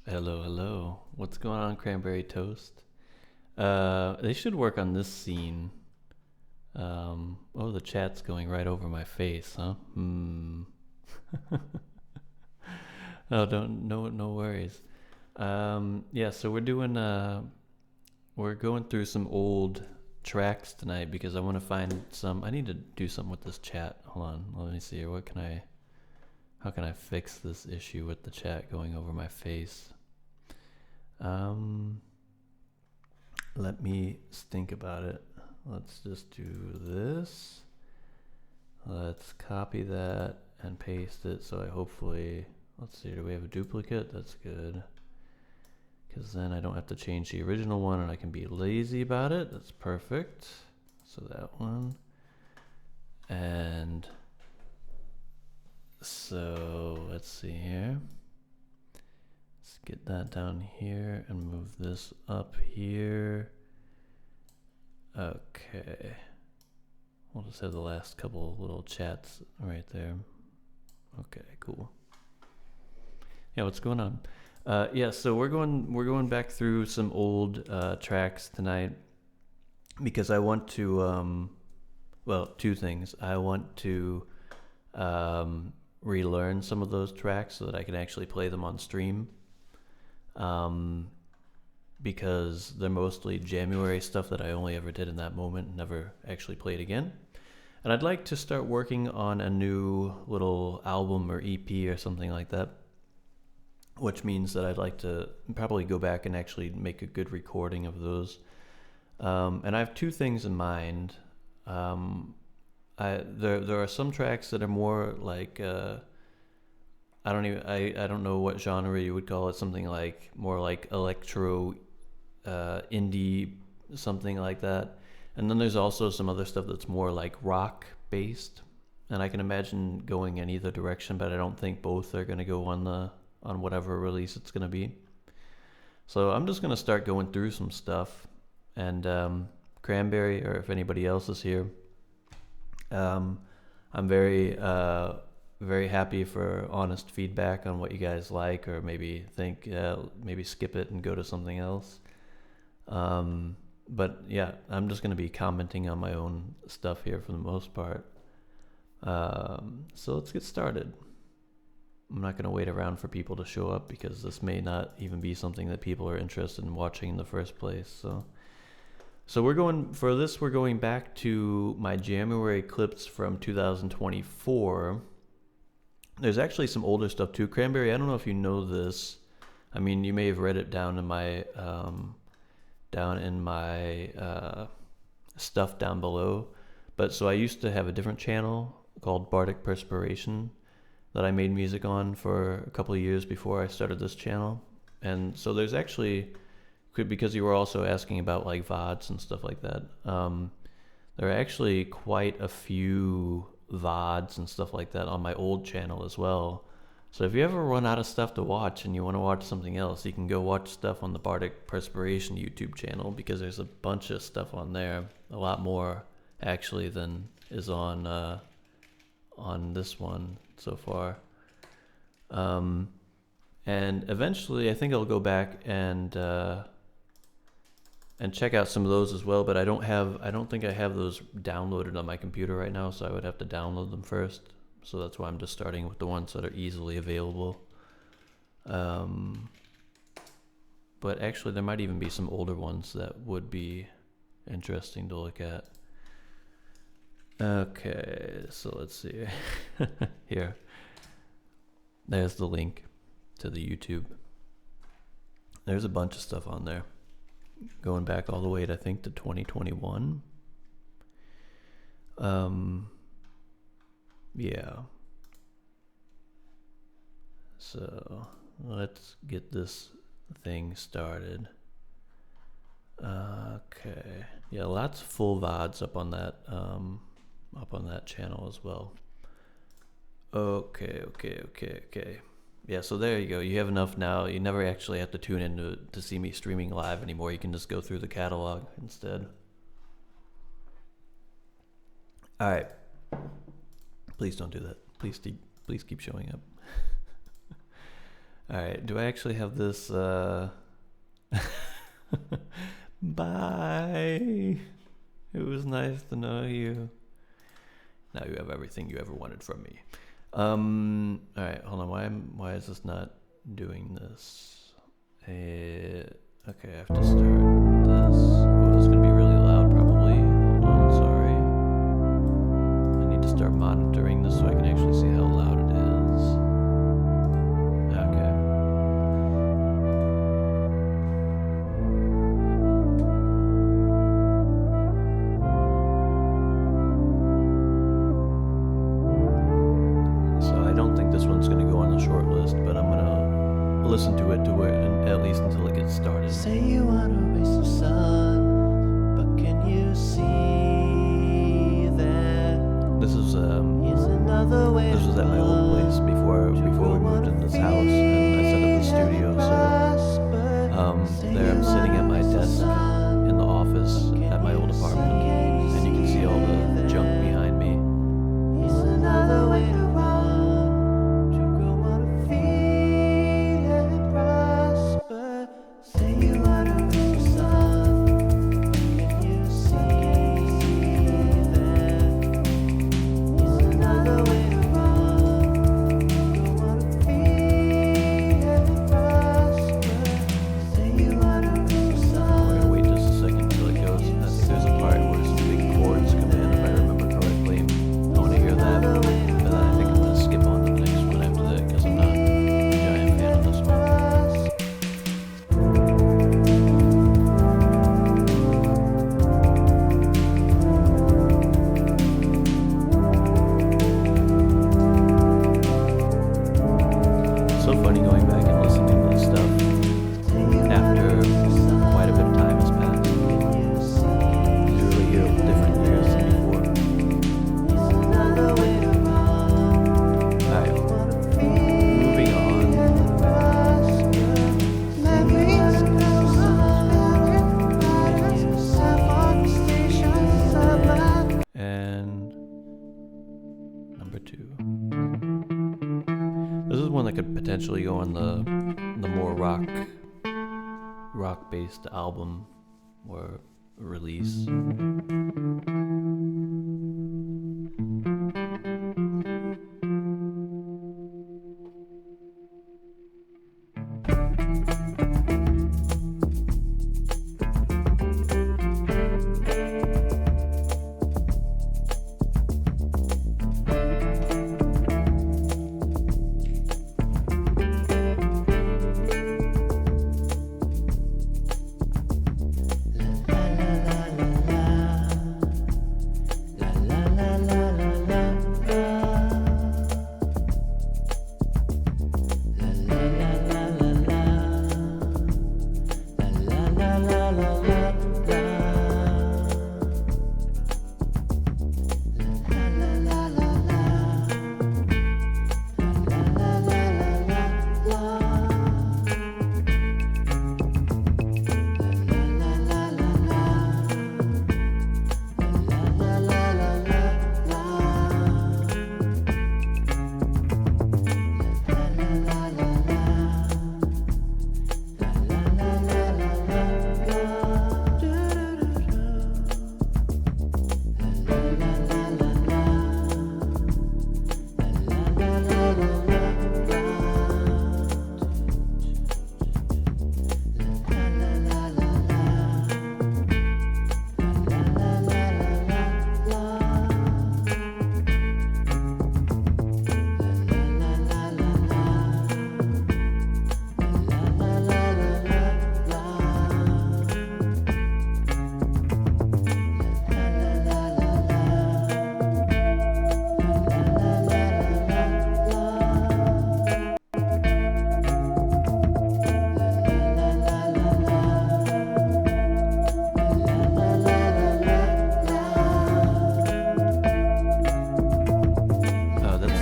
Hello, hello. What's going on, Cranberry Toast? They should work on this scene. Oh, the chat's going right over my face, huh? Oh, don't, no worries. Yeah, so we're going through some old tracks tonight because I want to find some. I need to do something with this chat. Hold on, let me see here. How can I fix this issue with the chat going over my face? Um, Let me think about it. Let's just do this. Let's copy that and paste it. So let's see, do we have a duplicate? That's good. Because then I don't have to change the original one and I can be lazy about it. That's perfect. So that one. And so let's see here. Let's get that down here and move this up here. Okay. We'll just have the last couple little chats right there. Okay, cool. Yeah, what's going on? Yeah, so we're going back through some old tracks tonight because I want to two things. I want to relearn some of those tracks so that I can actually play them on stream. Because they're mostly January stuff that I only ever did in that moment and never actually played again. And I'd like to start working on a new little album or EP or something like that, which means that I'd like to probably go back and actually make a good recording of those. And I have two things in mind. There are some tracks that are more like I don't know what genre you would call it, something like more like electro indie, something like that. And then there's also some other stuff that's more like rock based, and I can imagine going in either direction, but I don't think both are going to go on whatever release it's going to be. So I'm just going to start going through some stuff, and Cranberry, or if anybody else is here, I'm very happy for honest feedback on what you guys like, or maybe maybe skip it and go to something else. But yeah, I'm just going to be commenting on my own stuff here for the most part. So let's get started. I'm not going to wait around for people to show up because this may not even be something that people are interested in watching in the first place. So we're going back to my January clips from 2024. There's actually some older stuff too. Cranberry, I don't know if you know this. I mean, you may have read it down in my stuff down below. But so I used to have a different channel called Bardic Perspiration that I made music on for a couple of years before I started this channel. And so there's actually, because you were also asking about like VODs and stuff like that, there are actually quite a few VODs and stuff like that on my old channel as well. So if you ever run out of stuff to watch and you want to watch something else, you can go watch stuff on the Bardic Perspiration YouTube channel, because there's a bunch of stuff on there, a lot more actually than is on this one so far. And eventually I think I'll go back and check out some of those as well, but I don't think I have those downloaded on my computer right now, so I would have to download them first. So that's why I'm just starting with the ones that are easily available. But actually there might even be some older ones that would be interesting to look at. Okay, so let's see. Here. There's the link to the YouTube. There's a bunch of stuff on there, going back all the way to, I think, to 2021. Yeah. So let's get this thing started. Okay. Yeah, lots of full VODs up on that channel as well. Okay. Yeah, so there you go. You have enough now. You never actually have to tune in to see me streaming live anymore. You can just go through the catalog instead. All right. Please don't do that. Please keep showing up. Alright, do I actually have this, Bye. It was nice to know you. Now you have everything you ever wanted from me. Alright, hold on. Why is this not doing this? Okay, I have to start this. Oh, this is gonna be really loud probably. Hold on, sorry. I need to start monitoring this so I can actually see how loud it is. Okay. So I don't think this one's gonna go on the short list, but I'm gonna listen to it at least until it gets started. Say you wanna raise the sun, but can you see that This is here's another way this was at my old place before we moved into this house, and I set up the studio. So there I'm sitting at my desk in the office at my old apartment, and you can see all the junk behind me. Here's another way to run, to grow on a feel and prosper. Say you wanna raise the sun, can you see that here's another way to run, to grow on a feel and prosper. Say you wanna raise the I'm sun. gonna wait just a second until it goes. I think there's a part where some big chords come in, if I remember correctly. I want to hear that, but then I think I'm gonna skip on to the next one after that because I'm not a giant fan of this one. It's so funny going back and listening to this stuff after quite a bit of time has passed. You really hear different years than before. Alright, moving on. And number 2. This is one that could potentially go on the more rock based album or release.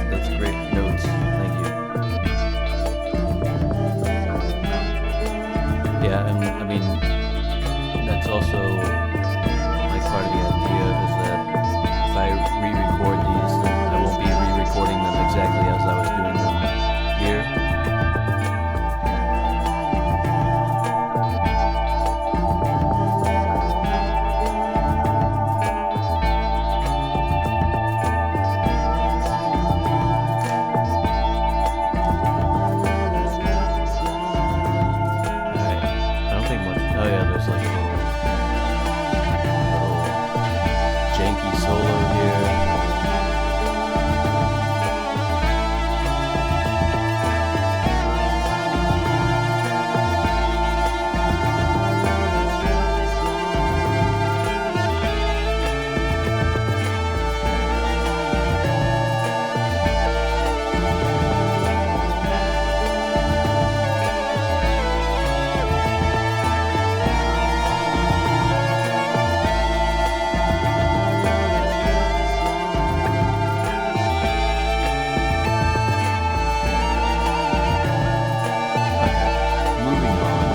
That's great notes. Thank you. Yeah, and I mean that's also like part of the idea is that if I re-record these, then I won't be re-recording them exactly as I was doing them here. There's like a little janky solo here. Moving on.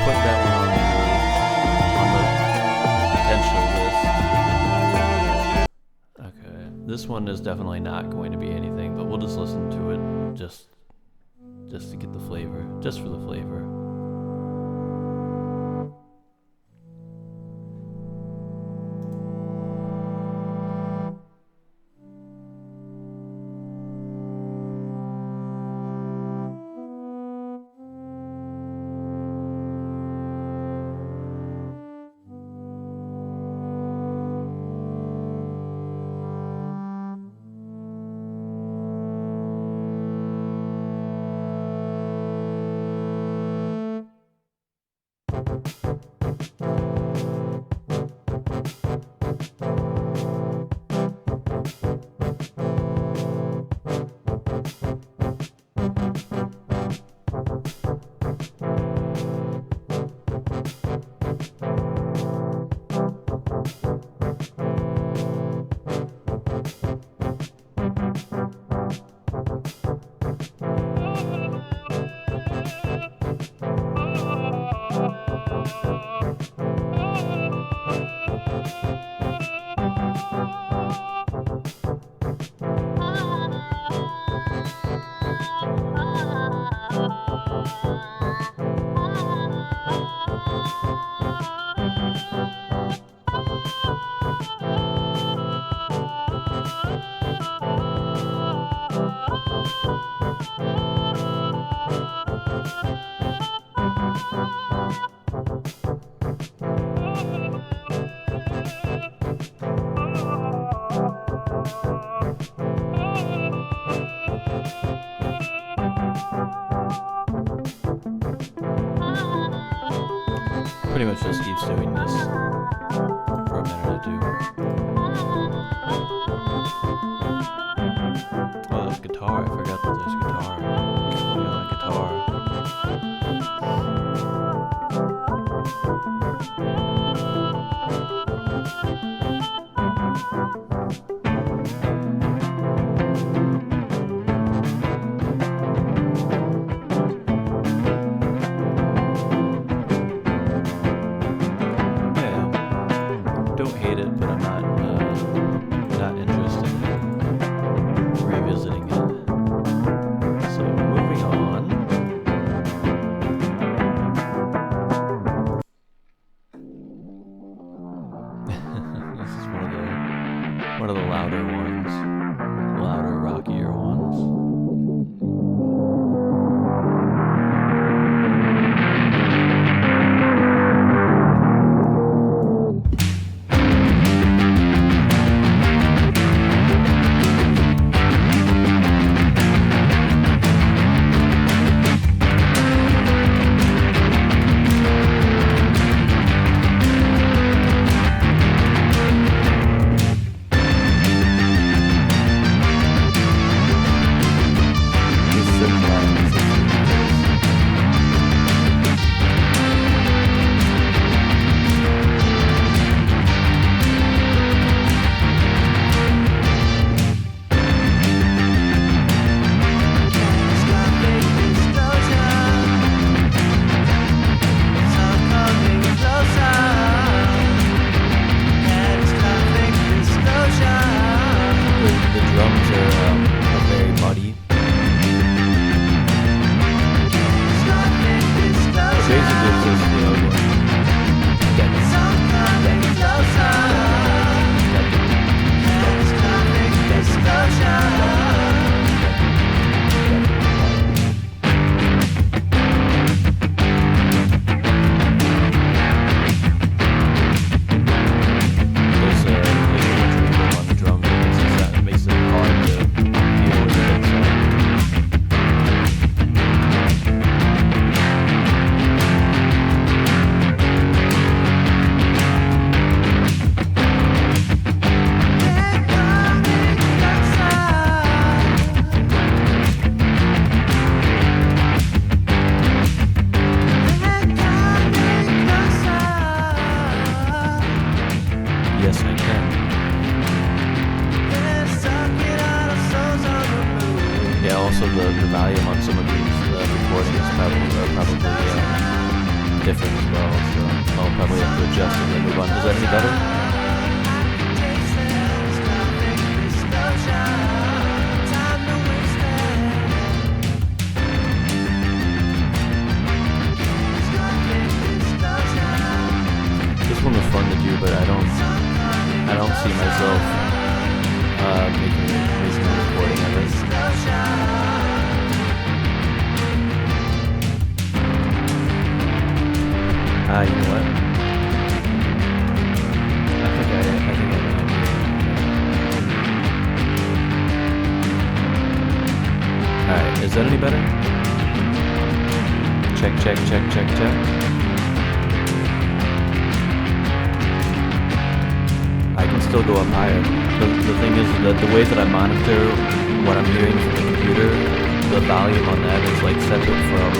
Put that one on the potential list. Okay, this one is definitely not going to be anything, but we'll just listen to it just to get the flavor, just for the flavor. Pretty much just keeps doing this for a minute or two. Oh, there's guitar. I forgot that there's guitar. I got a guitar. Don't hate it, but I'm not interested in revisiting it. also the volume on some of these recordings are probably different as well, so I'll probably have to adjust as I move on. Is that any better? This one was fun to do, but I don't see myself making a recording of it. You know what? I think I have an idea. Alright, is that any better? Check. I can still go up higher. The thing is that the way that I monitor what I'm hearing from the computer, the volume on that is like separate from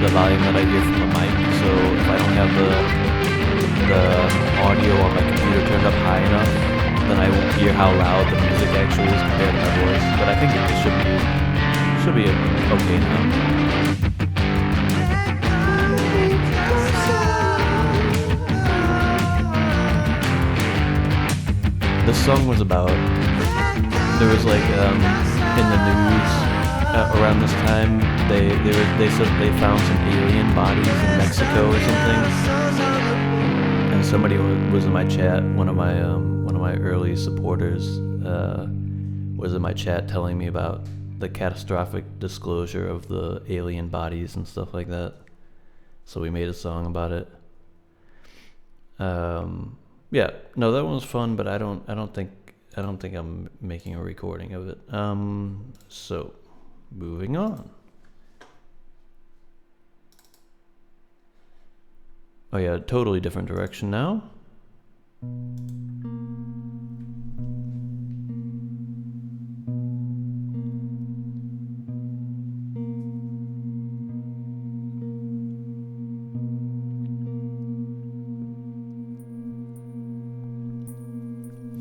the volume that I hear from the mic. So if I don't have the audio on my computer turned up high enough, then I won't hear how loud the music actually is compared to my voice. But I think it should be okay now. This song was about, there was like in the news around this time, they said they found some alien bodies in Mexico or something, and somebody was in my chat, one of my early supporters was in my chat telling me about the catastrophic disclosure of the alien bodies and stuff like that, so we made a song about it. Yeah, no, that one was fun, but I don't think I'm making a recording of it. So moving on. Oh yeah, totally different direction now.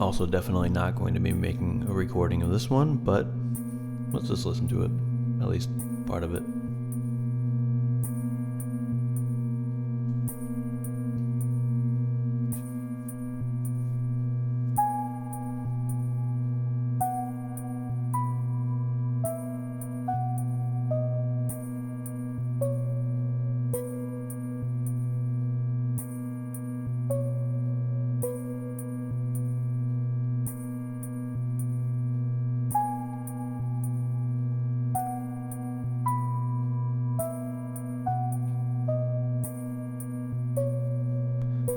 Also definitely not going to be making a recording of this one, but let's just listen to it, at least part of it.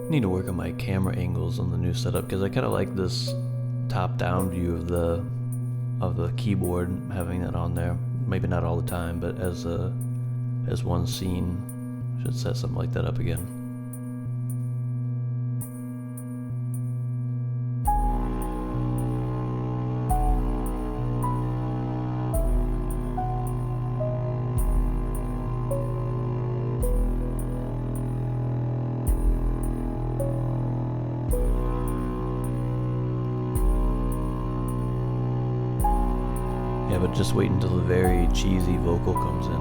Need to work on my camera angles on the new setup because I kind of like this top-down view of the keyboard, having that on there. Maybe not all the time, but as one scene. Should set something like that up again. Yeah, but just wait until the very cheesy vocal comes in.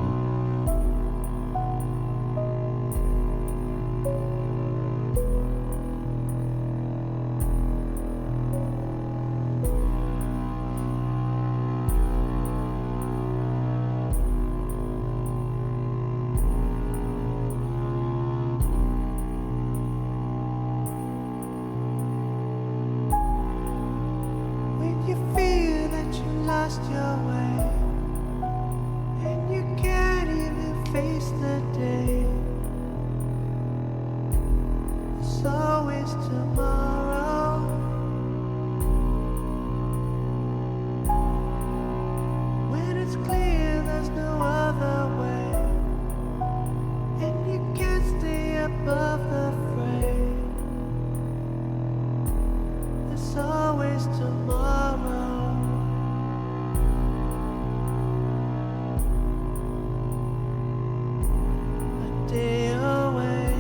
When you feel that you lost your way and you can't even face the day, there's always tomorrow. When it's clear there's no other way and you can't stay above the fray, there's always tomorrow. A day away.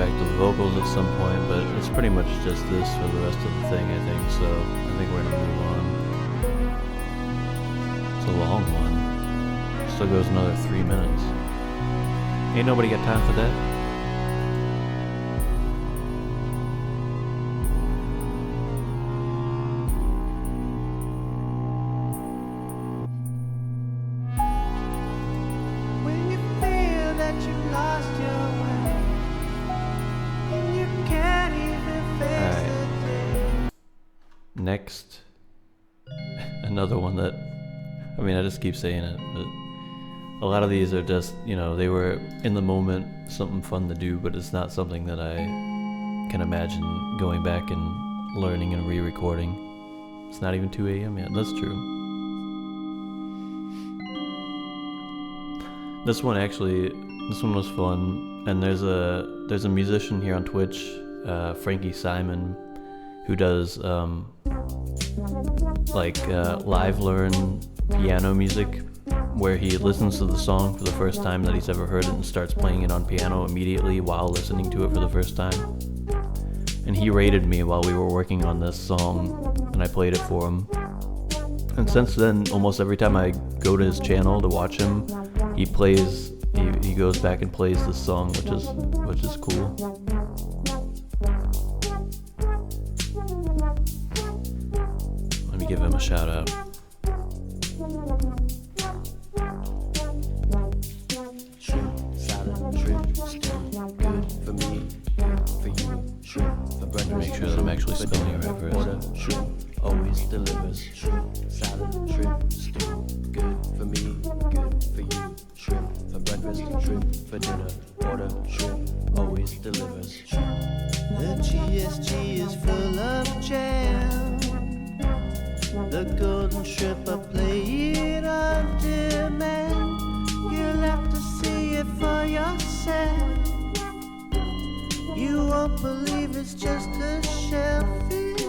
back to the vocals at some point, but it's pretty much just this for the rest of the thing, I think, so I think we're gonna move on. It's a long one. Still goes another 3 minutes. Ain't nobody got time for that. When you feel that you've lost your way and you can't even face Alright. the day. Next, another one that, I mean, I just keep saying it, but a lot of these are just, you know, they were in the moment, something fun to do, but it's not something that I can imagine going back and learning and re-recording. It's not even 2 a.m. yet, that's true. This one was fun, and there's a musician here on Twitch, Frankie Simon, who does live learn piano music, where he listens to the song for the first time that he's ever heard it and starts playing it on piano immediately while listening to it for the first time. And he rated me while we were working on this song, and I played it for him. And since then, almost every time I go to his channel to watch him, he goes back and plays this song, which is cool. Let me give him a shout out. Shrimp, salad, shrimp, stew, good for me, good for you. Shrimp for breakfast. Make sure that I'm actually spelling it right first. Order shrimp, always delivers. Shrimp, salad, shrimp, stew, good for me, good for you. Shrimp for breakfast, shrimp for dinner. Order shrimp, always delivers. The GSG is full of jam. The golden shrimp are playing on demand. You'll have to see it for yourself. You won't believe it's just a shellfish.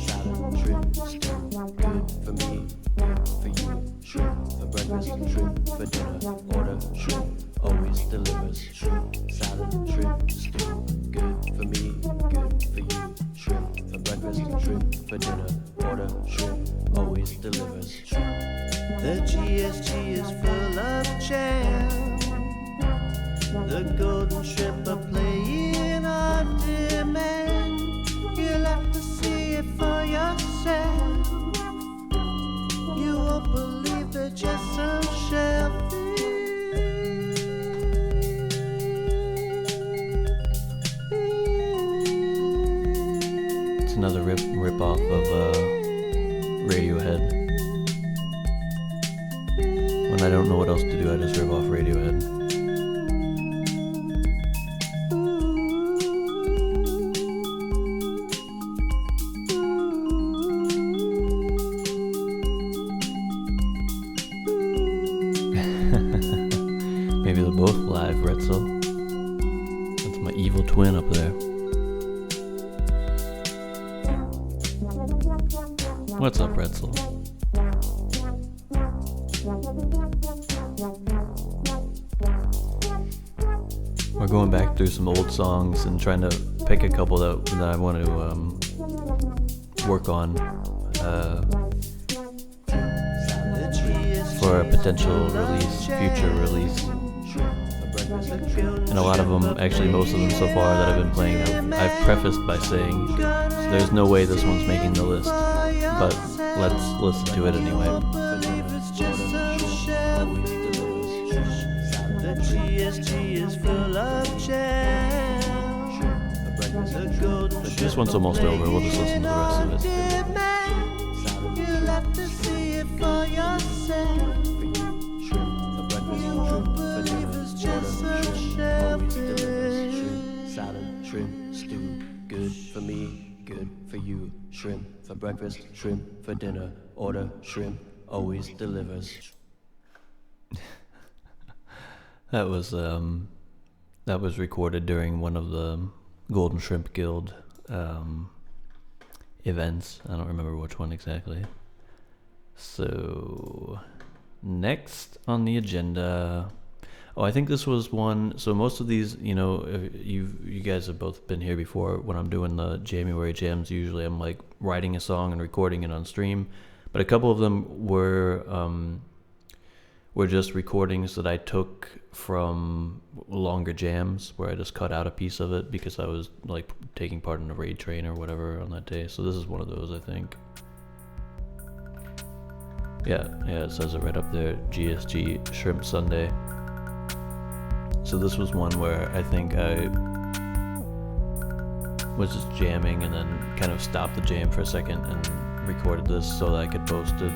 Salad, shrimp, stew, good for me, good for you. Shrimp for breakfast, shrimp for dinner. Order shrimp, always delivers. Shrimp, salad, shrimp, stew, good for me, good for you. Shrimp for breakfast, shrimp for dinner. Order shrimp, always delivers. The GSG is full of jam. The golden shrimp are playing on demand. You'll have to see it for yourself. You won't believe they're just some shellfish. It's another rip off of Radiohead. When I don't know what else to do, I just rip off Radiohead. Maybe they're both live, Retzel. That's my evil twin up there. What's up, Retzel? We're going back through some old songs and trying to pick a couple that I want to work on for a potential release, future release. And a lot of them, actually most of them so far that I've been playing, I've prefaced by saying there's no way this one's making the list, but let's listen to it anyway. The GSG is full of jam. The golden But this one's almost over, we'll just listen to the rest of it. You'll have to see it for yourself. You won't believe it's just some shellfish. Salad, shrimp, stew, good for me, good for you. Shrimp for breakfast, shrimp for dinner. Order shrimp, always delivers. That was recorded during one of the Golden Shrimp Guild events. I don't remember which one exactly. So next on the agenda, Oh, I think this was one. So most of these, you guys have both been here before. When I'm doing the January jams, usually I'm like writing a song and recording it on stream. But a couple of them were just recordings that I took from longer jams, where I just cut out a piece of it because I was like taking part in a raid train or whatever on that day. So this is one of those, I think. Yeah, it says it right up there. GSG Shrimp Sunday. So this was one where I think I was just jamming and then kind of stopped the jam for a second and recorded this so that I could post it.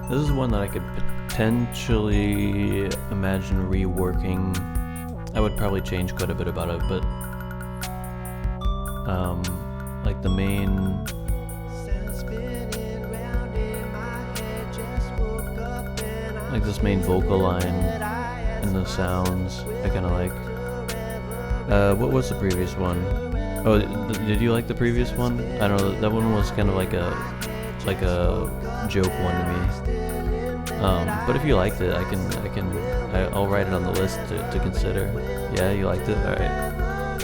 This is one that I could potentially imagine reworking. I would probably change quite a bit about it, but like the main, like this main vocal line and the sounds, I kind of like. What was the previous one? Oh, did you like the previous one? I don't know. That one was kind of like a joke one to me. But if you liked it, I'll write it on the list to consider. Yeah, you liked it? Alright.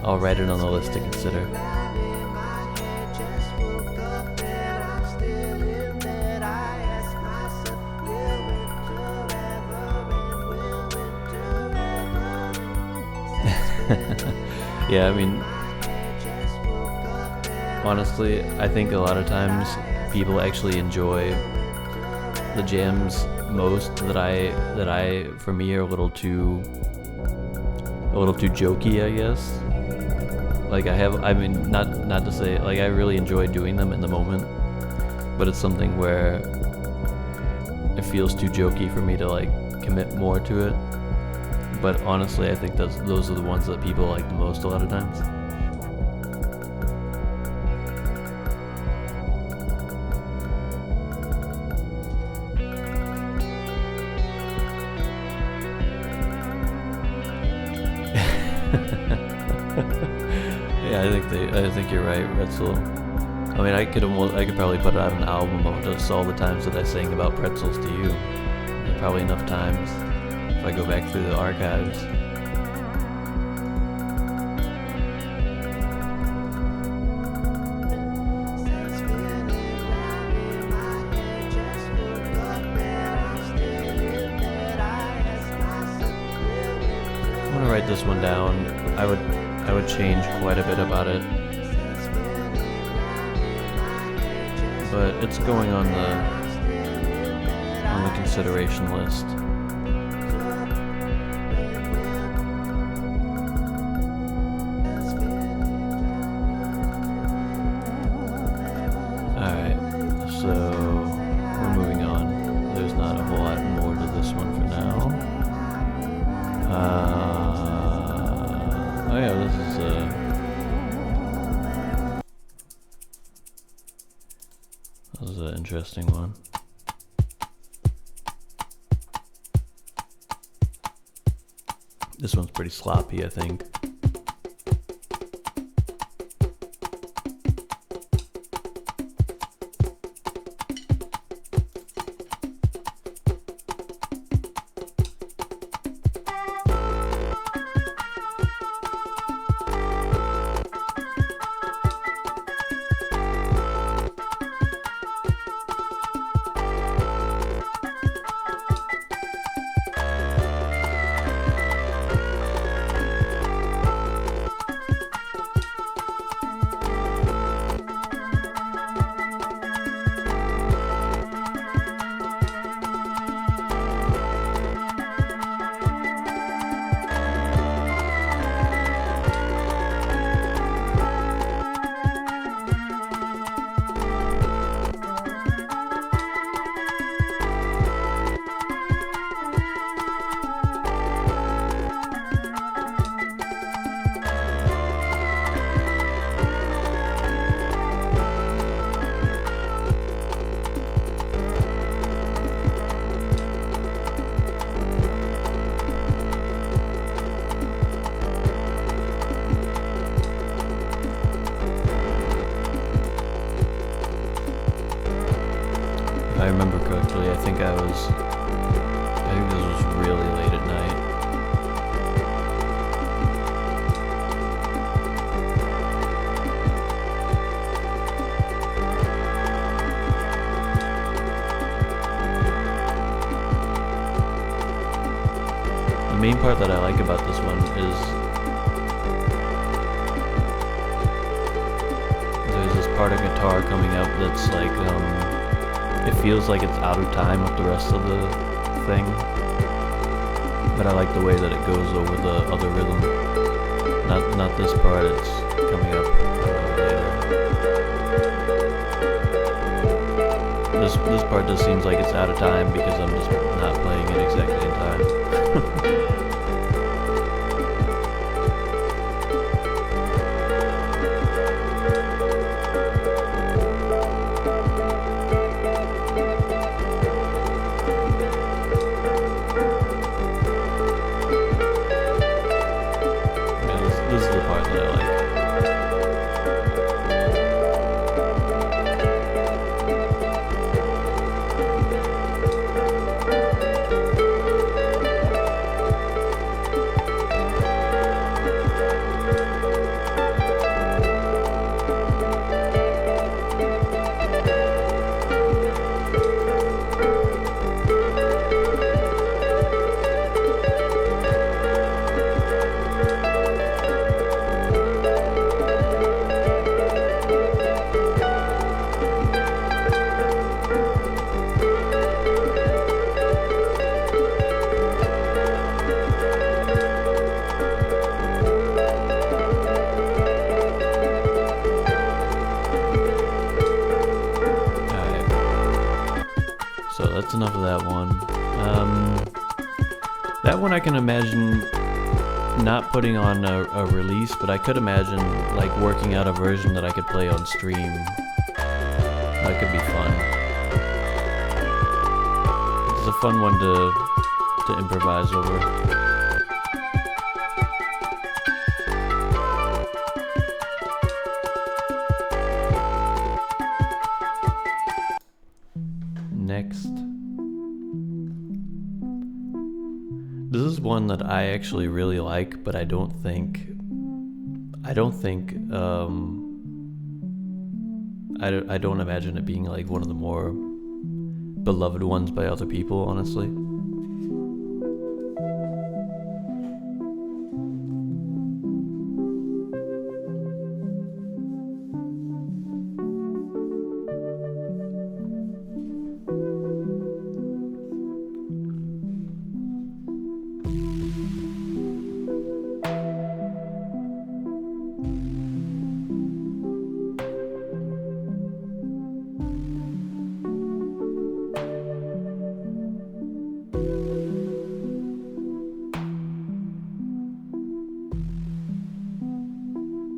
I'll write it on the list to consider. Yeah, I mean, honestly, I think a lot of times people actually enjoy the jams most that I for me are a little too jokey, I guess. Like not to say, like, I really enjoy doing them in the moment, but it's something where it feels too jokey for me to like commit more to it. But honestly, I think those are the ones that people like the most a lot of times. Yeah, I think you're right, Pretzel. I mean, I could probably put out an album of just all the times that I sang about pretzels to you. Probably enough times if I go back through the archives. I'm gonna write this one down. I would change quite a bit about it, but it's going on the consideration list. Alright, so we're moving on. There's not a whole lot more to this one for now. Oh yeah, this is an interesting one. This one's pretty sloppy, I think. the main part that I like about this one is there's this part of guitar coming up that's like, it feels like it's out of time with the rest of the thing, but I like the way that it goes over the other rhythm. Not this part, it's coming up later. This part just seems like it's out of time because I'm just not playing it exactly in time. This is the part that I like. So that's enough of that one. That one I can imagine not putting on a release, but I could imagine like working out a version that I could play on stream. That could be fun. It's a fun one to improvise over. Next. This is one that I actually really like, but I don't think I don't imagine it being like one of the more beloved ones by other people, honestly.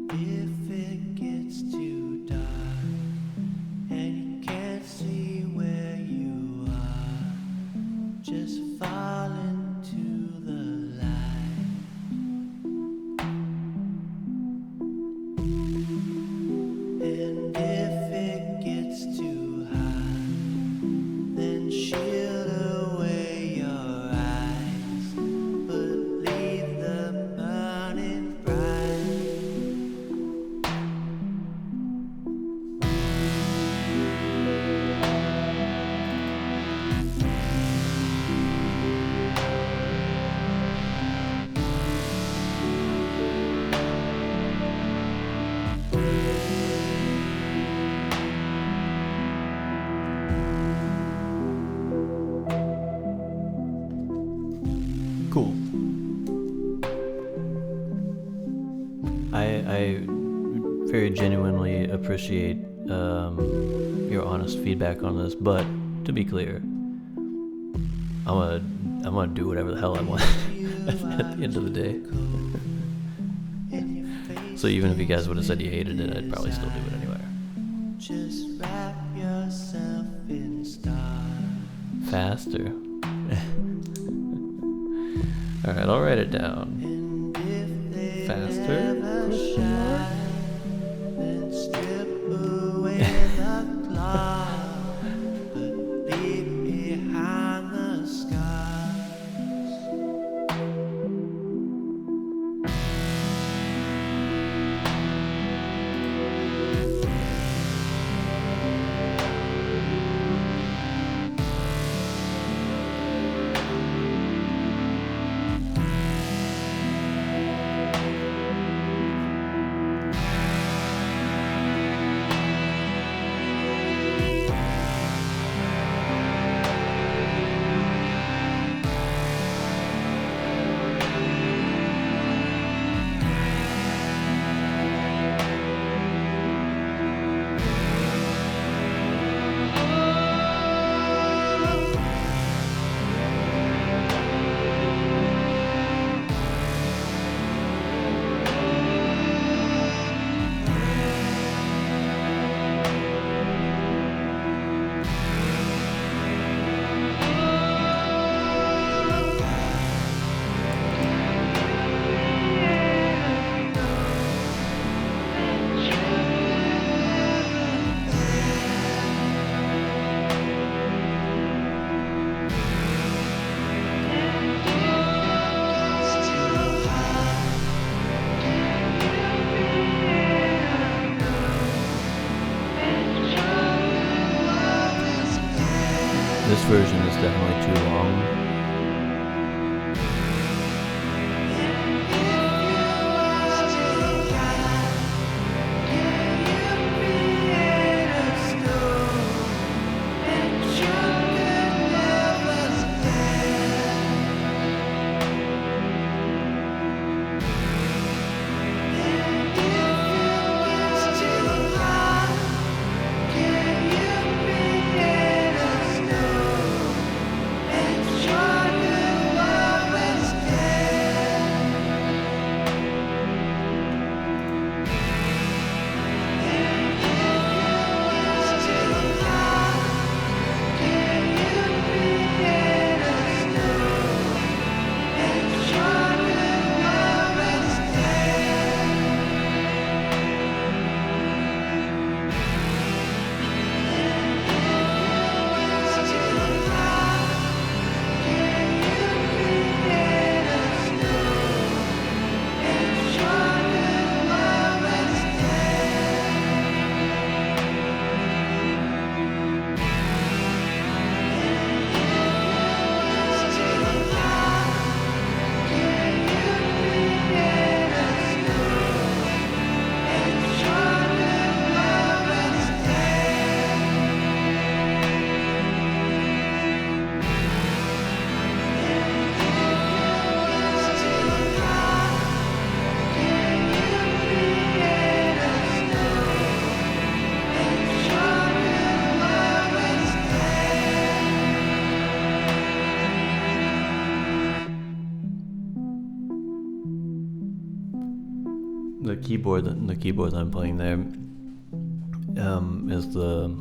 If it gets too dark and you can't see where you are, just fall into the light. And if it gets too hot, then shield away your eyes, but leave the burning bright. Cool. I very genuinely appreciate your honest feedback on this, but to be clear, I'm gonna do whatever the hell I want at the end of the day. So even if you guys would have said you hated it, I'd probably still do it anyway. Just wrap yourself in stars. Faster. Alright, I'll write it down. And if they Faster? never shine, then strip away the cloth, but leave behind the scars. the keyboard that I'm playing there is the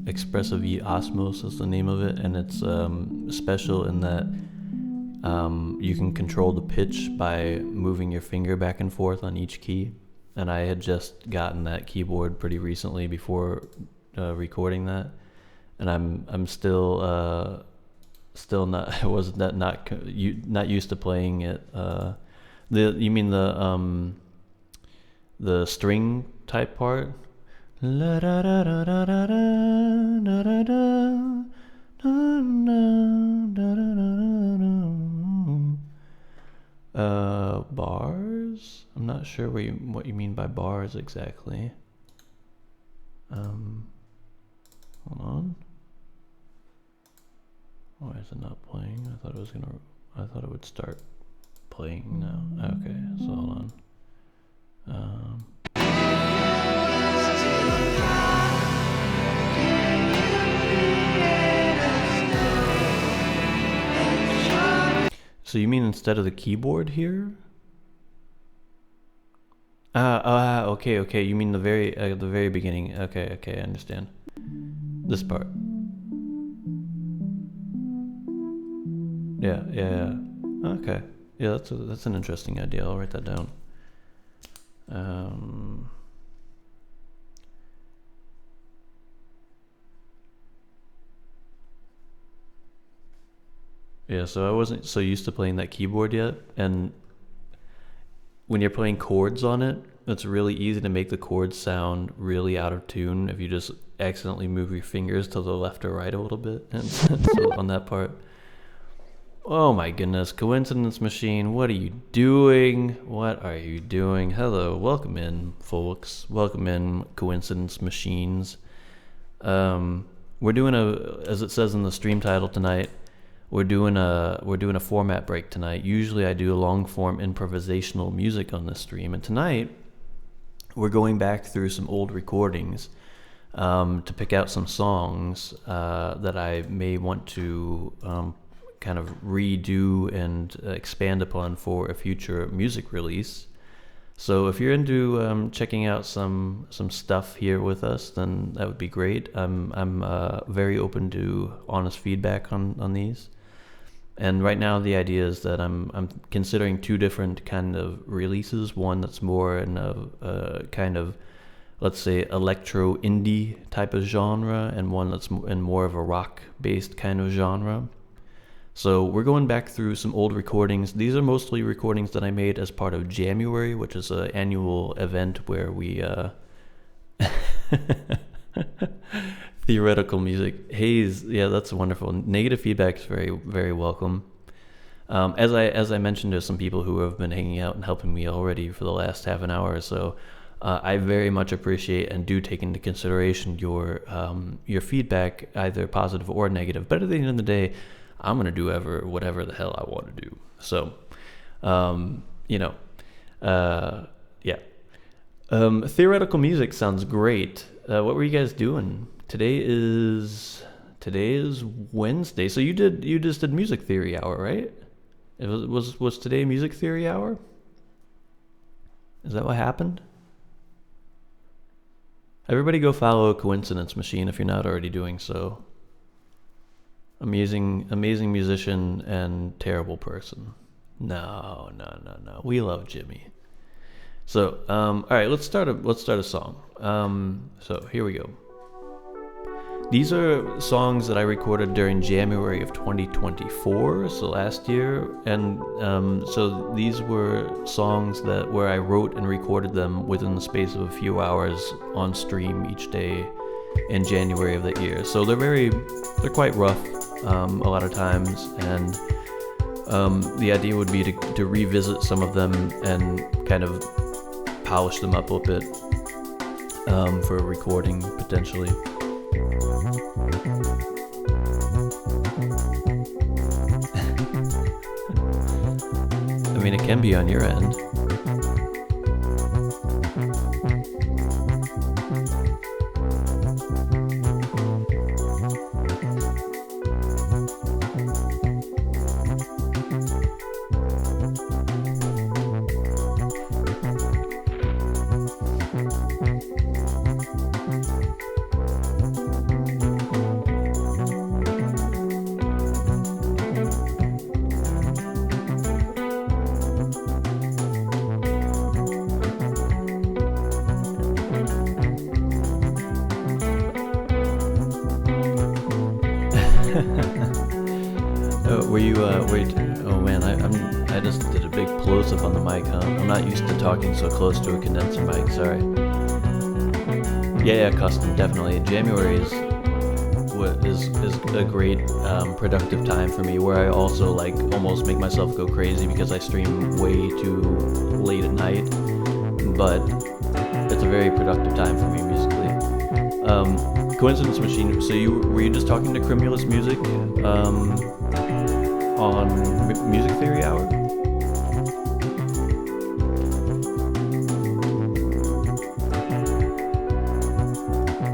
Expressive E Osmos is the name of it, and it's special in that you can control the pitch by moving your finger back and forth on each key. And I had just gotten that keyboard pretty recently before recording that, and I'm still not I was not used to playing it. You mean the string type part? La da da da da da da da da bars? I'm not sure what you mean by bars exactly. Hold on. Why is it not playing? I thought it would start playing now. Okay, so hold on. So you mean instead of the keyboard here? Okay. You mean the very beginning. Okay, I understand. This part. Yeah. Okay. Yeah, that's an interesting idea. I'll write that down. Yeah, so I wasn't so used to playing that keyboard yet, and when you're playing chords on it, it's really easy to make the chords sound really out of tune if you just accidentally move your fingers to the left or right a little bit. And so on that part. Oh my goodness, Coincidence Machine, what are you doing? What are you doing? Hello, welcome in, folks. Welcome in, Coincidence Machines. We're doing as it says in the stream title tonight, we're doing a format break tonight. Usually I do long form improvisational music on this stream, and tonight we're going back through some old recordings to pick out some songs that I may want to kind of redo and expand upon for a future music release. So if you're into checking out some stuff here with us, then that would be great. I'm very open to honest feedback on these. And right now the idea is that I'm considering two different kind of releases. One that's more in a kind of, let's say, electro indie type of genre, and one that's in more of a rock based kind of genre. So we're going back through some old recordings. These are mostly recordings that I made as part of January, which is an annual event where we theoretical music. Haze, yeah, that's wonderful. Negative feedback is very, very welcome. As I mentioned to some people who have been hanging out and helping me already for the last half an hour or so, I very much appreciate and do take into consideration your feedback, either positive or negative. But at the end of the day, I'm gonna do whatever the hell I want to do. So, yeah. Theoretical music sounds great. What were you guys doing? Today is Wednesday. So you just did music theory hour, right? Was today music theory hour? Is that what happened? Everybody go follow Coincidence Machine if you're not already doing so. Amazing musician and terrible person. No. We love Jimmy. So, all right, let's start a song. So here we go. These are songs that I recorded during January of 2024, so last year, and so these were songs where I wrote and recorded them within the space of a few hours on stream each day in January of that year. So they're quite rough a lot of times, and the idea would be to revisit some of them and kind of polish them up a bit for recording potentially. I mean, it can be on your end. wait. Oh man, I just did a big plosive on the mic, huh? I'm not used to talking so close to a condenser mic. Sorry. Yeah, custom definitely. January is a great productive time for me, where I also like almost make myself go crazy because I stream way too late at night. But it's a very productive time for me musically. Coincidence Machine. So were you just talking to Crimulous Music on Music Theory Hour?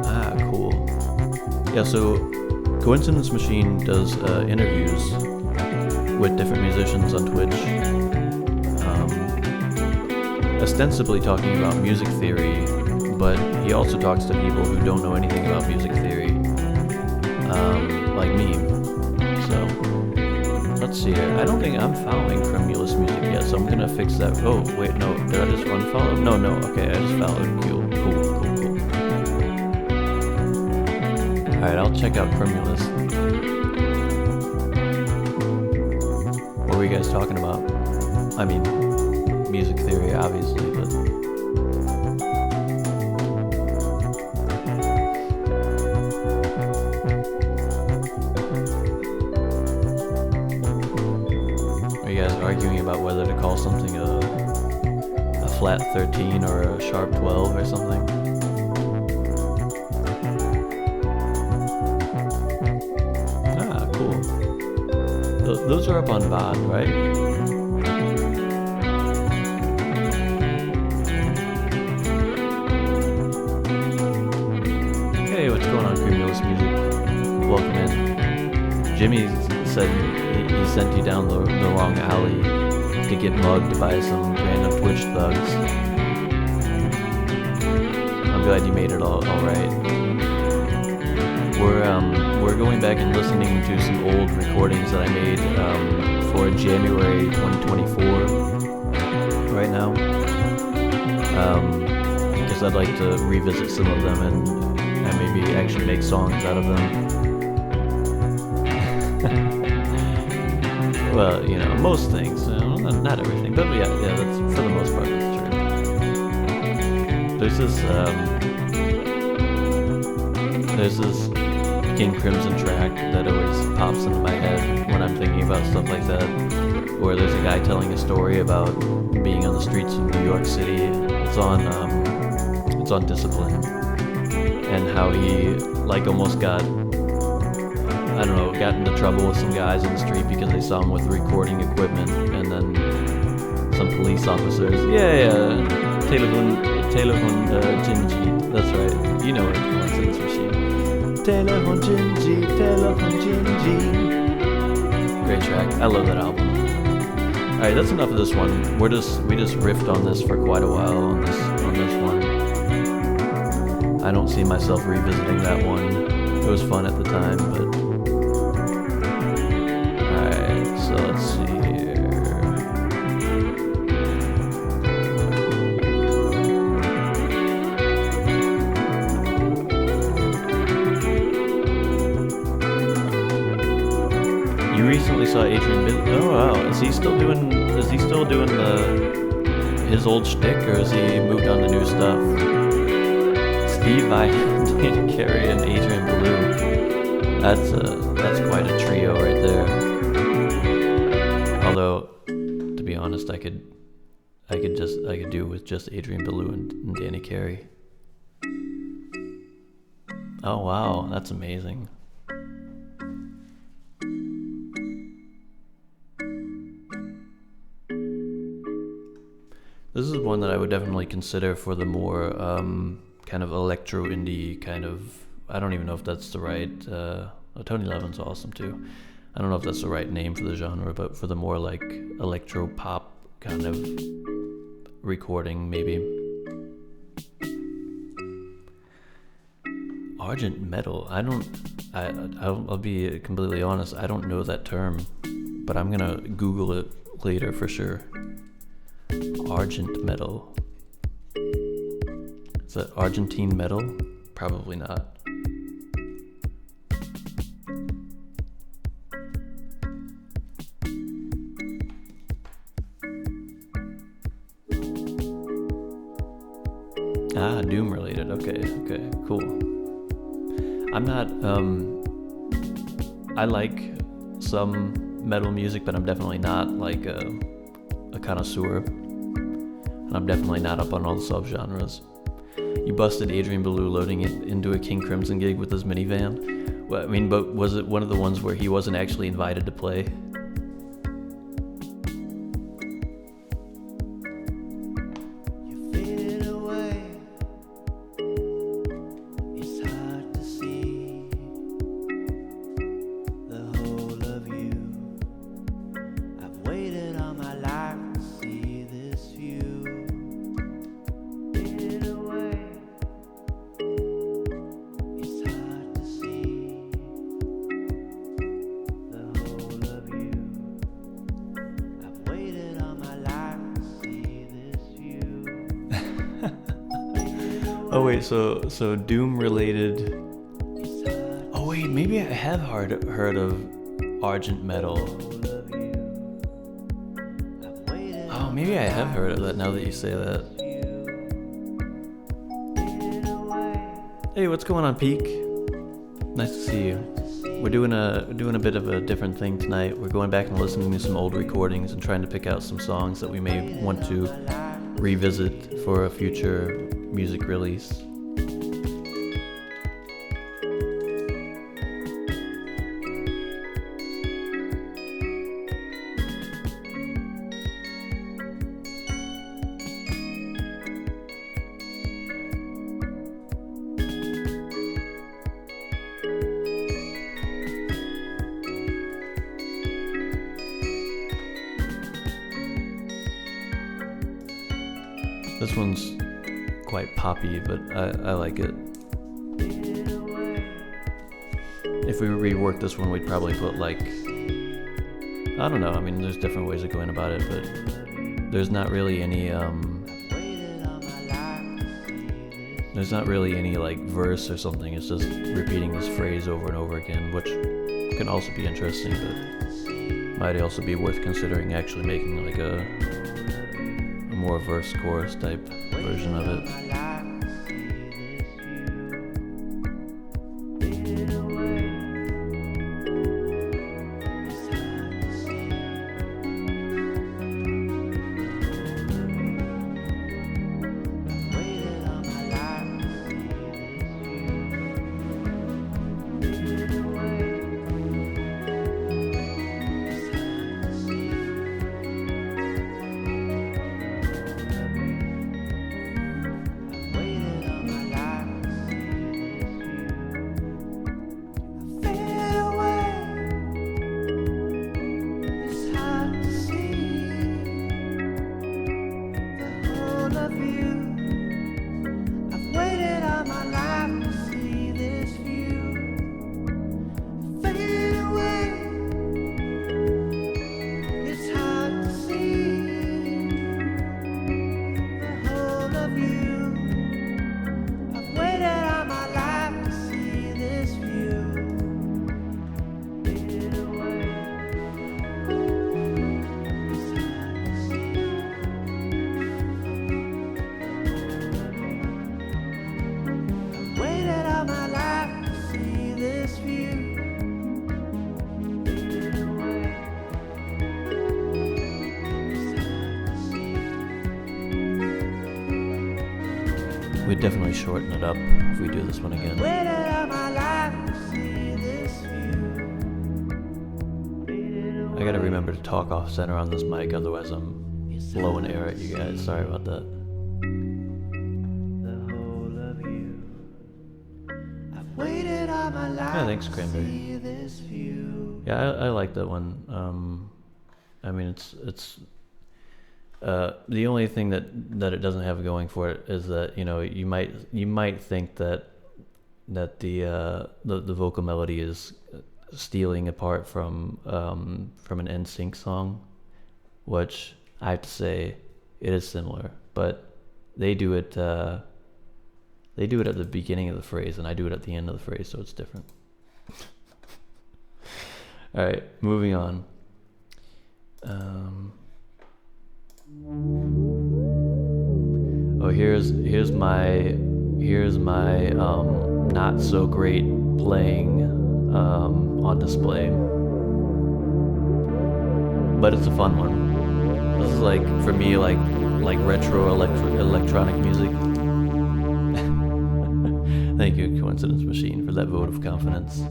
Ah, cool. Yeah, so Coincidence Machine does interviews with different musicians on Twitch, ostensibly talking about music theory, but he also talks to people who don't know anything about music theory, like me. So, let's see here. I don't think I'm following Crimulous Music yet, so I'm gonna fix that. Oh, wait, no. Did I just unfollow? No, okay, I just followed. Cool. Alright, I'll check out Crimulous. What were you guys talking about? I mean, music theory, obviously, but... Are you guys arguing about whether to call something a flat 13 or a sharp 12 or something? Ah, cool. Those are up on VOD, right? Hey, what's going on, Cumulus Music? Welcome in. Jimmy said he sent you down the wrong alley to get mugged by some random Twitch thugs. I'm glad you made it all right. We're going back and listening to some old recordings that I made for January 2024 right now. Because I'd like to revisit some of them and maybe actually make songs out of them. Well, you know, most things, not everything, but yeah, that's for the most part, that's true. There's this King Crimson track that always pops into my head when I'm thinking about stuff like that, where there's a guy telling a story about being on the streets of New York City. It's on Discipline, and how he like almost got into trouble with some guys in the street because they saw him with recording equipment, and then some police officers, Telehon Jinji, that's right, you know it, Coincidence Machine. Telehon Jinji. Great track, I love that album. Alright, that's enough of this one. We just riffed on this for quite a while on this one. I don't see myself revisiting that one. It was fun at the time, but... Alright, so let's see here. You recently saw Adrian Bid. Oh wow, is he still doing his old shtick, or has he moved on to new stuff? Steve Vai, Dana Carey, and Adrian Belew. That's quite a trio right there. Although, to be honest, I could do with just Adrian Belew and Danny Carey. Oh wow, that's amazing. This is one that I would definitely consider for the more kind of electro indie kind of. I don't even know if that's the right. Tony Levin's awesome too. I don't know if that's the right name for the genre, but for the more like electro pop kind of recording, maybe. Argent metal. I'll be completely honest. I don't know that term, but I'm gonna Google it later for sure. Argent metal. Is that Argentine metal? Probably not. Ah, Doom related. Okay, cool. I'm not, I like some metal music, but I'm definitely not like a connoisseur. And I'm definitely not up on all the subgenres. You busted Adrian Belew loading it into a King Crimson gig with his minivan. Well, I mean, but was it one of the ones where he wasn't actually invited to play? You fade away. It's hard to see the whole of you. I've waited all my life to see this view. Fade away. It's hard to see the whole of you. I've waited all my life to see this view. Oh wait, so Doom related. It's hard Oh wait, maybe I have heard of Argent Metal. of you. I've waited Oh, maybe I have heard of that now that you say that. fade away. Hey, what's going on, Peak? Nice to see you. We're doing a bit of a different thing tonight. We're going back and listening to some old recordings and trying to pick out some songs that we may want to revisit for a future music release. This one's quite poppy, but I like it. If we rework this one, we'd probably put like, I don't know, I mean, there's different ways of going about it, but there's not really any, there's not really any like verse or something. It's just repeating this phrase over and over again, which can also be interesting, but might also be worth considering actually making like a more verse chorus type version of it. We'd definitely shorten it up if we do this one again. I gotta remember to talk off center on this mic, otherwise I'm blowing air at you guys. Sorry about that. Yeah, thanks, Cranberry. Yeah, I like that one. I mean, it's the only thing that it doesn't have going for it is that, you know, you might think that the vocal melody is stealing apart from an NSYNC song, which I have to say it is similar, but they do it at the beginning of the phrase, and I do it at the end of the phrase, so it's different. All right, moving on. Oh here's my not so great playing on display, but it's a fun one. This is like, for me, like retro electronic music. Thank you, Coincidence Machine, for that vote of confidence.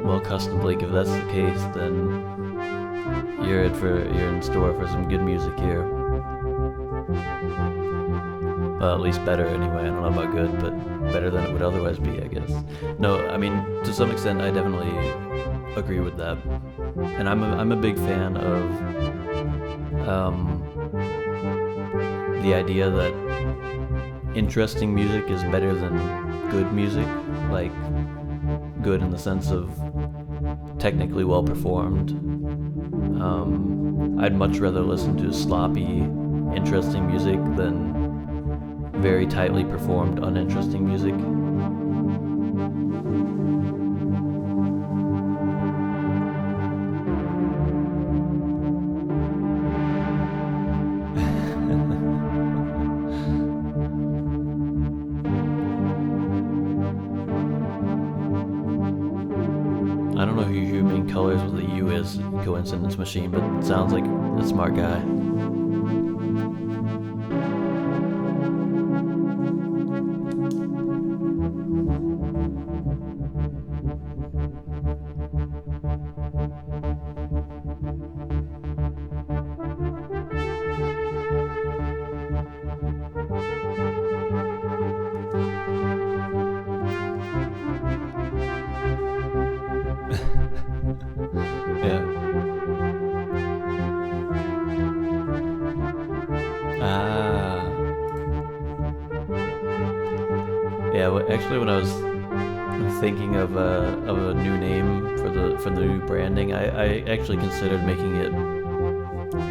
Well, Custom Blake, if that's the case, then you're in store for some good music here. Well, at least better anyway. I don't know about good, but better than it would otherwise be, I guess. No, I mean, to some extent, I definitely agree with that. And I'm a big fan of the idea that interesting music is better than good music. Like, good in the sense of technically well performed. I'd much rather listen to sloppy, interesting music than very tightly performed, uninteresting music. I don't know who Human Colors with a U is, Coincidence Machine, but it sounds like a smart guy. Yeah. Yeah. Well, actually, when I was thinking of a new name for the new branding, I actually considered making it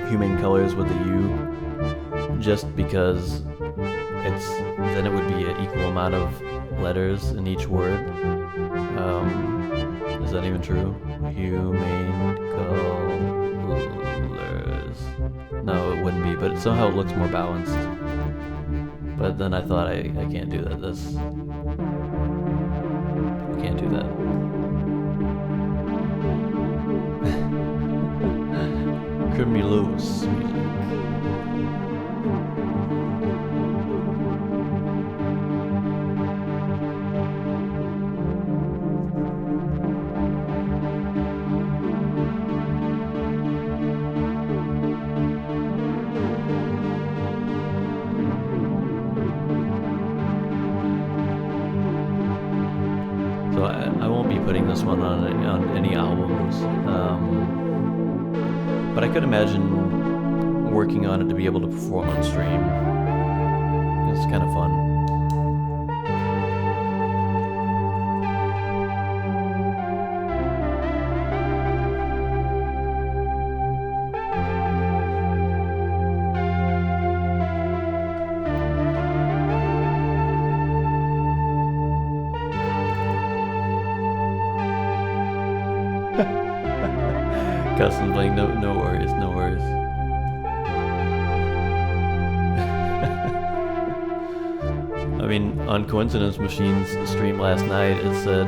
Humane Colors with a U, just because then it would be an equal amount of letters in each word. Is that even true? Humane Colors. No, it wouldn't be, but somehow it looks more balanced. But then I thought I can't do that. I can't do that. Cremulous music. So I won't be putting this one on any albums, but I could imagine working on it to be able to perform on stream. It's kind of fun. Custom Blake, no worries, no worries. I mean, on Coincidence Machine's stream last night, it said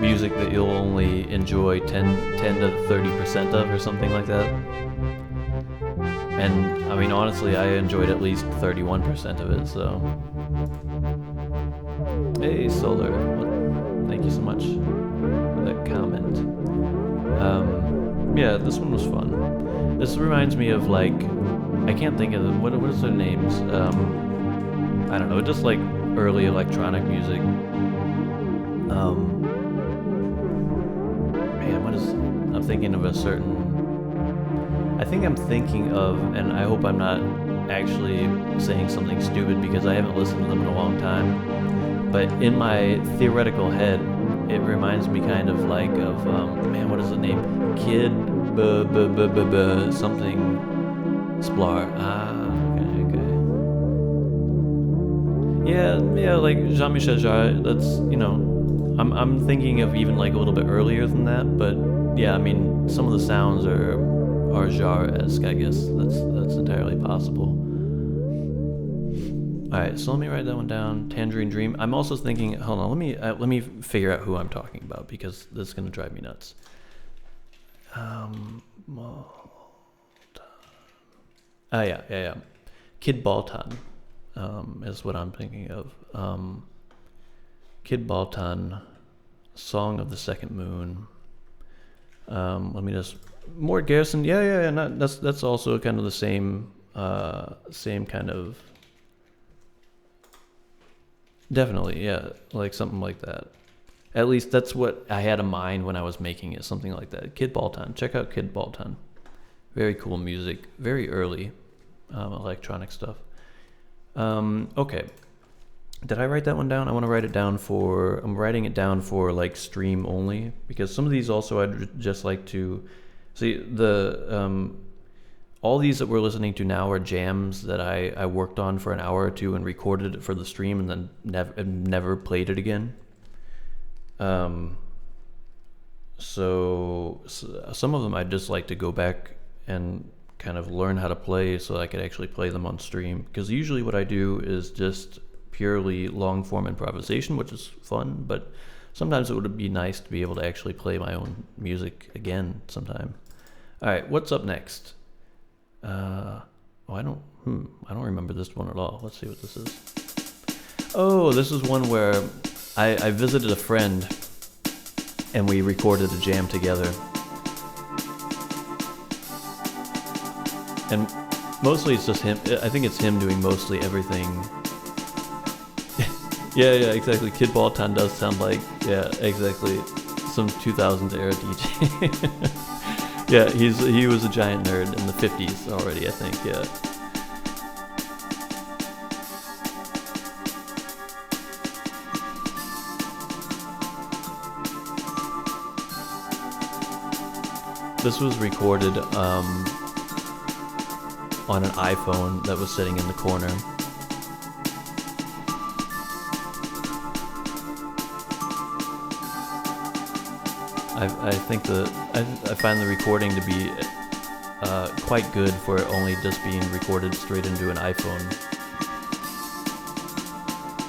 music that you'll only enjoy 10 to 30% of, or something like that. And I mean, honestly, I enjoyed at least 31% of it. So, hey, Solar, thank you so much for that comment. Yeah, this one was fun. This reminds me of, like, I can't think of what is their names. I don't know, just like early electronic music. Man, I'm thinking of a certain. I think I'm thinking of, and I hope I'm not actually saying something stupid because I haven't listened to them in a long time. But in my theoretical head, it reminds me kind of like of man, what is the name? Kid something Splar. Okay. Yeah, like Jean-Michel Jarre. That's, you know, I'm thinking of even like a little bit earlier than that, but yeah, I mean, some of the sounds are Jarre-esque, I guess. That's entirely possible. All right, so let me write that one down. Tangerine Dream. I'm also thinking. Hold on. Let me figure out who I'm talking about because this is gonna drive me nuts. Yeah. Kid Baltan is what I'm thinking of. Kid Baltan, Song of the Second Moon. Let me just. Mort Garrison. Yeah. That's also kind of the same kind of. Definitely, yeah, like something like that. At least that's what I had in mind when I was making it, something like that. Kid Baltan. Check out Kid Baltan. Very cool music. Very early electronic stuff. Okay. Did I write that one down? I want to write it down for... I'm writing it down for like stream only because some of these also I'd just like to... See, all these that we're listening to now are jams that I worked on for an hour or two and recorded it for the stream and then never played it again. So some of them I'd just like to go back and kind of learn how to play so I could actually play them on stream. Because usually what I do is just purely long form improvisation, which is fun, but sometimes it would be nice to be able to actually play my own music again sometime. All right, what's up next? I don't remember this one at all. Let's see what this is. Oh, this is one where I visited a friend and we recorded a jam together. And mostly it's just him. I think it's him doing mostly everything. yeah, exactly. Kid Baltan does sound like, yeah, exactly, some 2000s era DJ. Yeah, he was a giant nerd in the 50s already, I think, yeah. This was recorded on an iPhone that was sitting in the corner. I think I find the recording to be quite good for it only just being recorded straight into an iPhone.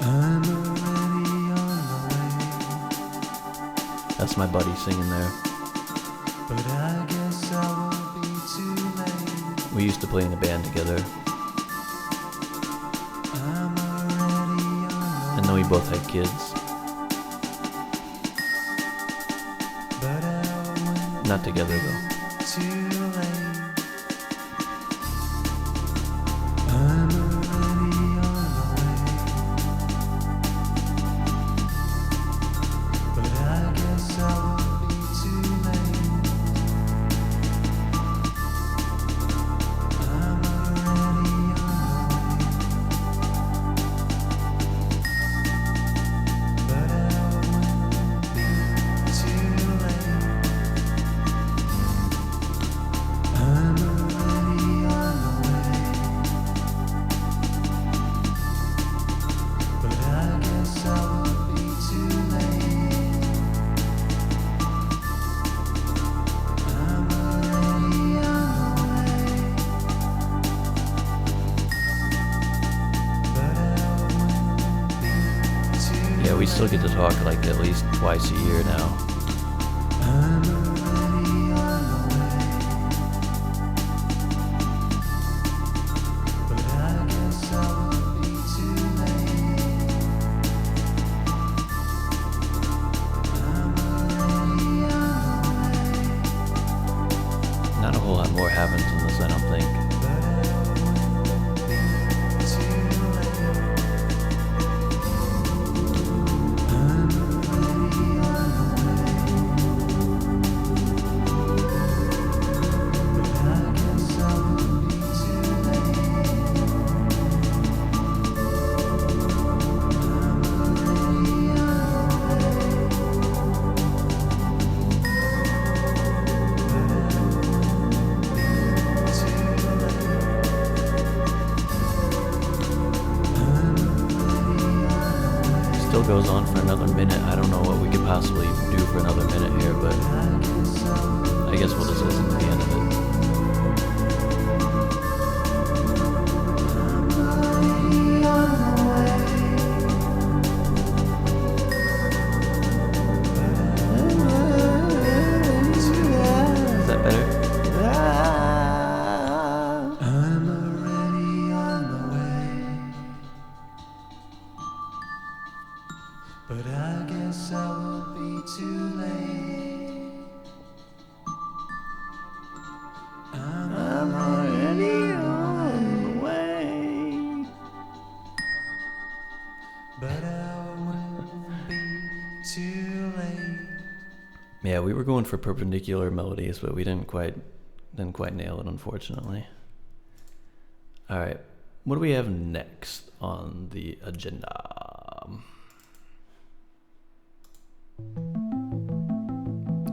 I'm already on my way, That's my buddy singing there. but I guess I won't be too late. We used to play in a band together. I'm already on my I know we both had kids. but I won't Not together though. be too late. I'm already on my way, but I guess I won't be too late. I'm already on my way, but I won't be too late. I'm already on my way, but I guess I won't be too late. I'm already on my way, but I won't be too late. Yeah, we still get to talk like at least twice a year now. I'm already on my way, but I guess I won't be too late. I'm already on my way, Not a whole lot more happens in this, I don't think. but I won't be too late. I'm already on my way, goes on for another minute. I don't know what we could possibly do for another minute here, but I guess we'll just listen to the end of it. Is that better? I'm already on the way, but I guess I will be too late. I'm already on the way, but I will be too late. Yeah, we were going for perpendicular melodies, but we didn't quite nail it, unfortunately. All right, what do we have next on the agenda?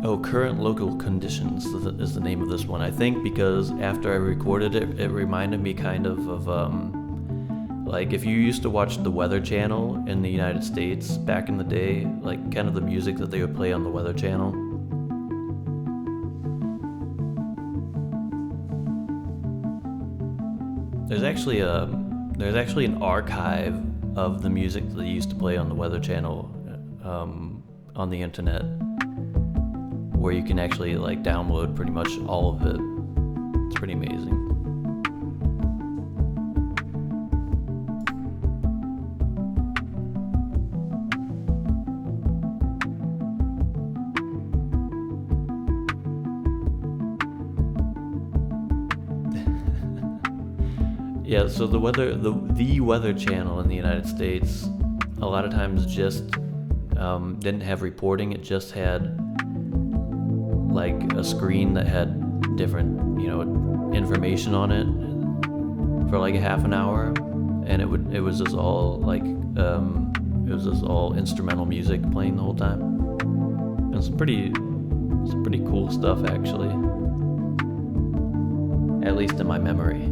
Oh, current local conditions is the name of this one. I think because after I recorded it, it reminded me kind of like if you used to watch the Weather Channel in the United States back in the day, like kind of the music that they would play on the Weather Channel. There's actually an archive of the music that they used to play on the Weather Channel on the internet, where you can actually like download pretty much all of it. It's pretty amazing. Yeah, so the Weather Channel in the United States a lot of times just didn't have reporting. It just had like a screen that had different, information on it for like a half an hour, and it was just all like it was just all instrumental music playing the whole time. It's some pretty cool stuff, actually, at least in my memory.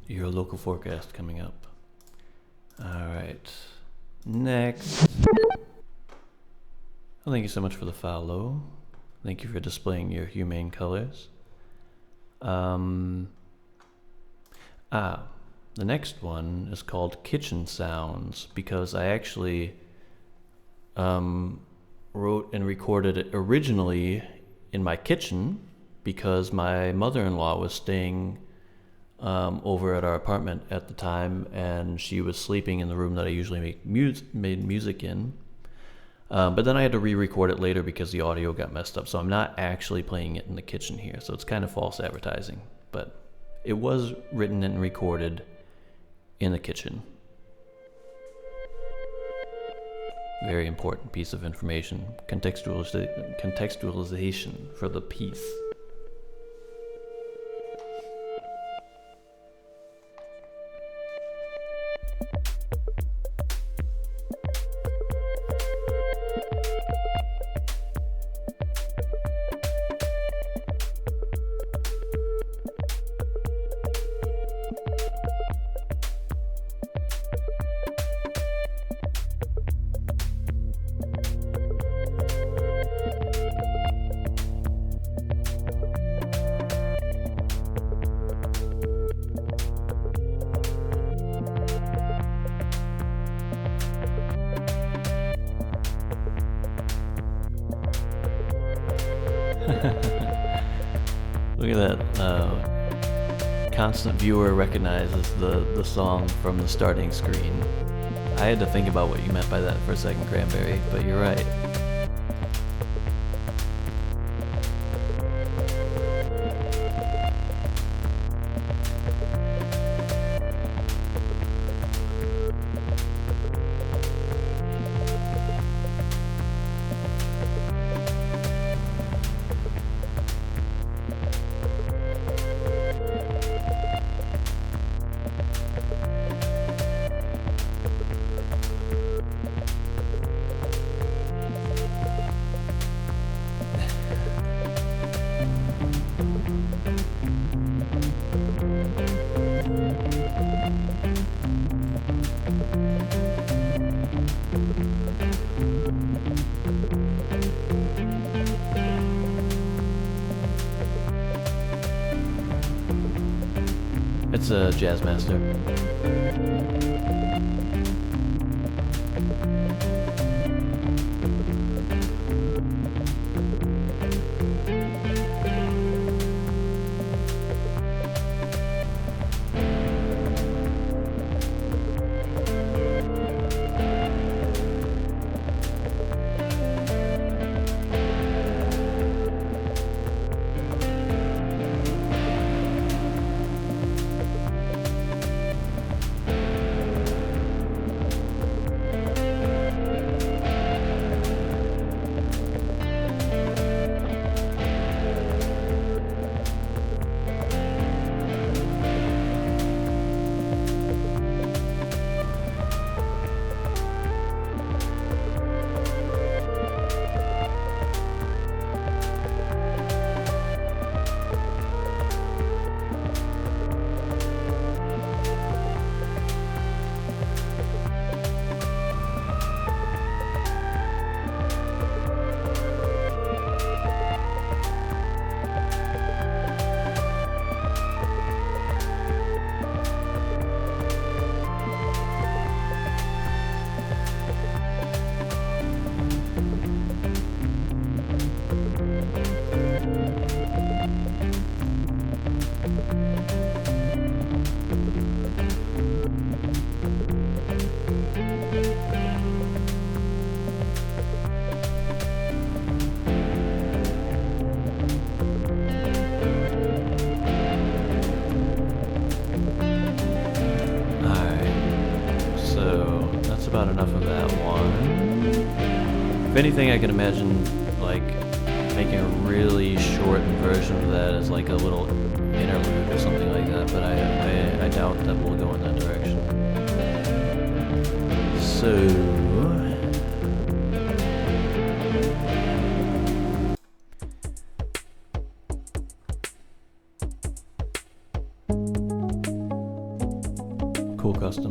Your local forecast coming up. All right. Next. Well, thank you so much for the follow. Thank you for displaying your humane colors. The next one is called Kitchen Sounds because I actually wrote and recorded it originally in my kitchen because my mother-in-law was staying over at our apartment at the time, and she was sleeping in the room that I usually made music in. But then I had to re-record it later because the audio got messed up, so I'm not actually playing it in the kitchen here, so it's kind of false advertising. But it was written and recorded in the kitchen. Very important piece of information. Contextualization for the piece. Look at that. Constant viewer recognizes the song from the starting screen. I had to think about what you meant by that for a second, Cranberry, but you're right. It's a Jazzmaster. About enough of that one. If anything, I can imagine like making a really shortened version of that as like a little interlude or something like that, but I doubt that we'll go in that direction. So cool custom.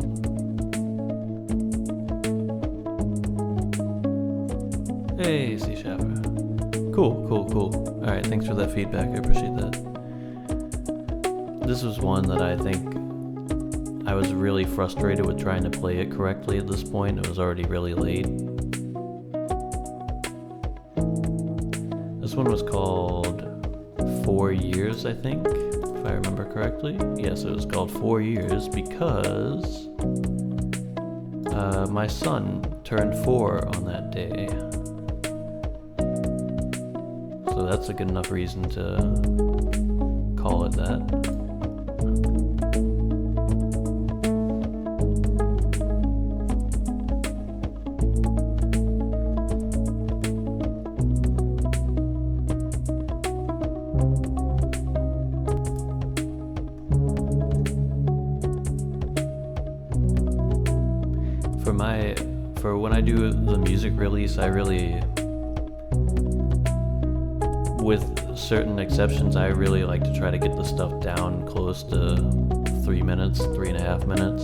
Hey, C Shaffer. Cool. Alright, thanks for that feedback. I appreciate that. This was one that I think I was really frustrated with trying to play it correctly at this point. It was already really late. This one was called 4 years, I think, if I remember correctly. Yes, it was called 4 years because my son turned 4 on that day. So that's a good enough reason to call it that. For when I do the music release, I really, with certain exceptions, I really like to try to get the stuff down close to 3 minutes, 3.5 minutes.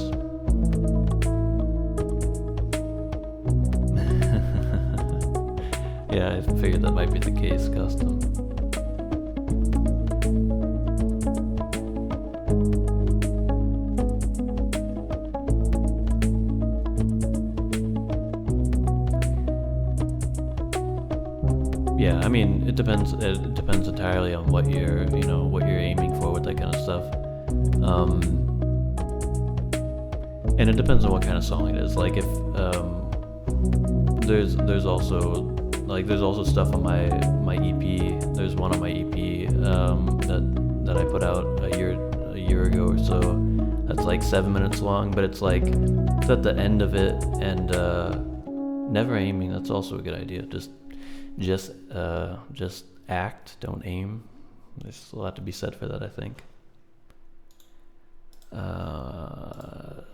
Yeah, I figured that might be the case, Custom. Yeah, I mean, it depends. It depends entirely on what you're aiming for with that kind of stuff. And it depends on what kind of song it is. Like if there's also stuff on my EP. There's one on my EP that I put out a year ago or so. That's like 7 minutes long, but it's at the end of it, and never aiming. That's also a good idea. Just act, don't aim. There's a lot to be said for that, I think.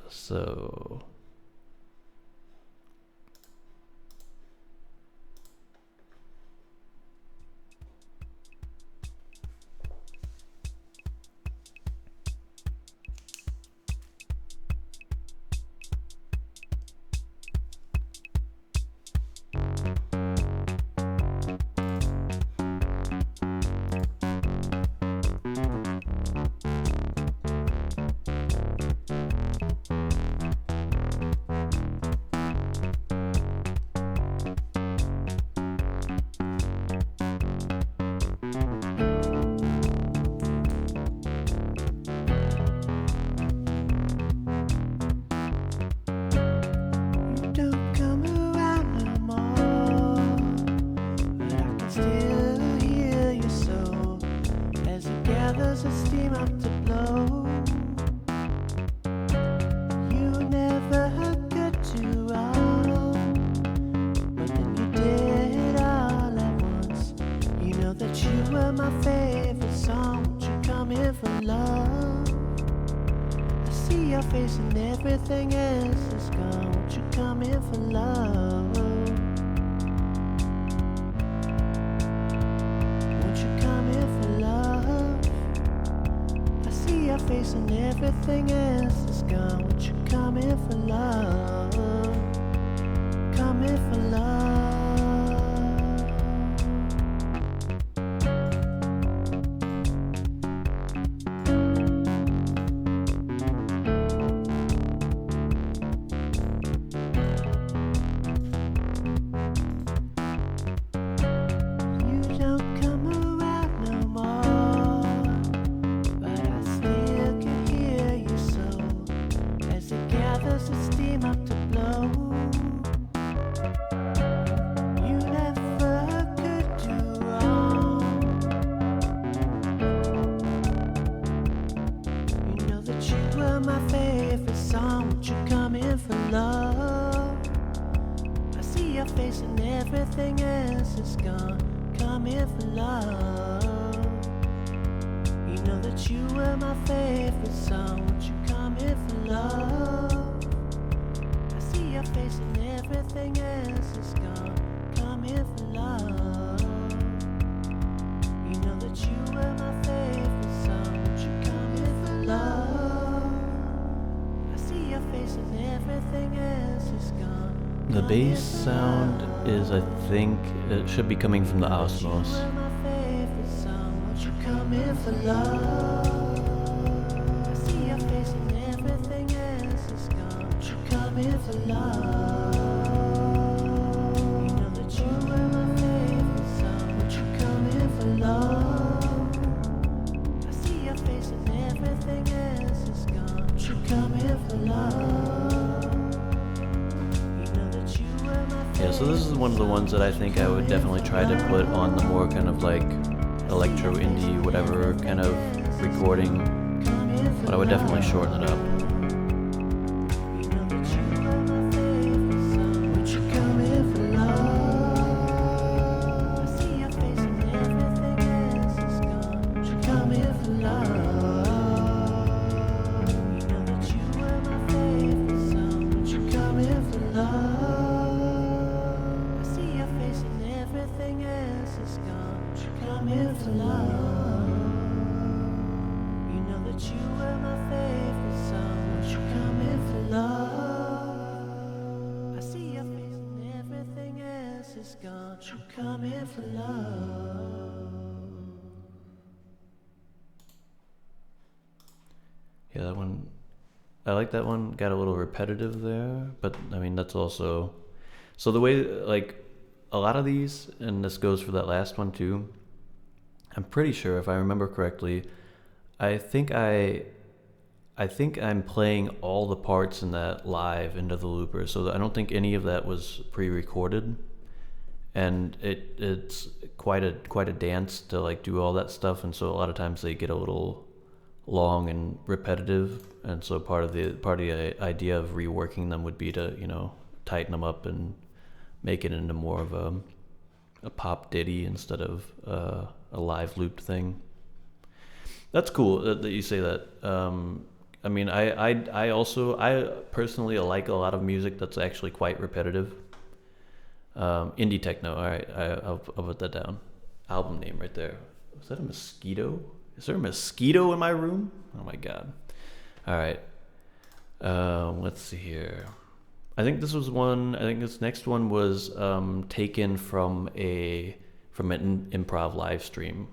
So there's a steam up to blow. You never could do wrong, but then you did it all at once. You know that you were my favorite song. Won't you come in for love? I see your face and everything else is gone. Won't you come in for love? Your face and everything else is gone. Won't you come in for love? Come in for love. You don't come around no more, but I still can hear your soul as it gathers the steam up to blow. You never could do wrong. You know that you were my favorite song. Won't you come in for love? I see your face and everything else is gone. Come in for love. You know that you were my favorite song. Won't you come in for love? I see your face and everything else is gone. Come in for love. You know that you were my favorite song. Won't you come in for love? I see your face and everything else is gone. the bass sound is, I think, it should be coming from the Osmos. You were my favorite song. Won't you come in for love? I see your face and everything else is gone. Won't you come in for love? You know that you were my favorite song. Won't you come in for love? Yeah, so this is one of the ones that I think I would definitely try to put on the more kind of like electro indie whatever kind of recording, but I would definitely shorten it up. Yeah, that one, I like that one. Got a little repetitive there, but I mean, that's also, so the way, like, a lot of these, and this goes for that last one too, I'm pretty sure if I remember correctly, I think I'm playing all the parts in that live into the looper, so I don't think any of that was pre-recorded, and it's quite a dance to like do all that stuff, and so a lot of times they get a little long and repetitive, and so part of the idea of reworking them would be to, you know, tighten them up and make it into more of a pop ditty instead of a live looped thing. That's cool that you say that. I mean, I also personally like a lot of music that's actually quite repetitive. Indie techno. All right, I'll put that down. Album name right there. Was that a mosquito? Is there a mosquito in my room? Oh my god. All right. Let's see here. I think this next one was taken from an improv live stream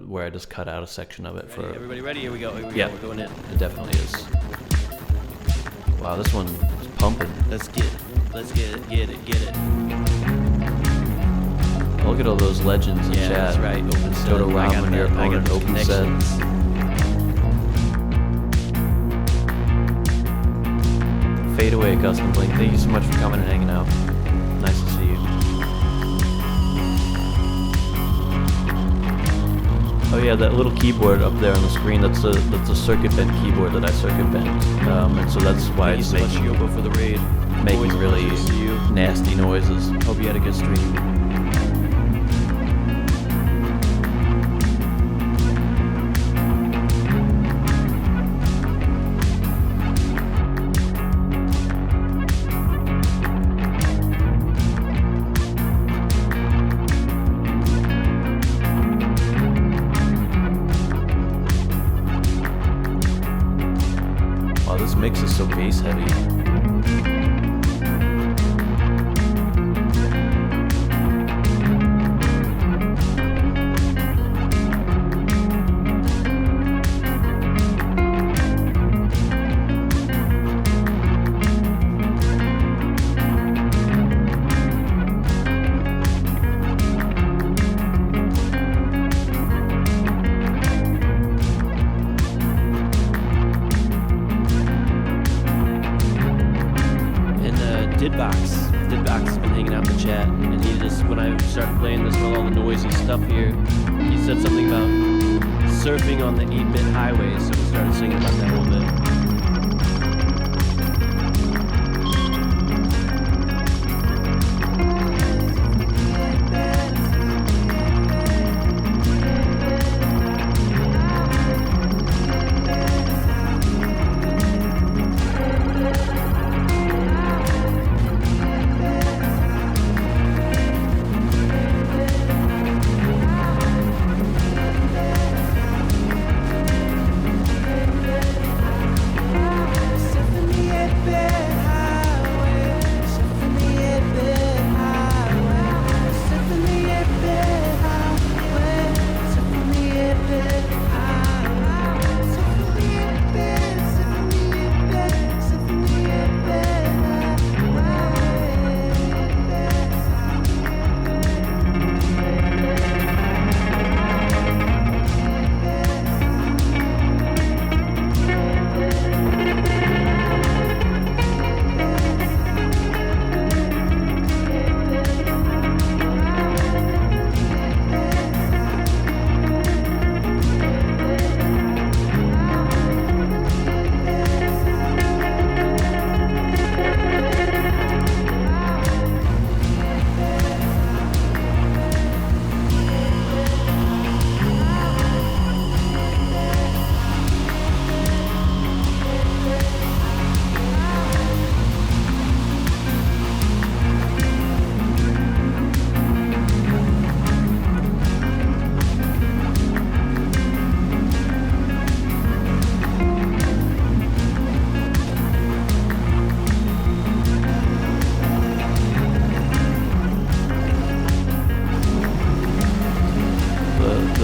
where I just cut out a section of it. Ready? Everybody ready? Here we go. Yeah, We're going in. It definitely is. Wow, this one is pumping. Let's get it. Get it. Look at all those legends in Yeah, chat. that's right. Open set. Go to Ramen, your opponent, open set. Fade away, Custom Blink. Thank you so much for coming and hanging out. Nice to see you. Oh yeah, that little keyboard up there on the screen, that's a circuit bent keyboard that I circuit bent. And so that's why it's Thank you so much, Yobo, for the raid. making Always really good to see you. nasty noises. Hope you had a good stream. Wow, this mix is so bass heavy. Didbox has been hanging out in the chat, and he just, when I started playing this with all the noisy stuff here, he said something about surfing on the 8-bit highway, so we started singing about that a little bit.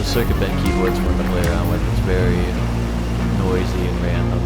circuit bend keyboard's fun to play around with. It's very noisy and random.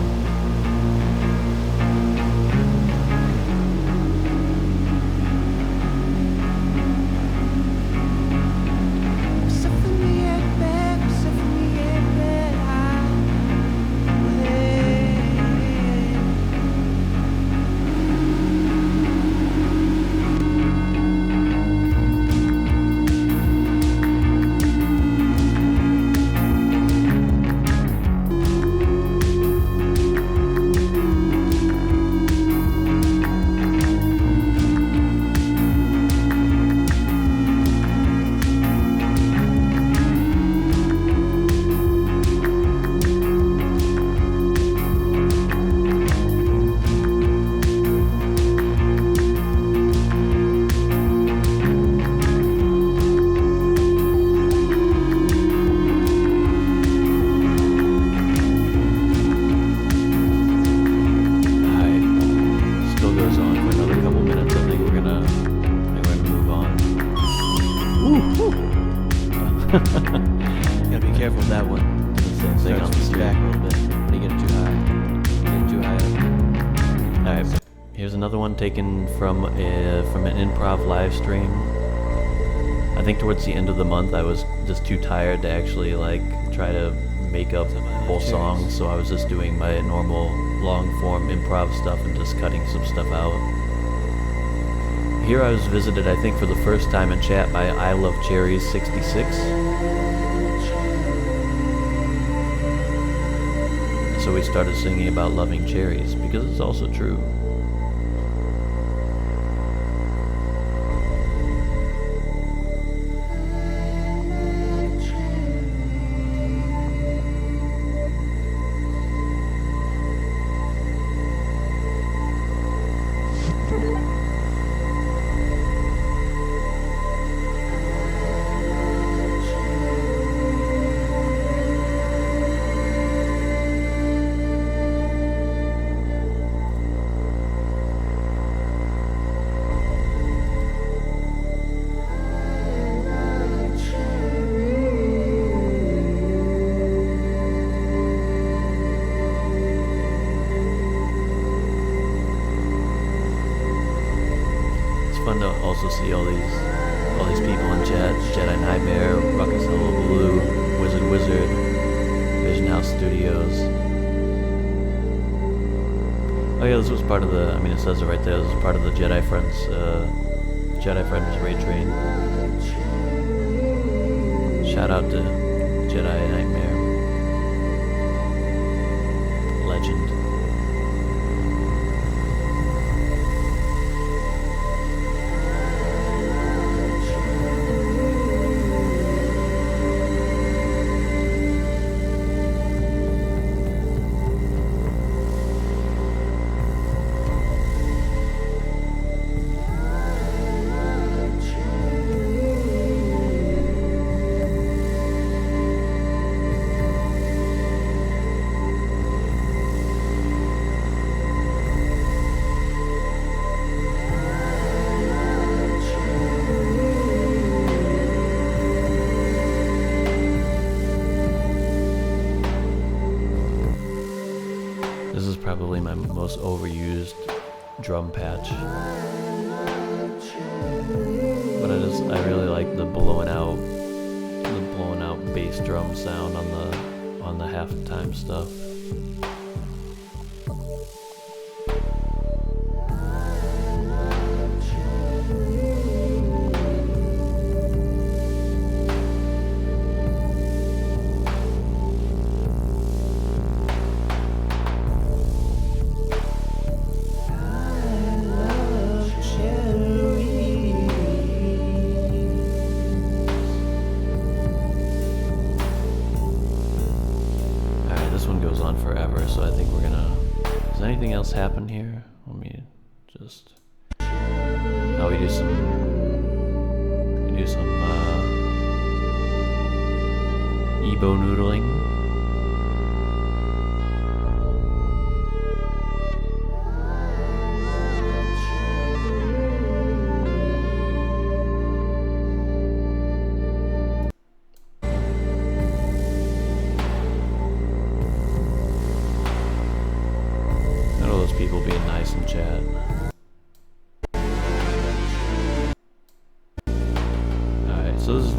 Gotta be careful with that one. Same thing on Starts the to stream. back a little bit when you get it too high. Get it too high up. All right, here's another one taken from an improv live stream. I think towards the end of the month, I was just too tired to actually like try to make up whole songs, so I was just doing my normal long form improv stuff and just cutting some stuff out. Here I was visited, I think, for the first time in chat by I Love Cherries 66. So we started singing about loving cherries because it's also true. Fun to also see all these people in chat. Jedi Nightmare, Ruckus Hullabaloo, Wizard, Vision House Studios. Oh yeah, this was part of the, I mean it says it right there, this was part of the Jedi Friends raid train. Shout out to Jedi Nightmare. Legend. This is probably my most overused drum patch. But I really like the blowing out bass drum sound on the halftime stuff. Goes on forever, so I think we're gonna. Does anything else happen here? Let me just. Oh, we do some Ebo noodling.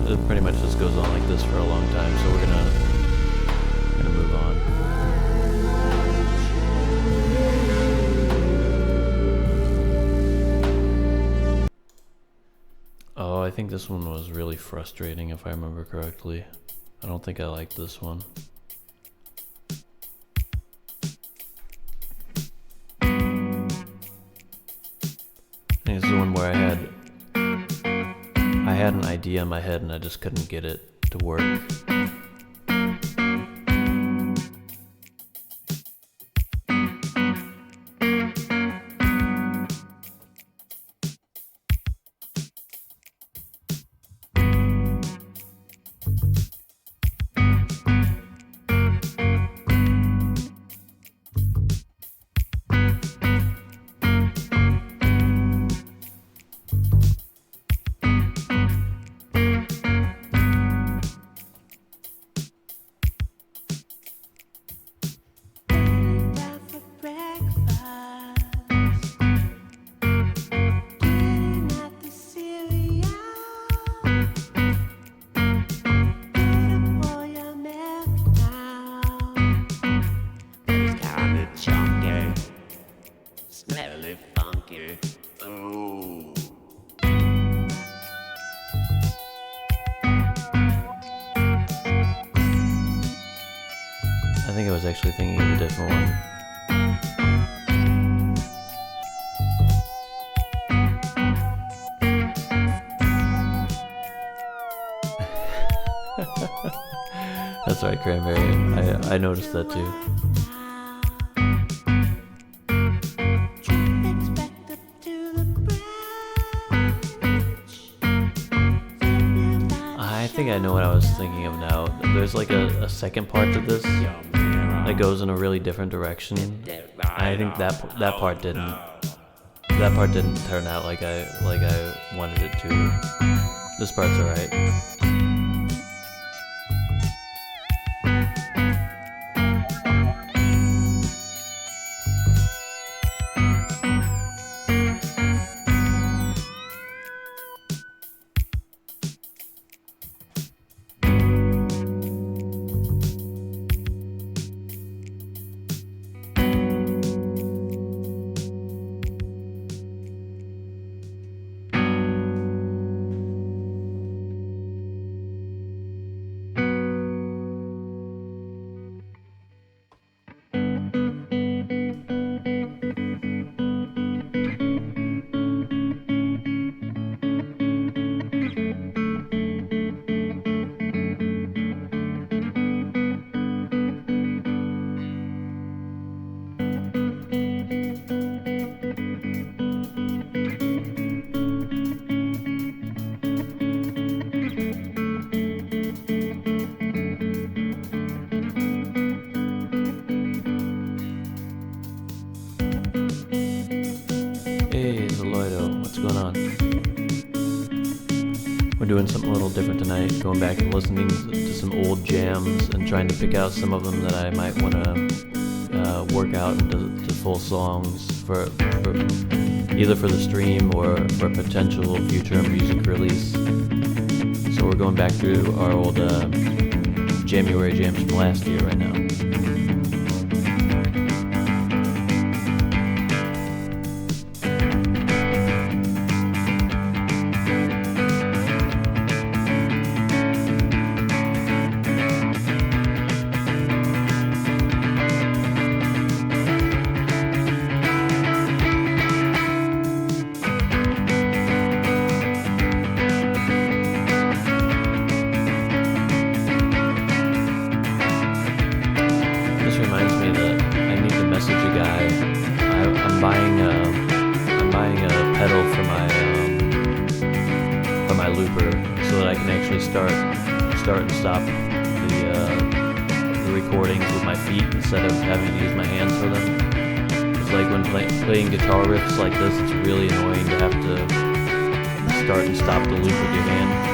it pretty much just goes on like this for a long time, so we're gonna move on. Oh, I think this one was really frustrating if I remember correctly. I don't think I liked this one. I think this is the one where I had an idea in my head and I just couldn't get it to work. Smelly funky. Ooh. I think I was actually thinking of a different one. That's right, Cranberry. I noticed that too. I think I know what I was thinking of now. There's like a second part to this that goes in a really different direction. I think that part didn't turn out like I wanted it to. This part's alright. Hey, Zeloido, what's going on? We're doing something a little different tonight, going back and listening to some old jams and trying to pick out some of them that I might want to work out into full songs for either for the stream or for a potential future music release. So we're going back through our old January jams from last year right now. Start and stop the recordings with my feet instead of having to use my hands for them. It's like when playing guitar riffs like this, it's really annoying to have to start and stop the loop with your hand.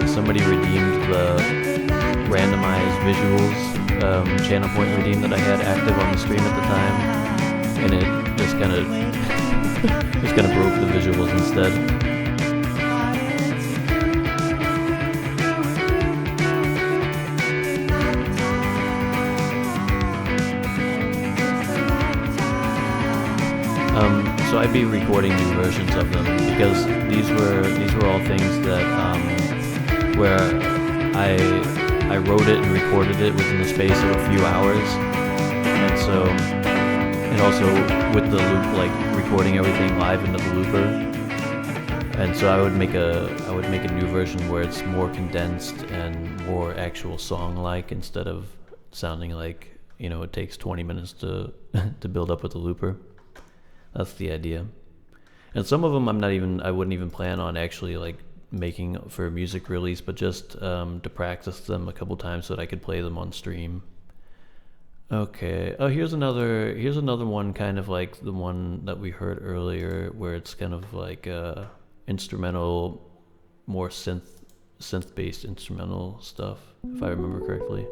Somebody redeemed the randomized visuals channel point redeem that I had active on the stream at the time, and it just kind of just kind of broke the visuals instead. So I'd be recording new versions of them because these were all things that where I wrote it and recorded it within the space of a few hours, and also with the loop, like recording everything live into the looper. And so I would make a new version where it's more condensed and more actual song-like instead of sounding like, it takes 20 minutes to to build up with the looper. That's the idea. And some of them I wouldn't even plan on actually like making for a music release, but just to practice them a couple times so that I could play them on stream. Okay. Oh, here's another one, kind of like the one that we heard earlier, where it's kind of like instrumental, more synth-based instrumental stuff, if I remember correctly.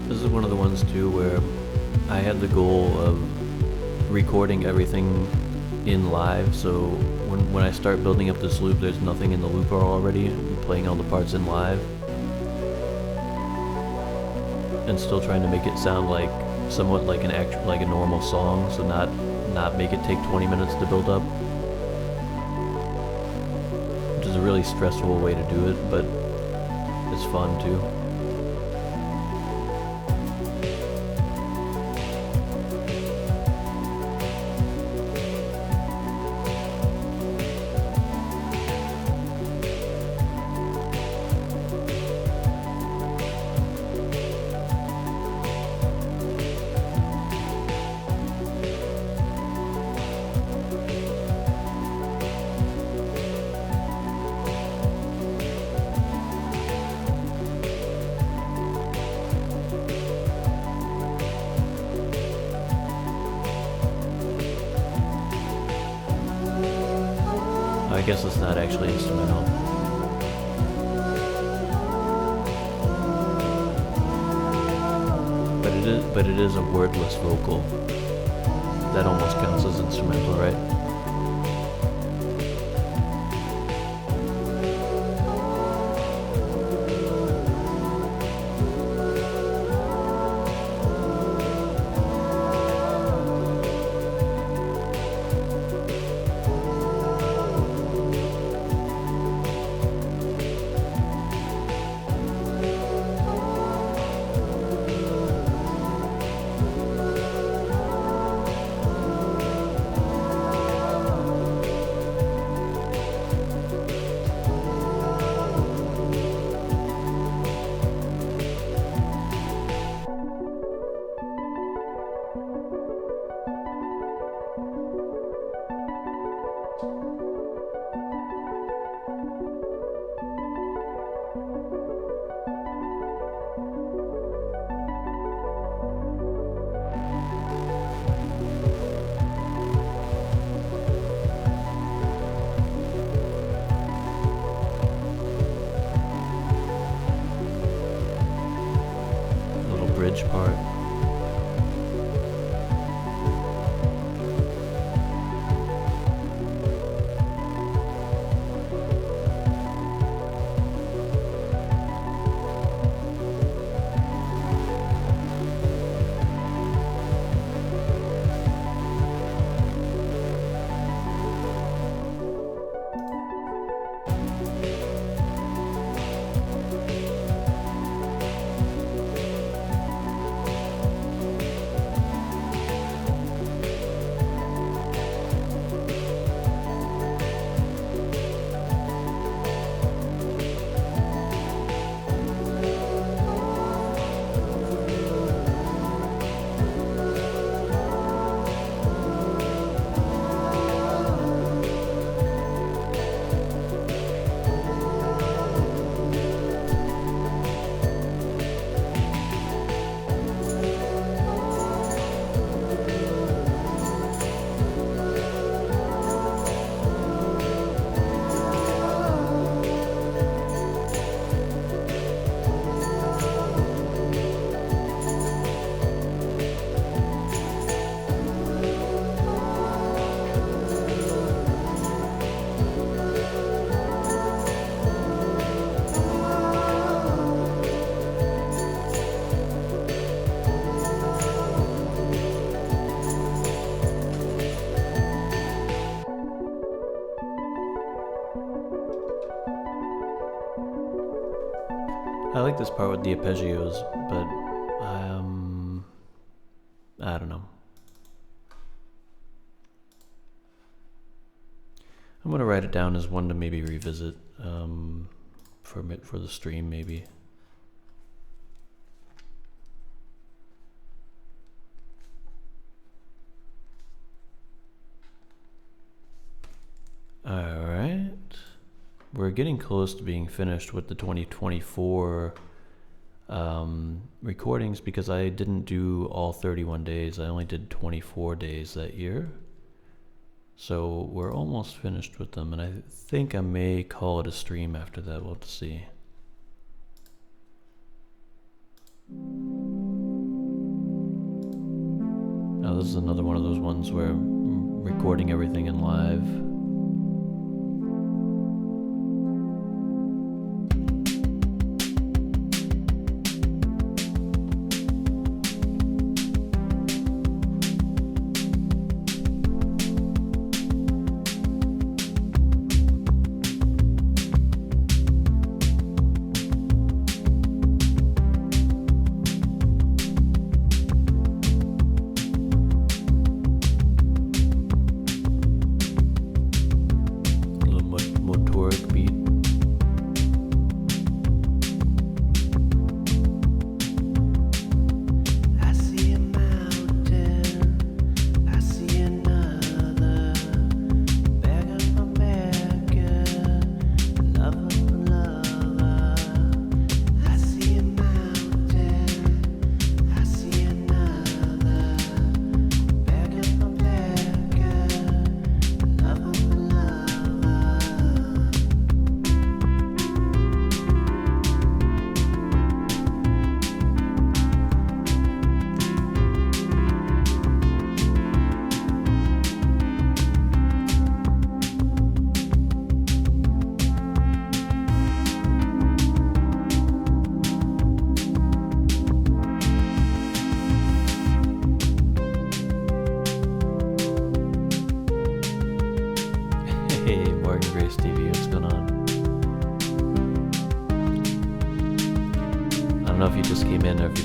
This is one of the ones too where I had the goal of recording everything in live, so when I start building up this loop, there's nothing in the looper already. I'm playing all the parts in live and still trying to make it sound like somewhat like like a normal song, so not make it take 20 minutes to build up, which is a really stressful way to do it, but it's fun too. I guess it's not actually instrumental. But it is a wordless vocal. That almost counts as instrumental, right? I like this part with the arpeggios, but I don't know. I'm gonna write it down as one to maybe revisit for the stream maybe. All right, we're getting close to being finished with the 2024 recordings because I didn't do all 31 days. I only did 24 days that year. So we're almost finished with them, and I think I may call it a stream after that. We'll have to see. Now this is another one of those ones where I'm recording everything in live.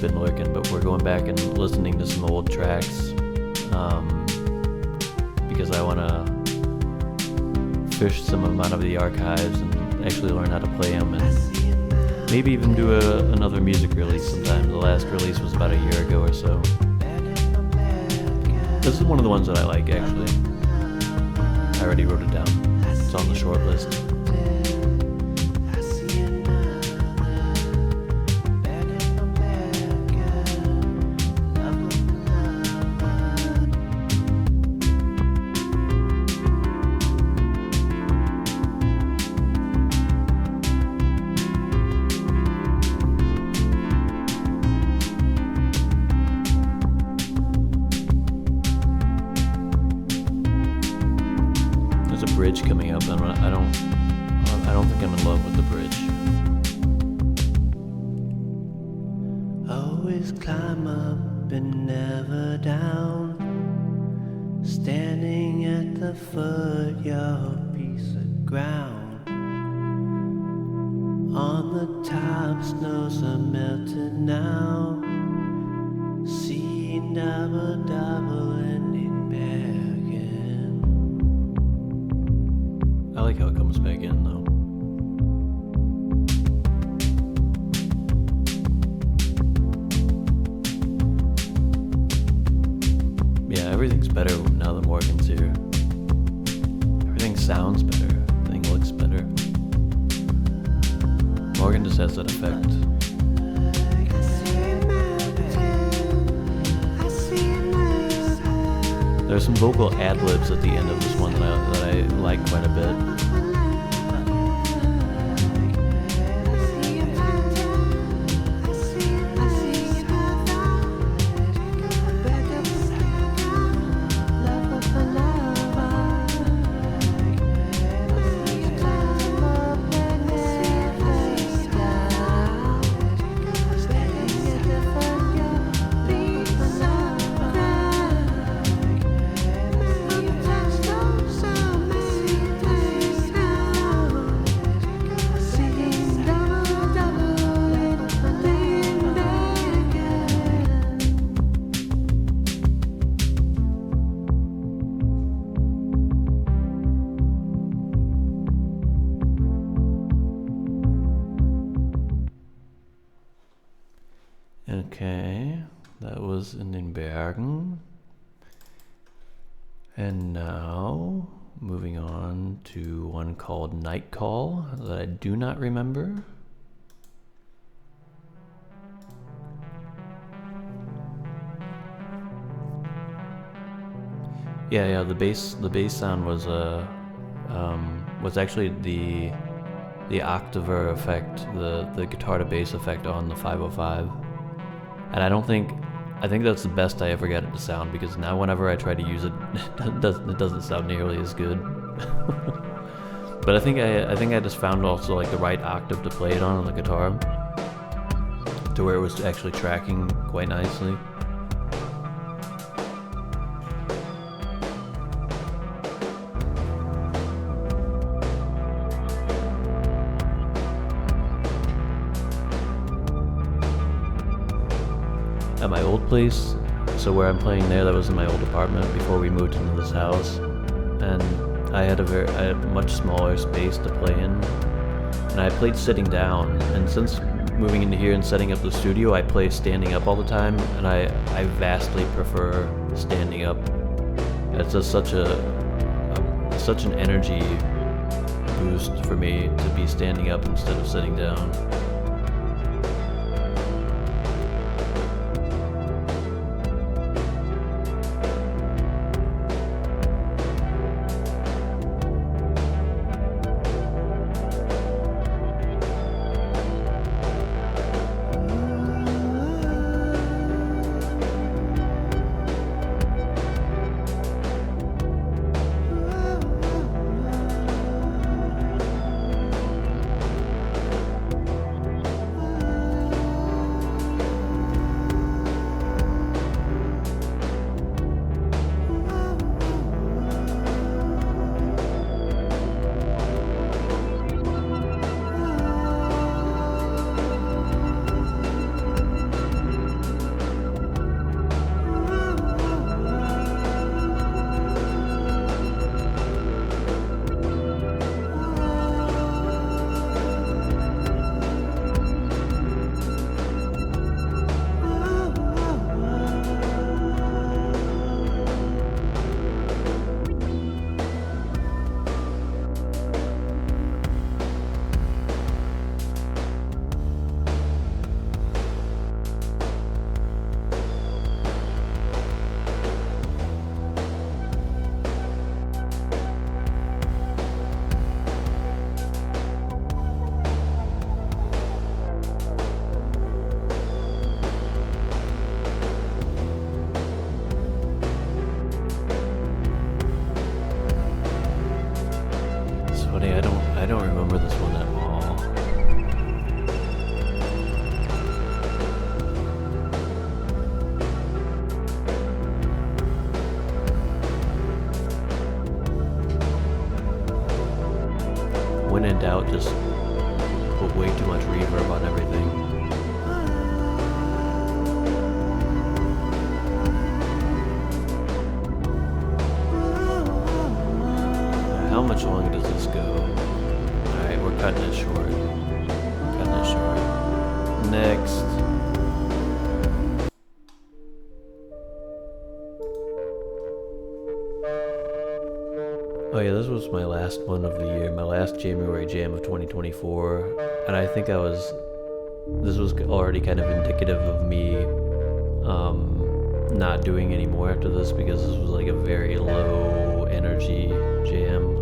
Been lurking, but we're going back and listening to some old tracks because I want to fish some of them out of the archives and actually learn how to play them, and maybe even do another music release sometime. The last release was about a year ago or so. This is one of the ones that I like, actually. I already wrote it down. It's on the short list. Coming up, and I don't think I'm in love with the bridge. Always climb up and never down, standing at the foot, your piece of ground. On the top, snows are melting now, seeing double ending back in. I like how it comes back in, though. Yeah, everything's better now that Morgan's here. Everything sounds better. Everything looks better. Morgan just has that effect. There's some vocal ad-libs at the end of this one that I like quite a bit. Okay, that was in den Bergen. And now, moving on to one called Night Call that I do not remember. Yeah, the bass sound was actually the octaver effect, the guitar to bass effect on the 505. And I think that's the best I ever get it to sound, because now whenever I try to use it, it doesn't sound nearly as good. But I think I just found also like the right octave to play it on the guitar, to where it was actually tracking quite nicely. At my old place, so where I'm playing there, that was in my old apartment before we moved into this house, and I had a much smaller space to play in, and I played sitting down. And since moving into here and setting up the studio, I play standing up all the time, and I vastly prefer standing up. It's just such an energy boost for me to be standing up instead of sitting down. I don't remember this one at all. When in doubt, just put way too much reverb on everything. How much longer does this go? Alright, we're cutting it short. Next. Oh yeah, this was my last one of the year, my last January jam of 2024, and I think this was already kind of indicative of me not doing any more after this, because this was like a very low energy jam.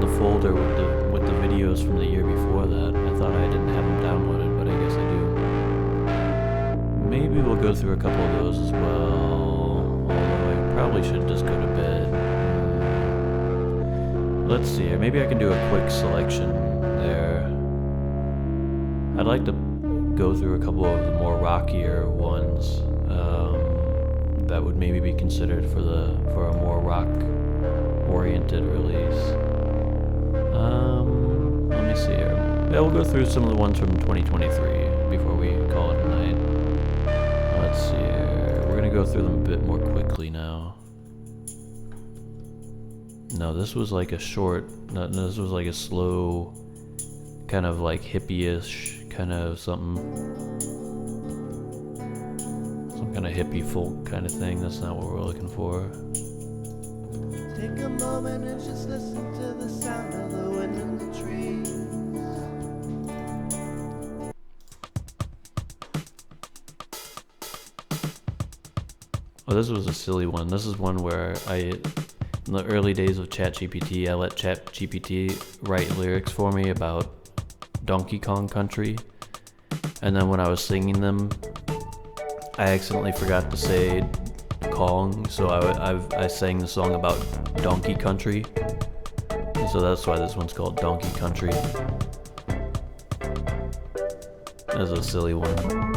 the folder with the videos from the year before that. I thought I didn't have them downloaded, but I guess I do. Maybe we'll go through a couple of those as well. Although I probably should just go to bed. Let's see. Maybe I can do a quick selection there. I'd like to go through a couple of the more rockier ones that would maybe be considered for a more rock-oriented release. Let me see here. Yeah, we'll go through some of the ones from 2023 before we call it a night. Let's see here. We're gonna go through them a bit more quickly now. No, this was like a short. No, this was like a slow, kind of like hippie-ish kind of something. Some kind of hippie folk kind of thing. That's not what we're looking for. Take a moment and just listen to the sound of the wind in the trees. Oh, this was a silly one. This is one where in the early days of ChatGPT, I let ChatGPT write lyrics for me about Donkey Kong Country. And then when I was singing them, I accidentally forgot to say Kong, so I sang the song about Donkey Country. And so that's why this one's called Donkey Country. That's a silly one.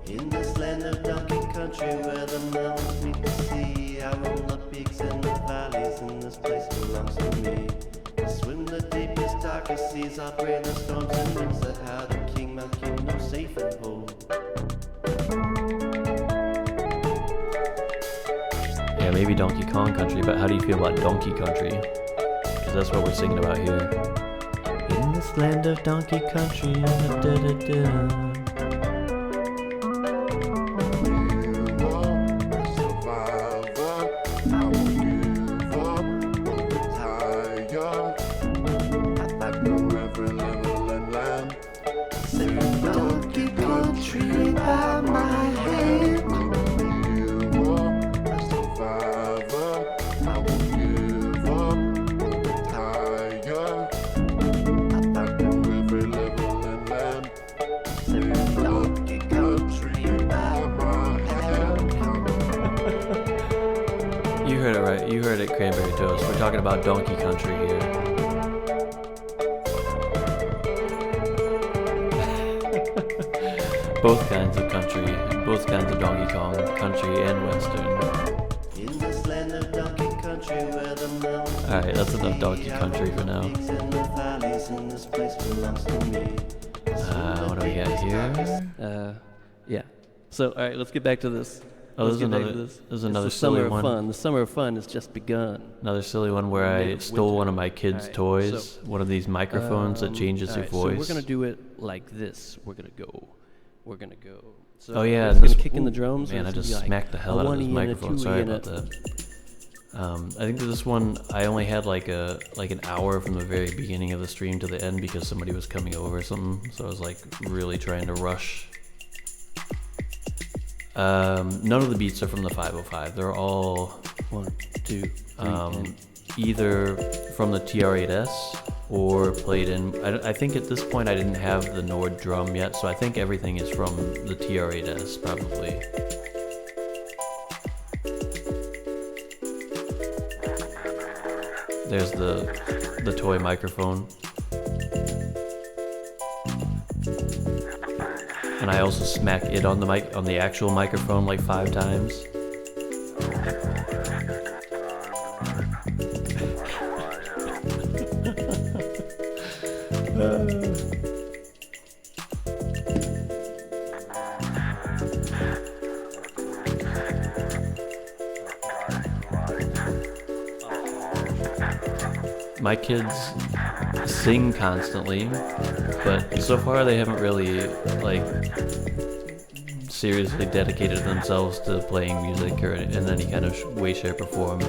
In this land of Donkey Country where the mountains meet the sea, I roam the peaks and the valleys, and this place belongs to me. I swim the deepest, darkest seas, I'll brave the storms and winds that how to king my kingdom safe and whole. Yeah, maybe Donkey Kong Country, but how do you feel about Donkey Country? Because that's what we're singing about here. In this land of Donkey Country, da-da-da-da. Donkey Country by my hand. Donkey Country by my hand. You heard it right. You heard it, Cranberry Toast. We're talking about Donkey Country here. Both kinds of country, both kinds of Donkey Kong, country and western. In this land of Donkey Country where the mountains Alright, that's enough Donkey Country for now. peaks and the valleys, and this place belongs to me. What do we got here? Yeah. So, all right, let's get back to this. Oh, Let's this is get back another- to this. this is It's another the silly summer of one. fun. The summer of fun has just begun. Another silly one where I Winter. stole one of my kids' Alright, toys, one of these microphones that changes your alright, voice. So we're gonna do it like this. We're gonna go. So Oh yeah, we're and gonna this, kick in the ooh, drums. Man, and I it's gonna just be like smacked the hell a out of this 1E and a microphone. 2E Sorry and a- about that. I think this one I only had like an hour from the very beginning of the stream to the end because somebody was coming over or something. So I was like really trying to rush. None of the beats are from the 505. They're all 1, 2, 3, and either from the TR-8S or played in. I think at this point I didn't have the Nord drum yet, so I think everything is from the TR-8S probably. There's the toy microphone. And I also smack it on the actual microphone like 5 times. My kids sing constantly, but so far they haven't really like seriously dedicated themselves to playing music or in any kind of way, shape, or form.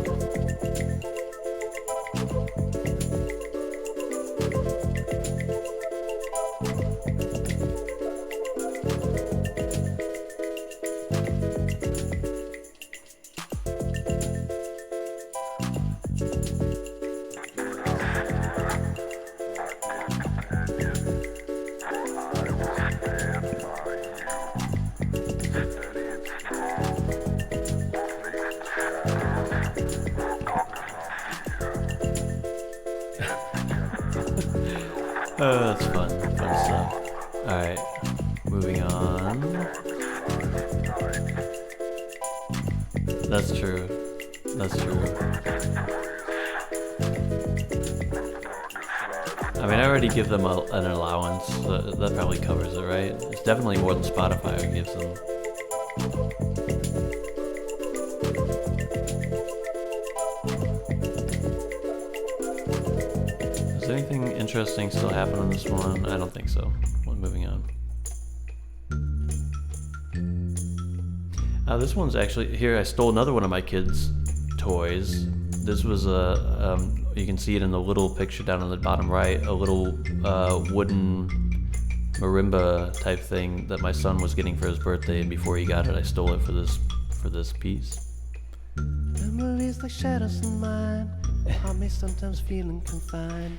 Oh, that's fun. Fun stuff. Alright, moving on. That's true. That's true. I mean, I already give them an allowance. That probably covers it, right? It's definitely more than Spotify gives them. Is anything interesting still happen on this one? I don't think so. Well, moving on. This one's actually here. I stole another one of my kids' toys. This was you can see it in the little picture down on the bottom right. A little wooden marimba type thing that my son was getting for his birthday, and before he got it, I stole it for this piece. Memories like shadows in mine. Haunt me sometimes feeling confined.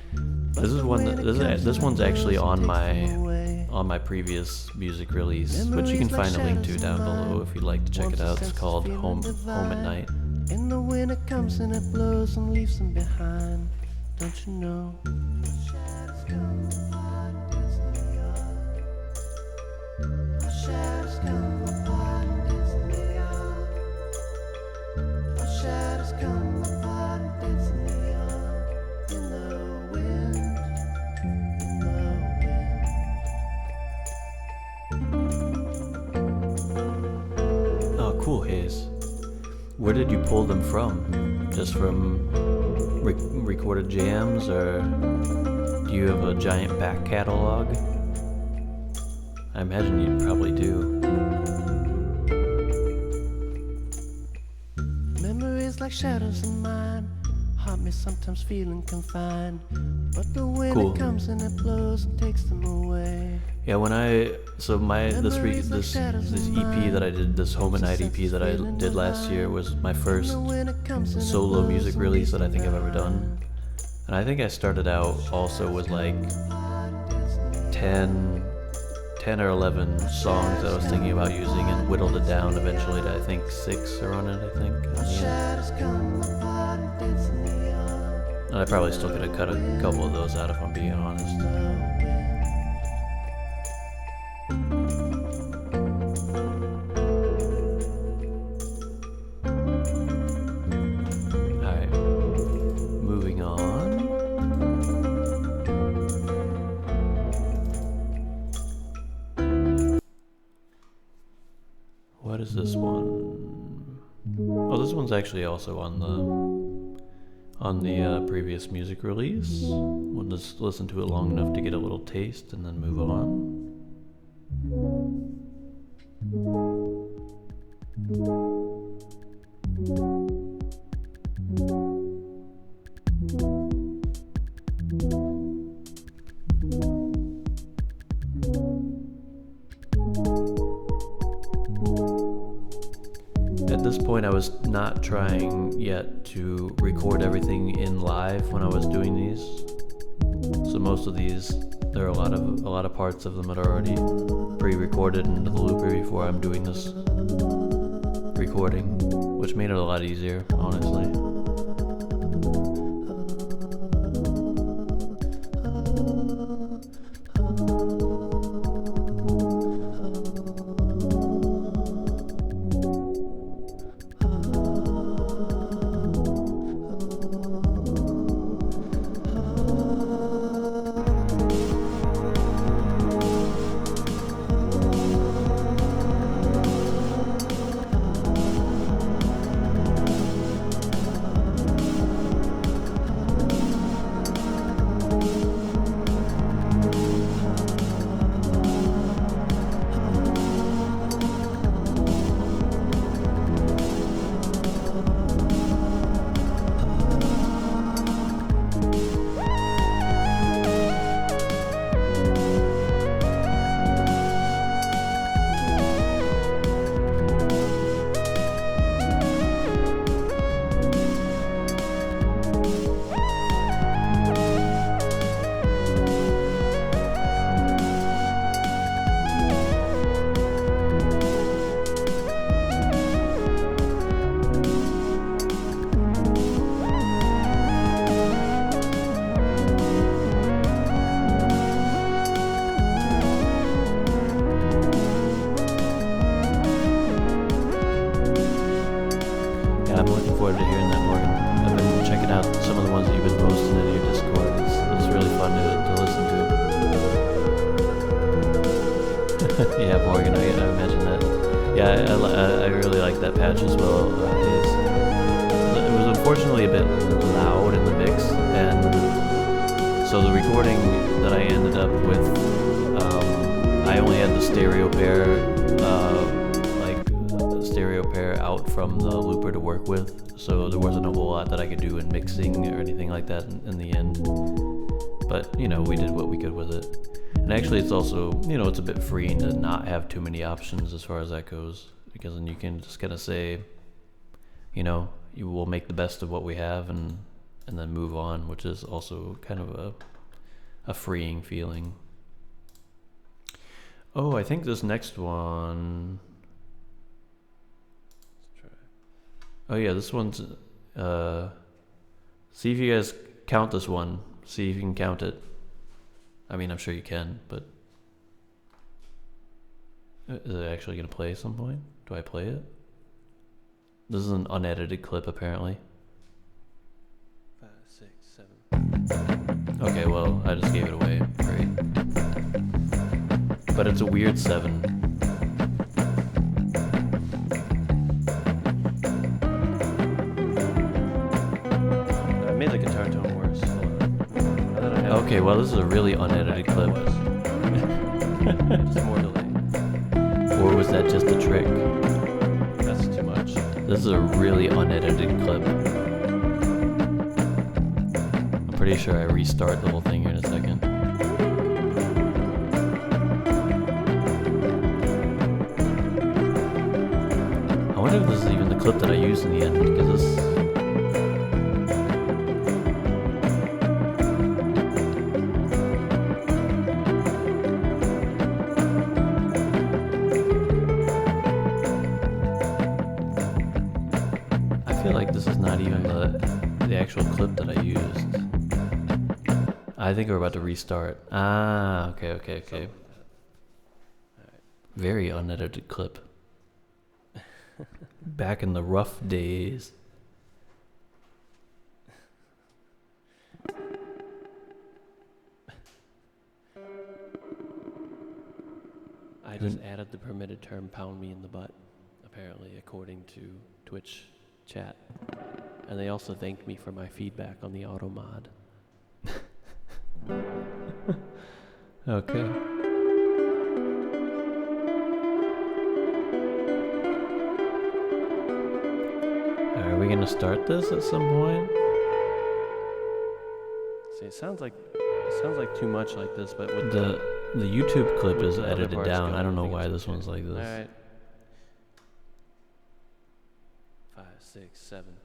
This is one this one's actually on my previous music release, which you can find a link to down below if you'd like to check it out. It's called Home at Night. And the winter comes and it blows and leaves them behind. Don't you know? Shadows come apart, dance in the yard. Shadows come apart, dance in the yard. Shadows come apart, dance in the yard. In the wind, in the wind. Oh, cool, Hayes. Where did you pull them from? Just from recorded jams, or do you have a giant back catalog? I imagine you probably do. Memories like shadows in mine haunt me sometimes feeling confined. But the winter Cool. comes and it blows and takes them away. Yeah, when this EP that I did, this Home at Night EP that I did last year, was my first solo music release that I think I've ever done. And I think I started out also with like 10 or 11 songs that I was thinking about using, and whittled it down eventually to I think 6 are on it, I think. on the end. Shadows come apart and dance in the yard. And I probably still could have cut a couple of those out if I'm being honest. Alright, moving on. What is this one? Oh, this one's actually also on the previous music release. We'll just listen to it long enough to get a little taste and then move on. At this point, I was not trying yet to record everything in live when I was doing these. So most of these, there are a lot of parts of them that are already pre-recorded into the looper before I'm doing this recording, which made it a lot easier, honestly. yeah, Morgan, I imagine that. Yeah, I really like that patch as well. It was unfortunately a bit loud in the mix, and so the recording that I ended up with, I only had the stereo pair, out from the looper to work with, so there wasn't a whole lot that I could do in mixing or anything like that in the end. But, you know, we did what we could with it. And actually it's also, you know, it's a bit freeing to not have too many options as far as that goes, because then you can just kind of say, you know, you will make the best of what we have and then move on, which is also kind of a freeing feeling. Oh, I think this next one... Oh yeah, this one's, see if you guys count this one. See if you can count it. I mean, I'm sure you can, but... Is it actually going to play at some point? Do I play it? This is an unedited clip, apparently. 5, 6, 7. Okay, well, I just gave it away. Great. But it's a weird 7. Made the guitar tone worse. Okay, well, this is a really unedited clip. Just more delay. Or was that just a trick? That's too much. This is a really unedited clip. I'm pretty sure I restart the whole thing here in a second. I wonder if this is even the clip that I used in the end, because this... I feel like this is not even the actual clip that I used. I think we're about to restart. Ah, okay. Very unedited clip. Back in the rough days. I just added the permitted term "pound me in the butt," apparently, according to Twitch chat. And they also thanked me for my feedback on the auto mod. Okay. Are we gonna start this at some point? See, it sounds like too much like this, but with The YouTube clip is the other edited parts down. going, I don't know think why it's this okay. one's like this. All right. 5, 6, 7.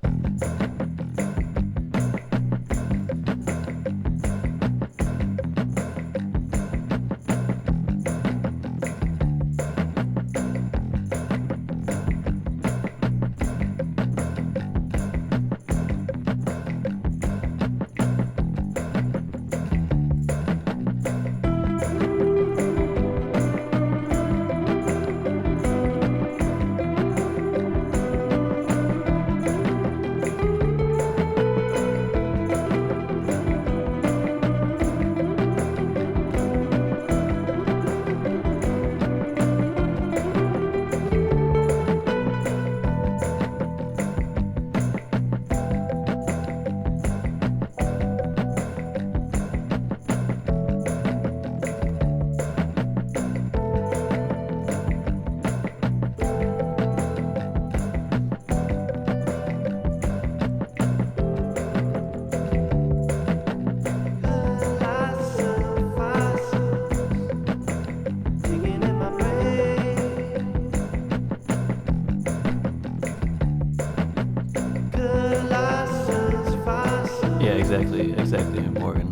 Exactly, Morgan.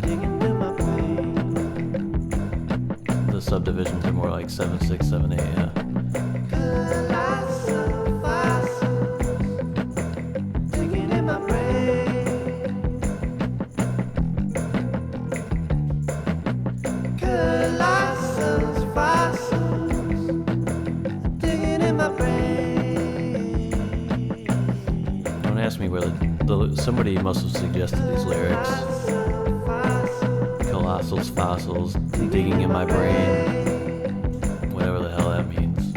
The subdivisions are more like 7, 6, 7, 8, yeah. Don't ask me where somebody must have suggested these lyrics. Colossals, fossils, digging in my brain. Whatever the hell hell that means.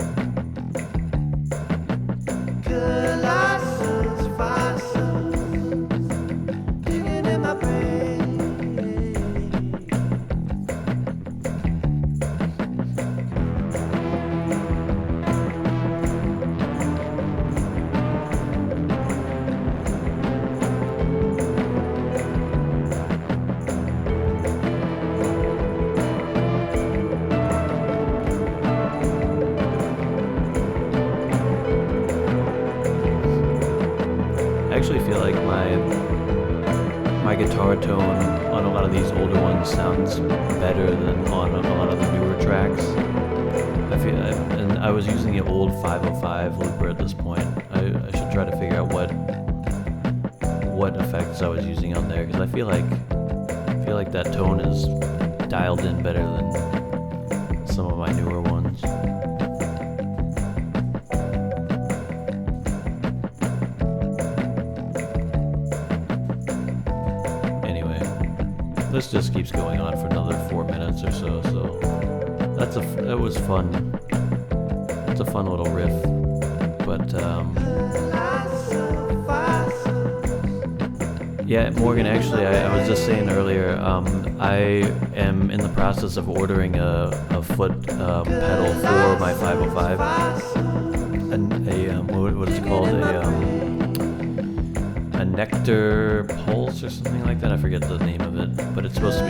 Colossals, fossils, digging in my brain. I actually feel like my guitar tone on a lot of these older ones sounds better than on a lot of the newer tracks. And I was using an old 505 looper at this point. I should try to figure out what effects I was using on there, because I feel like that tone is dialed in better than some of my newer ones. Anyway, this just keeps going on for another 4 minutes or so. So that was fun. It's a fun little riff, but yeah, Morgan. Actually, I was just saying earlier. I am in the process of ordering a foot pedal for my 505, and what is it called? A Nectar Pulse or something like that. I forget the name of it, but it's supposed to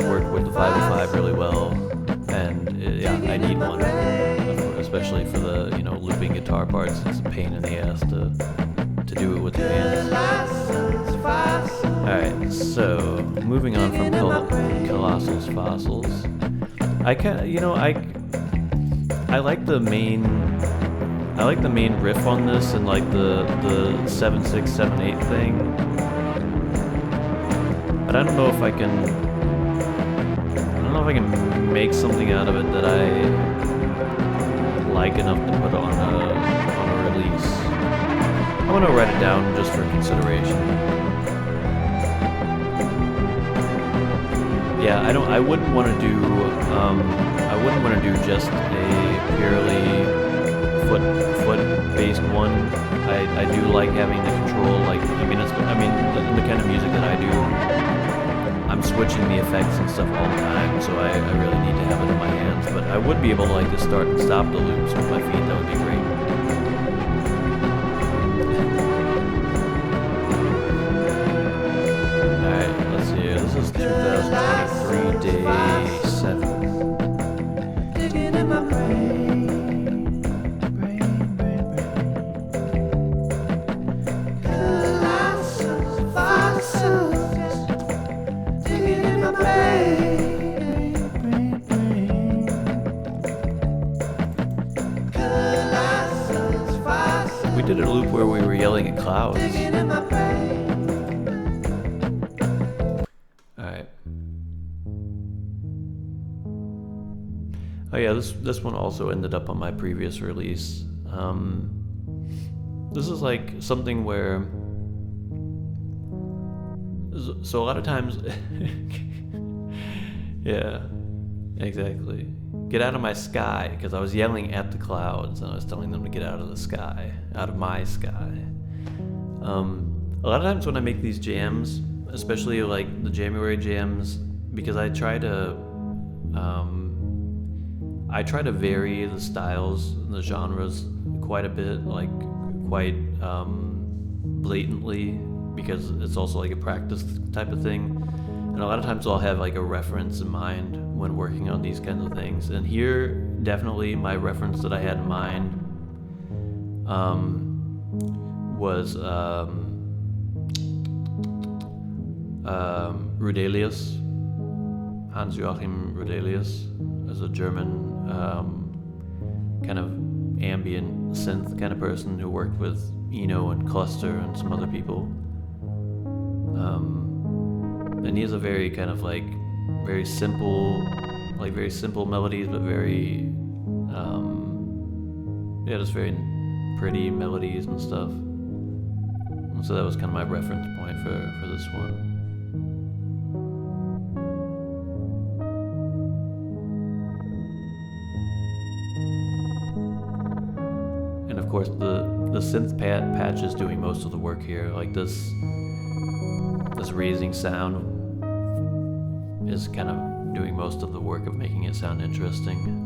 work with the 505 really well. And yeah, I need one, especially for the looping guitar parts. It's a pain in the ass to do it with your hands. Alright, so moving on from Colossals Fossils, I like the main riff on this, and like the 7/6/7/8 thing, but I don't know if I can make something out of it that I like enough to put on a release. I'm gonna write it down just for consideration. Yeah, I wouldn't want to do just a purely foot based one. I do like having the control. The kind of music that I do, I'm switching the effects and stuff all the time, so I really need to have it in my hands. But I would be able to to start and stop the loops with my feet. That would be great. Alright, let's see. This is 2023, day 7. Digging in my brain. Colossals, fossils, digging in my brain. Colossals, fossils, We did a loop where we were yelling at clouds. digging in my brain. Alright. Oh yeah, this one also ended up on my previous release. This is like something where, so a lot of times, yeah, exactly. Get out of my sky, because I was yelling at the clouds and I was telling them to get out of the sky, out of my sky. A lot of times when I make these jams, especially like the January jams, because I try to vary the styles, the genres quite a bit, like quite blatantly, because it's also like a practice type of thing. And a lot of times I'll have like a reference in mind when working on these kinds of things. And here, definitely my reference that I had in mind was Rudelius. Hans-Joachim Rudelius is a German kind of ambient synth kind of person who worked with Eno and Cluster and some other people. And he has a very kind of like very simple melodies, but very just very pretty melodies and stuff. And so that was kind of my reference point for this one. of course, the synth patch is doing most of the work here. Like this raising sound is kind of doing most of the work of making it sound interesting.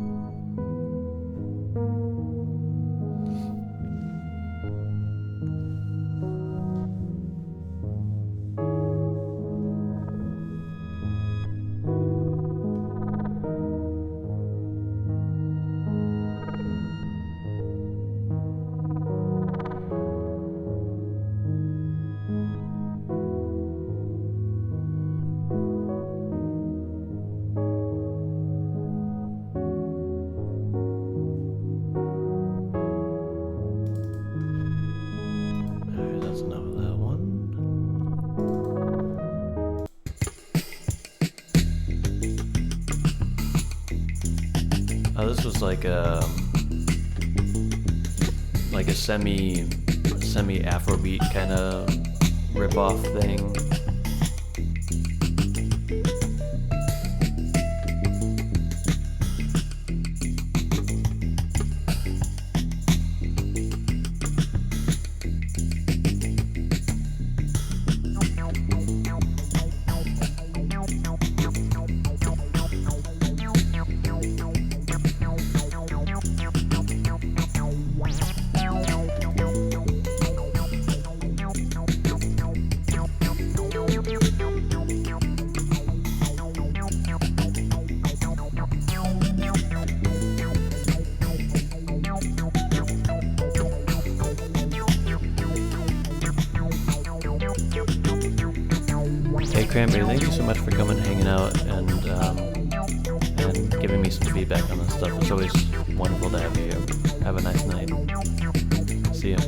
Alright, that's enough of that one. This was like a semi Afrobeat kind of rip-off thing. Hey Cranberry, thank you so much for coming, hanging out, and giving me some feedback on this stuff. It's always wonderful to have you here. Have a nice night. See ya.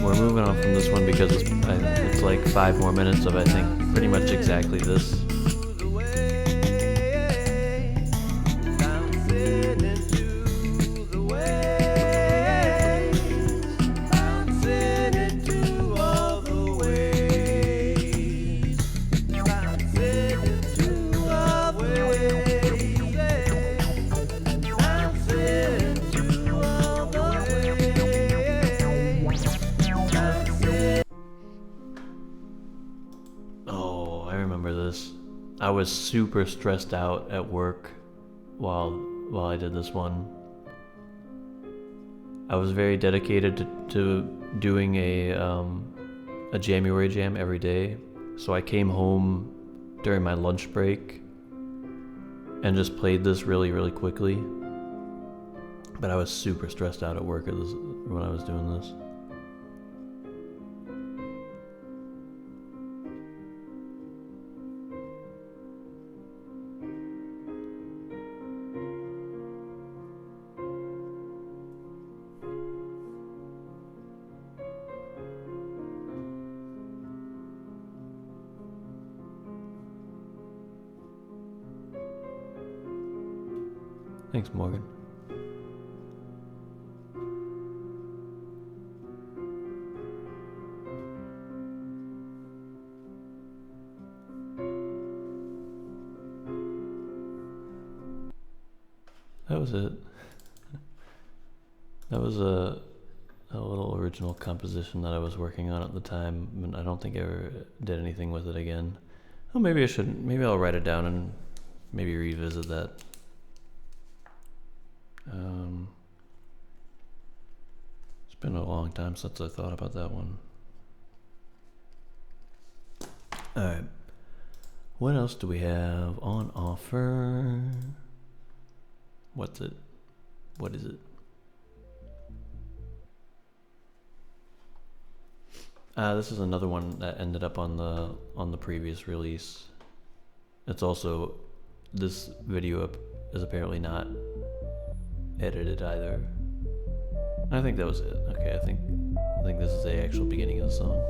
We're moving on from this one because it's like 5 more minutes of, I think, pretty much exactly this. I was super stressed out at work while I did this one. I was very dedicated to doing a January jam every day, so I came home during my lunch break and just played this really, really quickly. But I was super stressed out at work when I was doing this. Thanks, Morgan. That was it. That was a little original composition that I was working on at the time, and I don't think I ever did anything with it again. Oh, maybe I shouldn't. Maybe I'll write it down and maybe revisit that. It's been a long time since I thought about that one. Alright. What else do we have on offer? What's it? What is it? This is another one that ended up on the previous release. It's also, this video is apparently not edited either. I think that was it. Okay, I think this is the actual beginning of the song.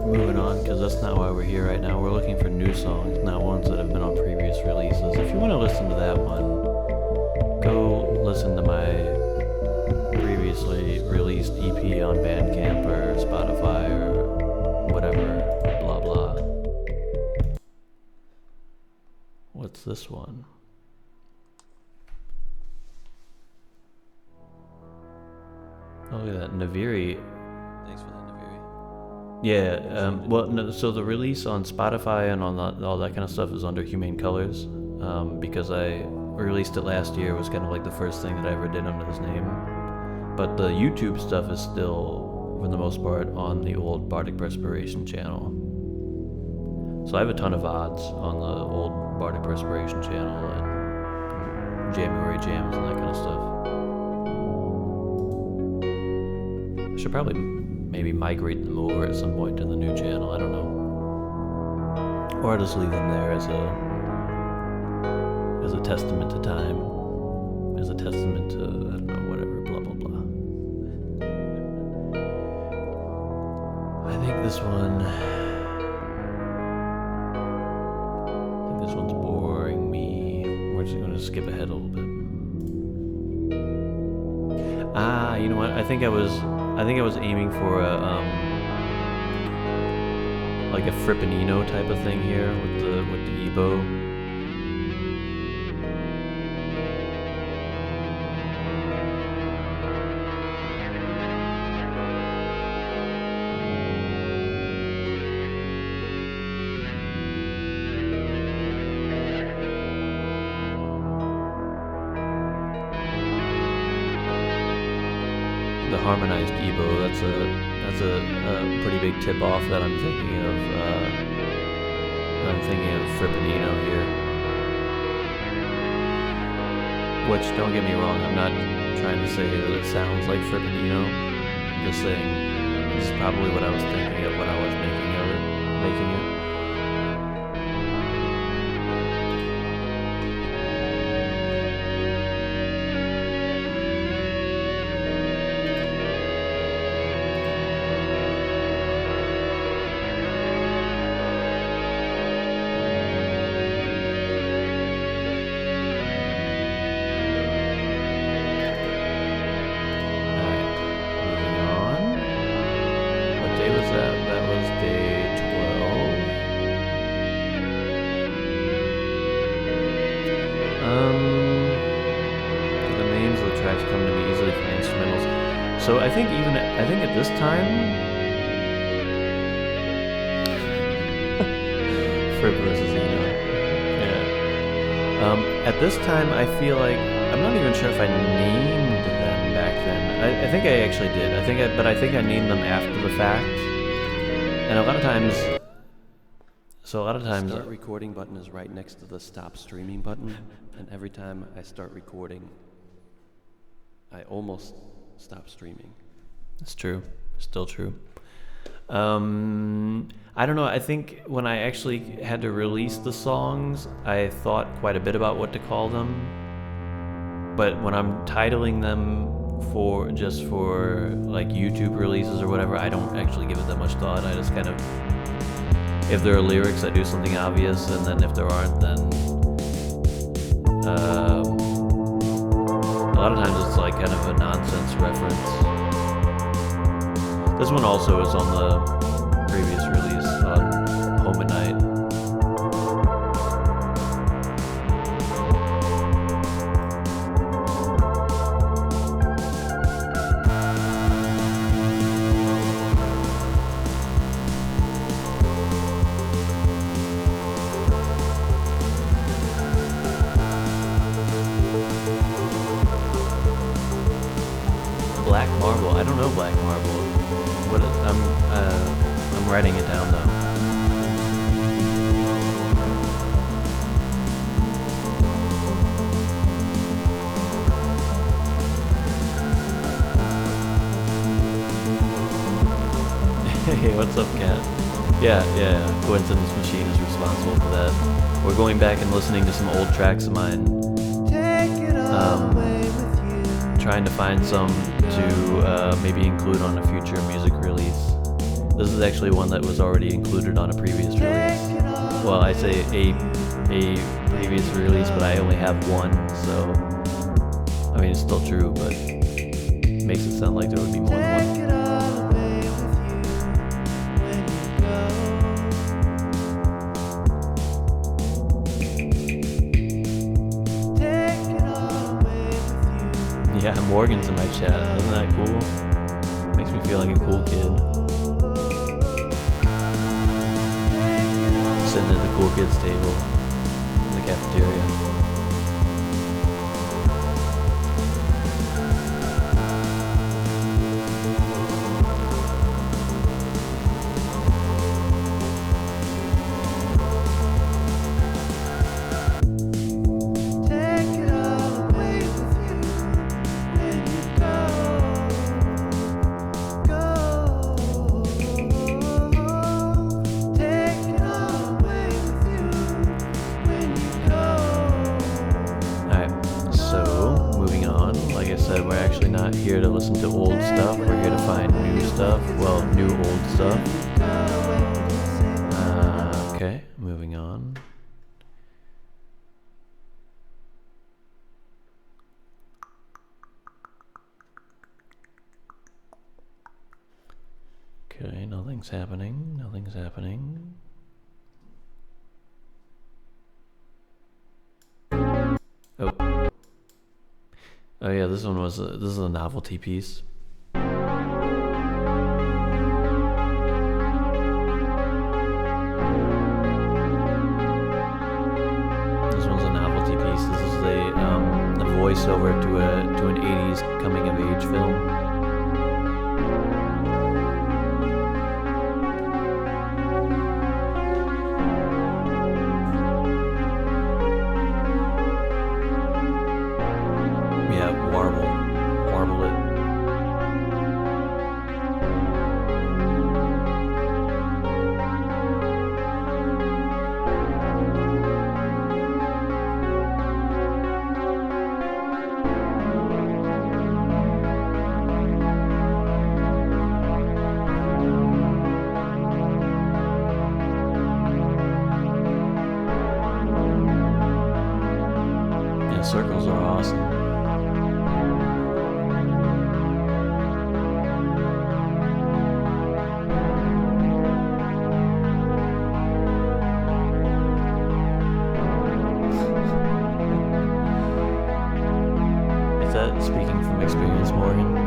Moving on, because that's not why we're here right now. We're looking for new songs, not ones that have been on previous releases. If you want to listen to that one, go listen to my previously released EP on Bandcamp or Spotify or whatever, blah blah. What's this one? Oh, look at that, Naviri. Thanks for that, Naviri. Yeah, well, no, so the release on Spotify and on all that kind of stuff is under Humane Colors, because I released it last year. It was kind of like the first thing that I ever did under this name. But the YouTube stuff is still, for the most part, on the old Bardic Perspiration channel. So I have a ton of VODs on the old Bardic Perspiration channel and January jams and that kind of stuff. I should probably maybe migrate them over at some point to the new channel, I don't know. Or I'll just leave them there as a testament to time. As a testament to, I don't know, whatever, blah blah blah. I think this one's boring me. We're just gonna skip ahead a little bit. You know what? I think I was aiming for a like a Frippinino type of thing here with the EBO. The harmonized EBO, that's a pretty big tip off that I'm thinking of. I'm thinking of Frippinino here. Which, don't get me wrong, I'm not trying to say that it sounds like Frippinino. I'm just saying this is probably what I was thinking of when I was making it. That was day 12. The names of the tracks come to me easily from the instrumentals. So I think at this time, Fripp versus Eno. Yeah. At this time, I feel like I'm not even sure if I named them back then. I think I actually did. But I think I named them after the fact. And a lot of times, So a lot of The times, start recording button is right next to the stop streaming button, and every time I start recording, I almost stop streaming. it's true, still true. I don't know. I think when I actually had to release the songs, I thought quite a bit about what to call them. But when I'm titling them for like YouTube releases or whatever, I don't actually give it that much thought. I just kind of, if there are lyrics, I do something obvious, and then if there aren't, then a lot of times it's like kind of a nonsense reference. This one also is on the previous release on Home at Night. Black Marble. I don't know Black Marble. What? I'm writing it down though. Hey, what's up, Kat? Yeah. Coincidence Machine is responsible for that. We're going back and listening to some old tracks of mine. Take it all away with you. Trying to find some to maybe include on a future music release. This is actually one that was already included on a previous release. Well, I say a previous release, but I only have one, so I mean it's still true, but it makes it sound like there would be more than one. Take it all away with you when you go. Take it all away with you. Yeah, Morgan's in my chat. Isn't that cool? Makes me feel like a cool kid. Sitting at the cool kids table in the cafeteria. Take it all away with you when you go. Take it all away with you when you go. Alright, so moving on. Like I said, we're actually not here to listen to old stuff. We're here to find new stuff. Well, new old stuff. Okay, moving on. Okay, nothing's happening. Nothing's happening. Oh. Oh yeah, this one was this is a novelty piece. This one's a novelty piece. This is a voiceover to an 80s coming of age film. Yeah, warble it. Yeah, circles are awesome. Is that speaking from experience, Morgan?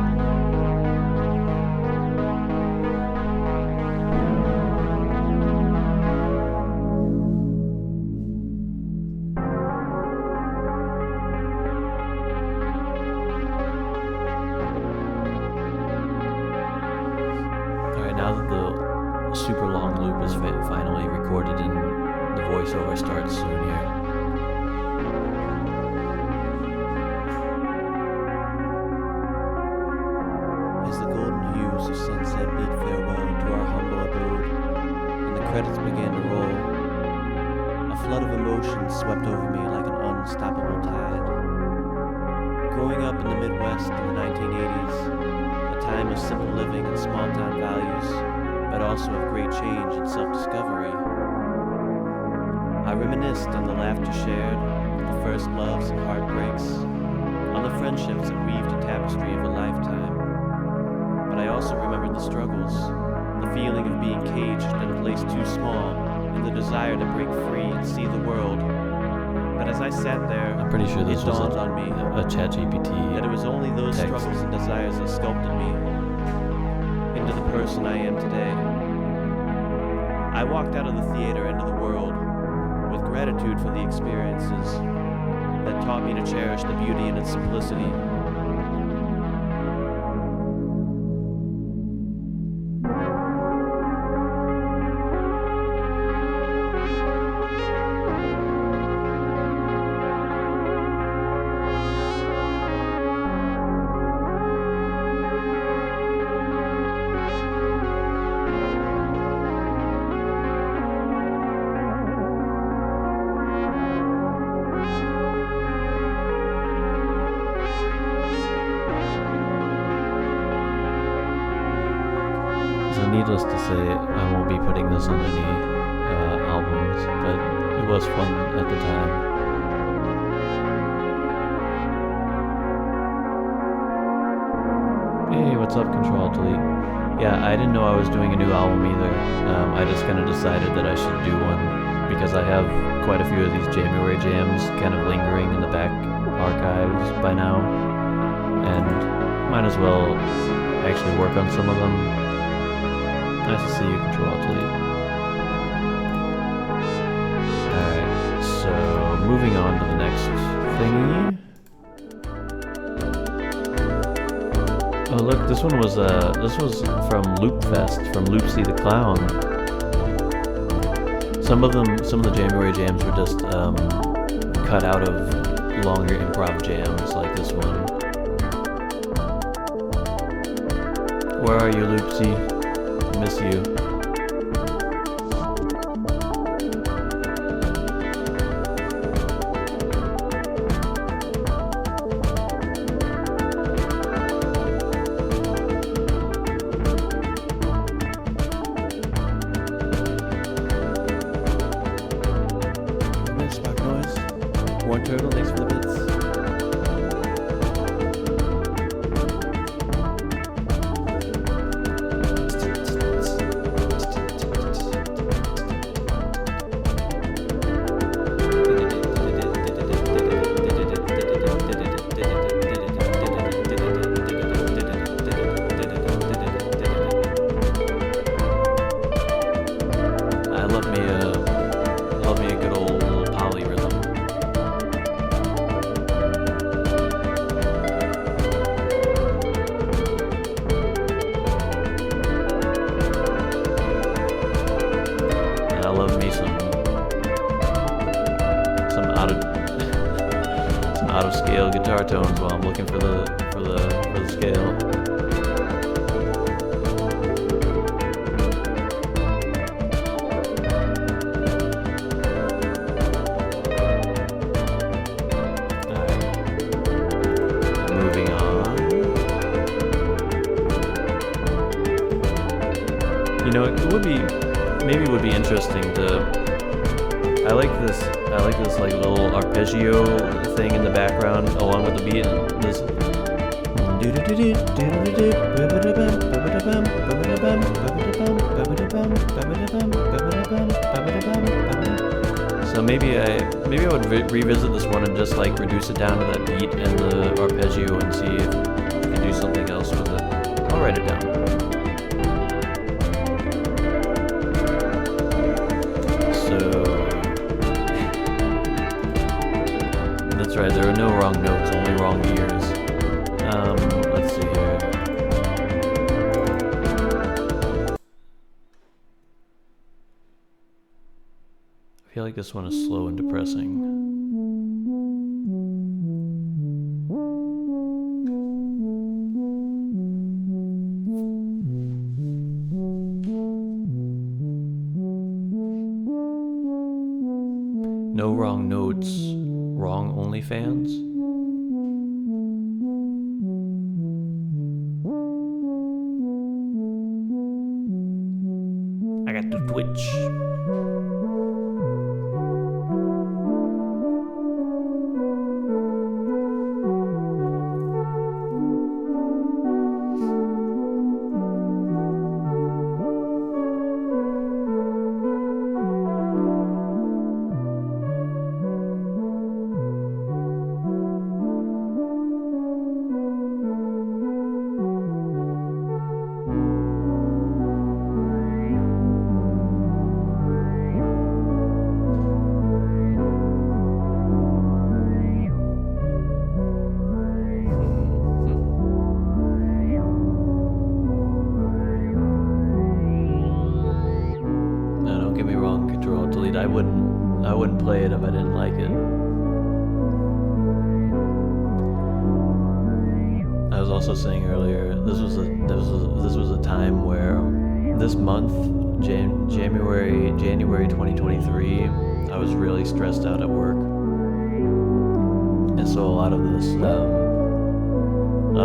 Alright, now that the super long loop is finally recorded and the voiceover starts soon here. As the golden hues of sunset bid farewell to our humble abode, and the credits began to roll, a flood of emotion swept over me like an unstoppable tide. Growing up in the Midwest in the 1980s, a time of simple living and small-town values, but also of great change and self-discovery, I reminisced on the laughter shared, the first loves and heartbreaks, on the friendships that weaved a tapestry of a lifetime. But I also remembered the struggles, the feeling of being caged in a place too small, and the desire to break free and see the world. But as I sat there, I'm pretty sure this it was dawned on me a ChatGPT. that it was only those text. struggles and desires that sculpted me into the person I am today. I walked out of the theater into the world with gratitude for the experiences that taught me to cherish the beauty in its simplicity. So needless to say, I won't be putting this on any albums, but it was fun at the time. Hey, what's up, Control Delete? Yeah, I didn't know I was doing a new album either. I just kind of decided that I should do one because I have quite a few of these January jams kind of lingering in the back archives by now, and might as well actually work on some of them. Nice to see you, Control Delete. Alright, so moving on to the next thingy. Oh look, this was from Loopfest, from Loopsy the Clown. Some of the January jams were just cut out of longer improv jams like this one. Where are you, Loopsy? Miss you. Spark Noise. One Turtle, thanks for the bits. I love me a good old polyrhythm. And I love me some out of scale guitar tones while I'm looking for the scale. Maybe it would be interesting to. I like this like little arpeggio thing in the background along with the beat. This. So maybe I would revisit this one and just like reduce it down to that beat and the arpeggio and see if I can do something else with it. I'll write it down. That's right, there are no wrong notes, only wrong years. Let's see here. feel like this one is slow and depressing. No wrong notes, wrong OnlyFans. I got the Twitch. No, don't get me wrong, Control Delete. I wouldn't play it if I didn't like it. I was also saying earlier, this was a time where this month, January 2023, I was really stressed out at work, and so a lot of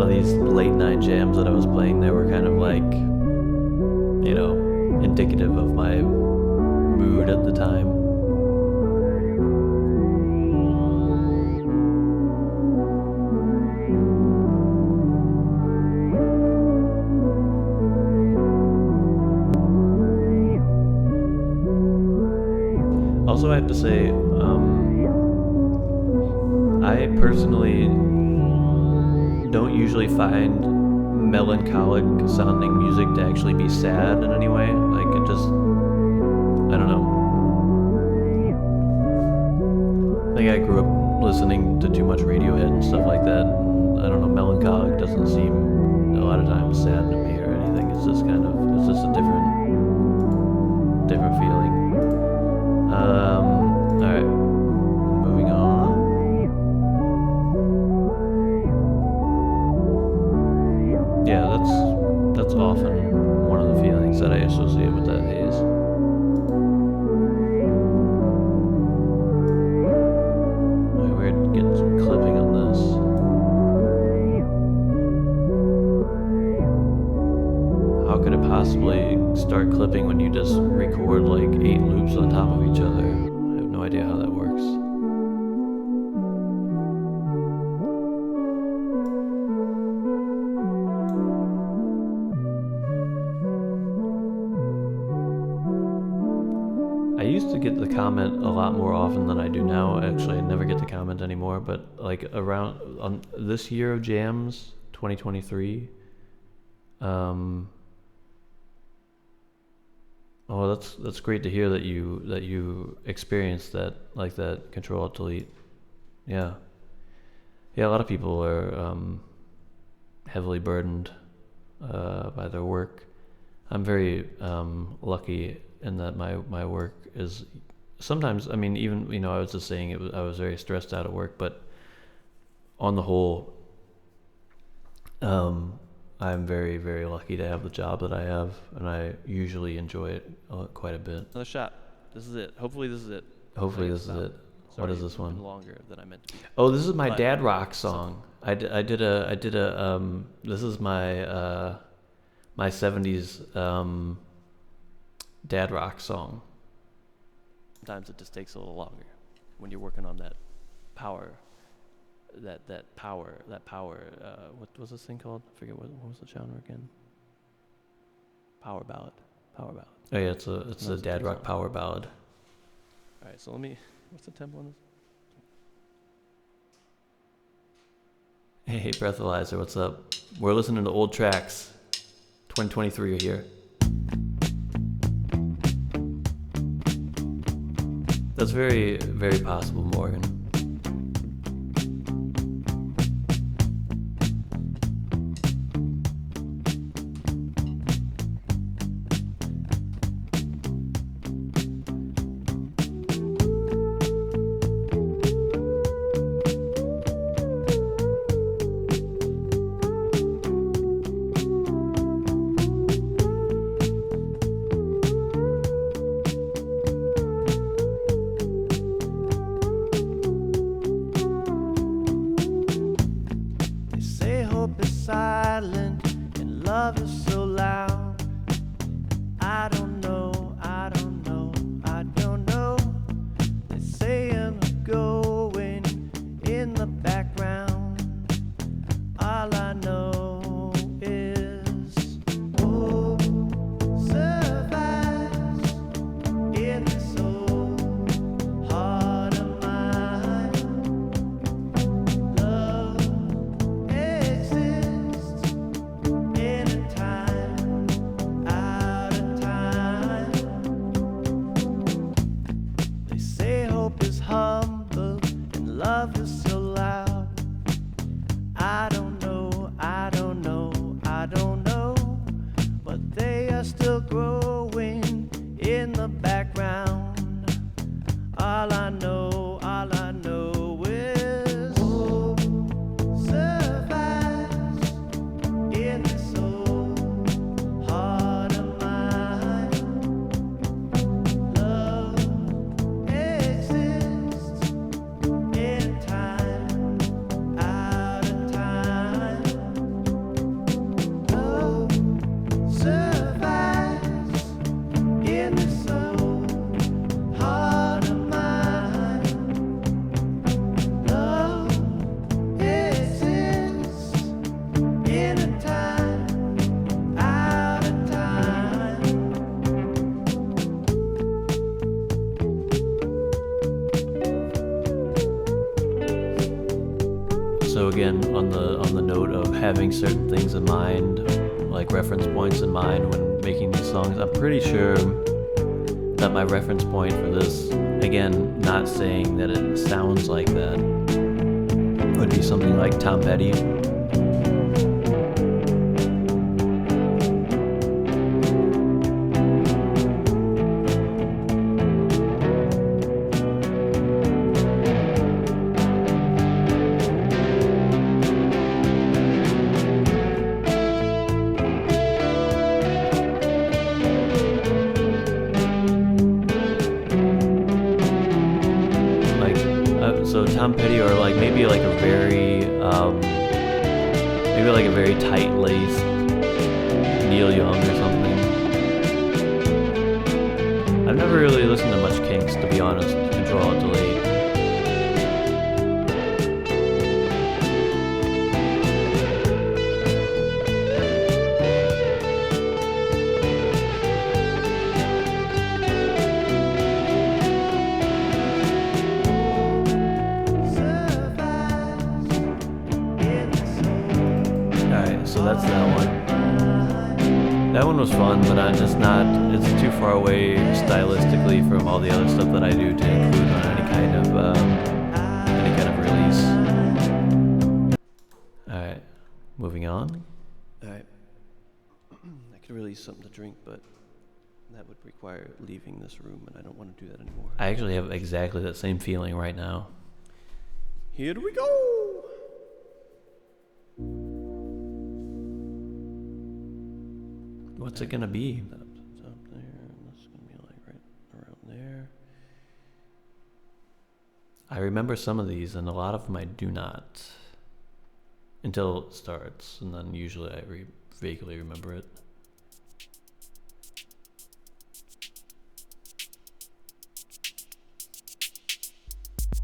these late night jams that I was playing, they were kind of like, you know, indicative of my mood at the time. Also, I have to say, I personally don't usually find melancholic sounding music to actually be sad in any way. Like, it just, I don't know. I think I grew up listening to too much Radiohead and stuff like that. And I don't know, melancholic doesn't seem a lot of times sad to me or anything. It's just kind of, it's just a different feeling. Alright, moving on. Yeah, that's often one of the feelings that I associate with that haze. Wait, we're getting some clipping on this. How could it possibly start clipping when you just record like 8 loops on top of each other? I have no idea how that works. I used to get the comment a lot more often than I do now. Actually, I never get the comment anymore, but like around on this year of jams, 2023, oh, that's great to hear that you experienced that, like that Control Alt Delete. Yeah. Yeah, a lot of people are heavily burdened by their work. I'm very lucky in that my work is sometimes, I mean, even, you know, I was just saying I was very stressed out at work, but on the whole, I'm very, very lucky to have the job that I have, and I usually enjoy it quite a bit. Another shot. This is it. Hopefully this is it. Hopefully this is Stop. it. Sorry, What is this it's one? been longer than I meant to be. Oh, this is my But- dad rock song. I did a this is my my 70s dad rock song. Sometimes it just takes a little longer when you're working on that power. That power. What was this thing called? I forget what was the genre again. Power ballad. Oh yeah, it's a No, it's dad a rock song. power ballad. All right, so what's the tempo on this? Hey, Breathalyzer, what's up? We're listening to old tracks. 2023 here. That's very, very possible, Morgan. So again, on the note of having certain things in mind, like reference points in mind when making these songs, I'm pretty sure that my reference point for this, again, not saying that it sounds like that, would be something like Tom Petty. So Tom Petty, or like maybe like a very tight-laced Neil Young or something. I've never really listened to much Kinks, to be honest. Control Alt Delete. So that's that one. That one was fun, but it's too far away stylistically from all the other stuff that I do to include on any kind of release. Alright, moving on. Alright. I could release something to drink, but that would require leaving this room, and I don't want to do that anymore. I actually have exactly that same feeling right now. Here we go! What's it gonna be? Up there, and this is gonna be like right around there. I remember some of these, and a lot of them I do not. Until it starts, and then usually I vaguely remember it.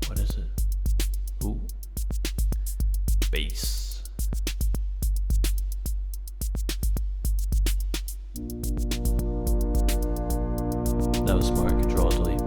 What is it? Ooh. Bass. That was smart. Control Delete.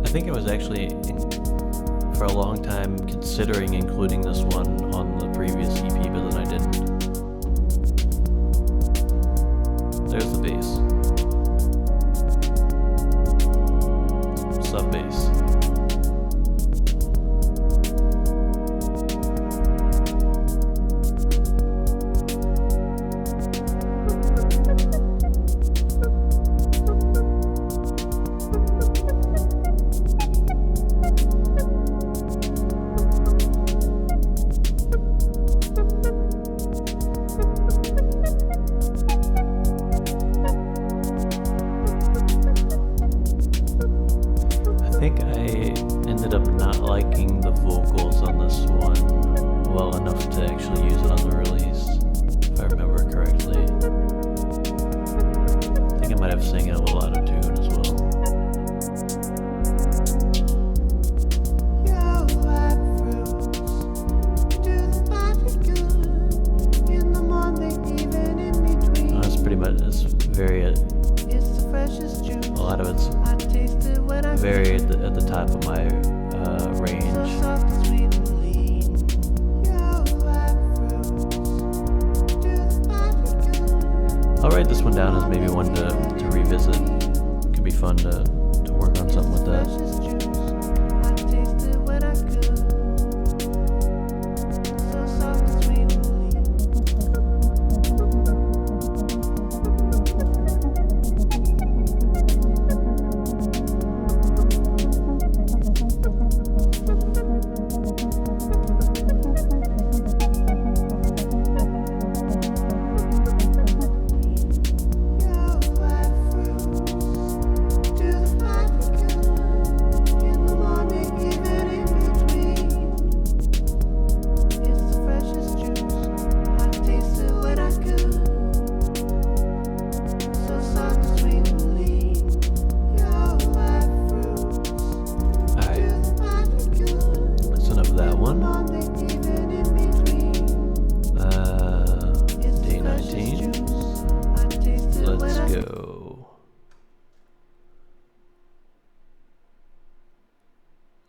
I think I was actually for a long time considering including this one on the previous EP, but then I didn't. There's the bass. Sub bass. I think I ended up not liking the vocals on this one well enough to actually use it on the release, if I remember correctly. I think I might have sang it a little out of tune as well. That's pretty much, it's very, a lot of it's very at the top of my range. I'll write this one down as maybe one to revisit. Could be fun to work on something with that.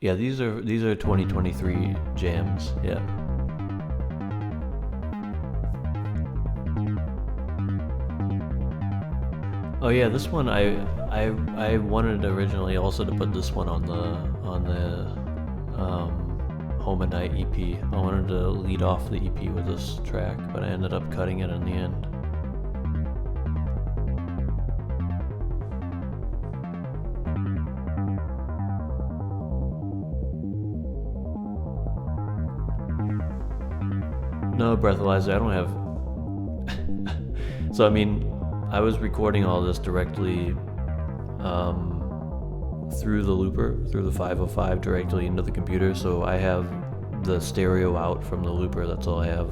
Yeah, these are 2023 jams. Yeah. Oh yeah, this one I wanted originally also to put this one on the Home at Night EP. I wanted to lead off the EP with this track, but I ended up cutting it in the end. No, breathalyzer, I don't have. So I mean, I was recording all this directly through the looper, through the 505 directly into the computer, so I have the stereo out from the looper, that's all I have.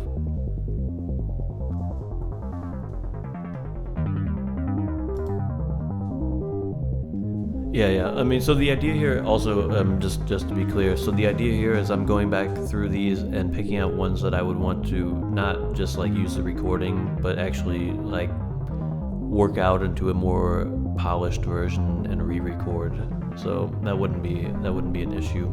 Yeah. I mean, so the idea here also, just to be clear, so the idea here is I'm going back through these and picking out ones that I would want to not just like use the recording, but actually like work out into a more polished version and re-record. So that wouldn't be an issue.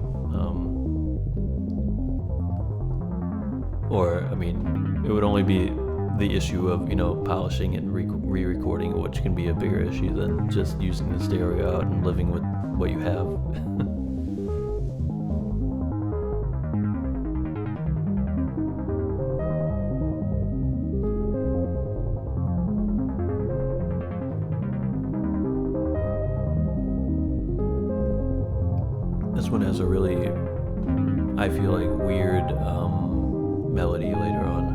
Or I mean, it would only be the issue of, you know, polishing and re-recording, which can be a bigger issue than just using the stereo out and living with what you have. This one has a really, I feel like, weird melody later on.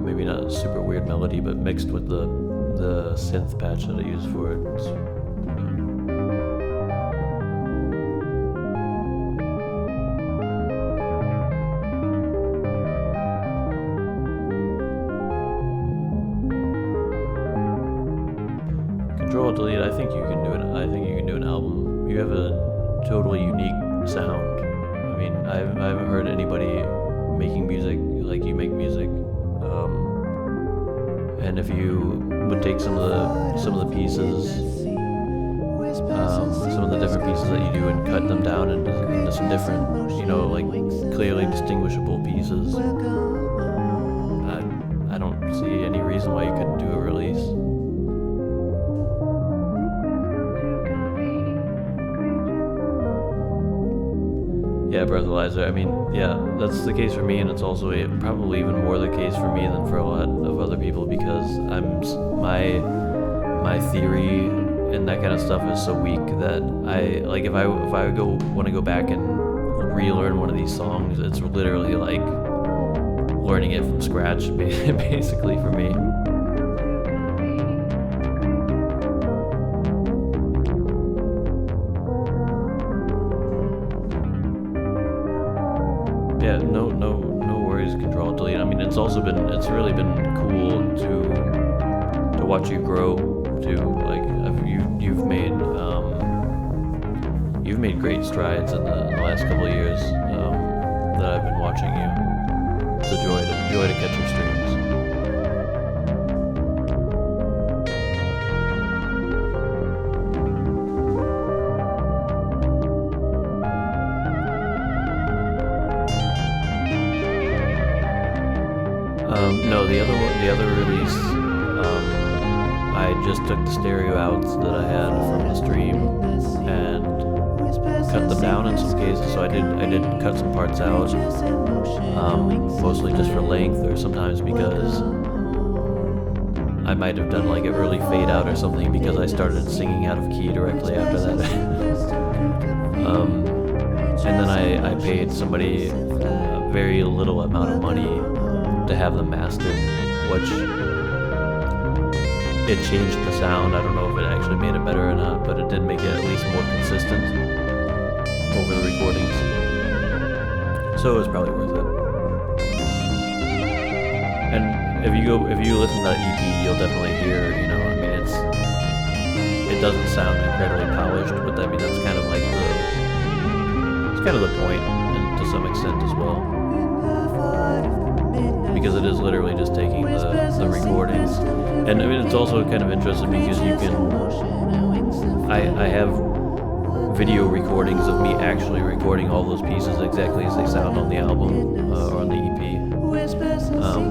Maybe not a super weird melody, but mixed with the synth patch that I use for it. Control Delete. I think you can do it. I think you can do an album. You have a totally unique sound. I mean, I haven't heard anybody making music like you make music. And if you would take some of the pieces, some of the different pieces that you do, and cut them down into some different, you know, like clearly distinguishable pieces, I don't see any reason why you couldn't do a release. Yeah, breathalyzer. I mean, yeah, that's the case for me, and it's also probably even more the case for me than for a lot of other people, because my theory and that kind of stuff is so weak that I like if I want to go back and relearn one of these songs, it's literally like learning it from scratch, basically for me. Yeah, no worries, Control Delete. I mean, it's really been cool to watch you grow too. Like you've made great strides in the last couple of years that I've been watching you. It's a joy to catch your streams. No, the other release, I just took the stereo outs that I had from the stream and cut them down in some cases. So I did cut some parts out, mostly just for length, or sometimes because I might have done like an early fade out or something because I started singing out of key directly after that. And then I paid somebody a very little amount of money to have them mastered, which it changed the sound. I don't know if it actually made it better or not, but it did make it at least more consistent over the recordings. So it was probably worth it. And if you listen to that EP, you'll definitely hear, you know, I mean, it doesn't sound incredibly polished, but I mean that's kind of like it's kind of the point, and to some extent as well, because it is literally just taking the recordings. And I mean, it's also kind of interesting because you can, I have video recordings of me actually recording all those pieces exactly as they sound on the album or on the EP,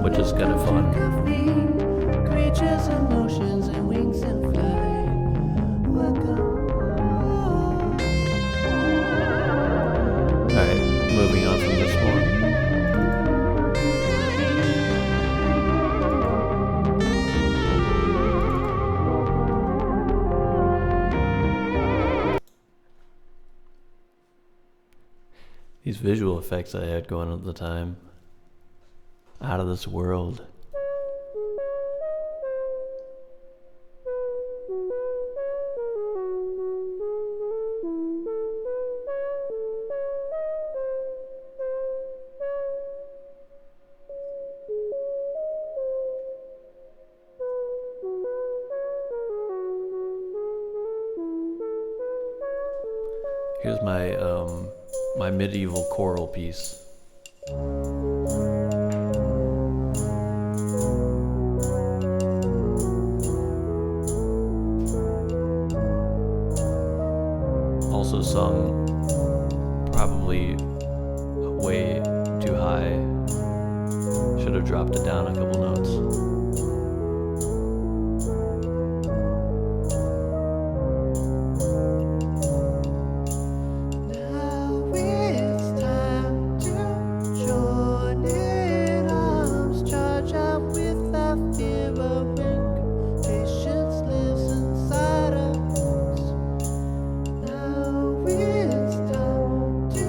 which is kind of fun. Creatures, emotions, and wings and fly. Welcome. Alright, moving on from this one. These visual effects I had going at the time, out of this world. Here's my my medieval choral piece. Also sung probably way too high. Should have dropped it down a couple notes. Now it's time to join in arms, charge out without fear or wink. Patience lives inside us. Now it's time to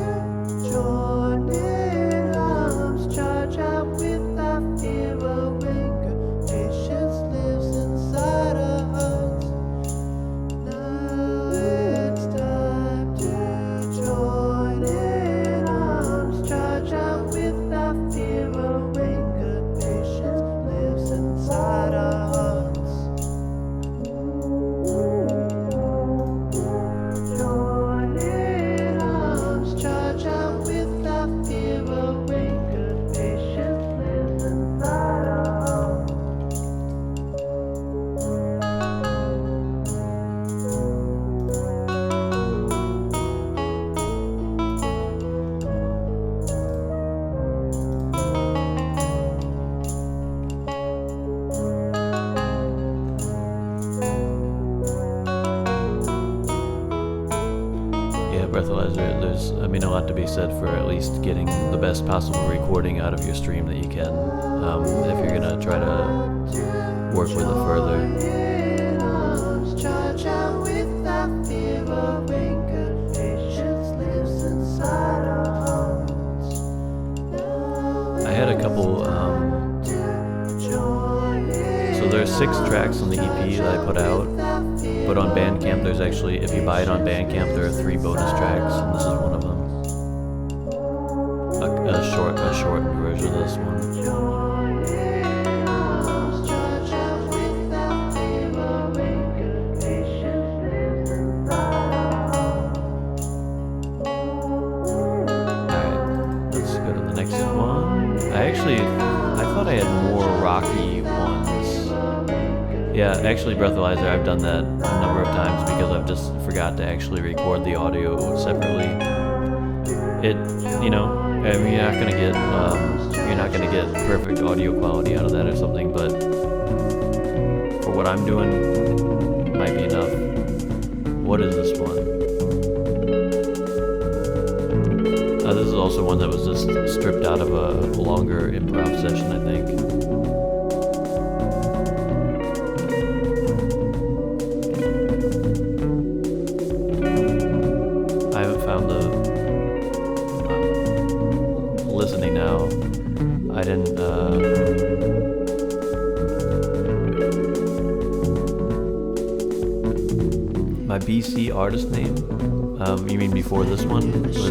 join in arms, charge out without fear or wink. Patience lives inside us. Now it's time to join in arms, charge out without fear or wink. Patience lives inside us. Join in arms, charge out without fear or wink. Patience lives inside us. Yeah, breathalyzer, there's, I mean, a lot to be said for at least getting the best possible recording out of your stream that you can, if you're gonna try to work with it further. In arms, charge out without fear or wink. Patience lives inside our hearts. Now I had a couple, join in so there's 6 tracks on the EP that I put out, but on Bandcamp there's actually, if you buy it on Bandcamp, there are 3 bonus tracks, and this is one of them. A shortened version of this one. join in arms, charge out without fear or wink. Patience lives inside our hearts. Alright, let's go to the next one. I thought I had more rocky ones. Yeah, actually Breathalyzer, I've done that a number of times because I've just forgot to actually record the audio separately. It, you know, I mean, you're not gonna get perfect audio quality out of that or something, but for what I'm doing, might be enough. What is this one? This is also one that was just stripped out of a longer improv session, I think. I haven't found listening now. I didn't, my BC artist name, you mean before this one, was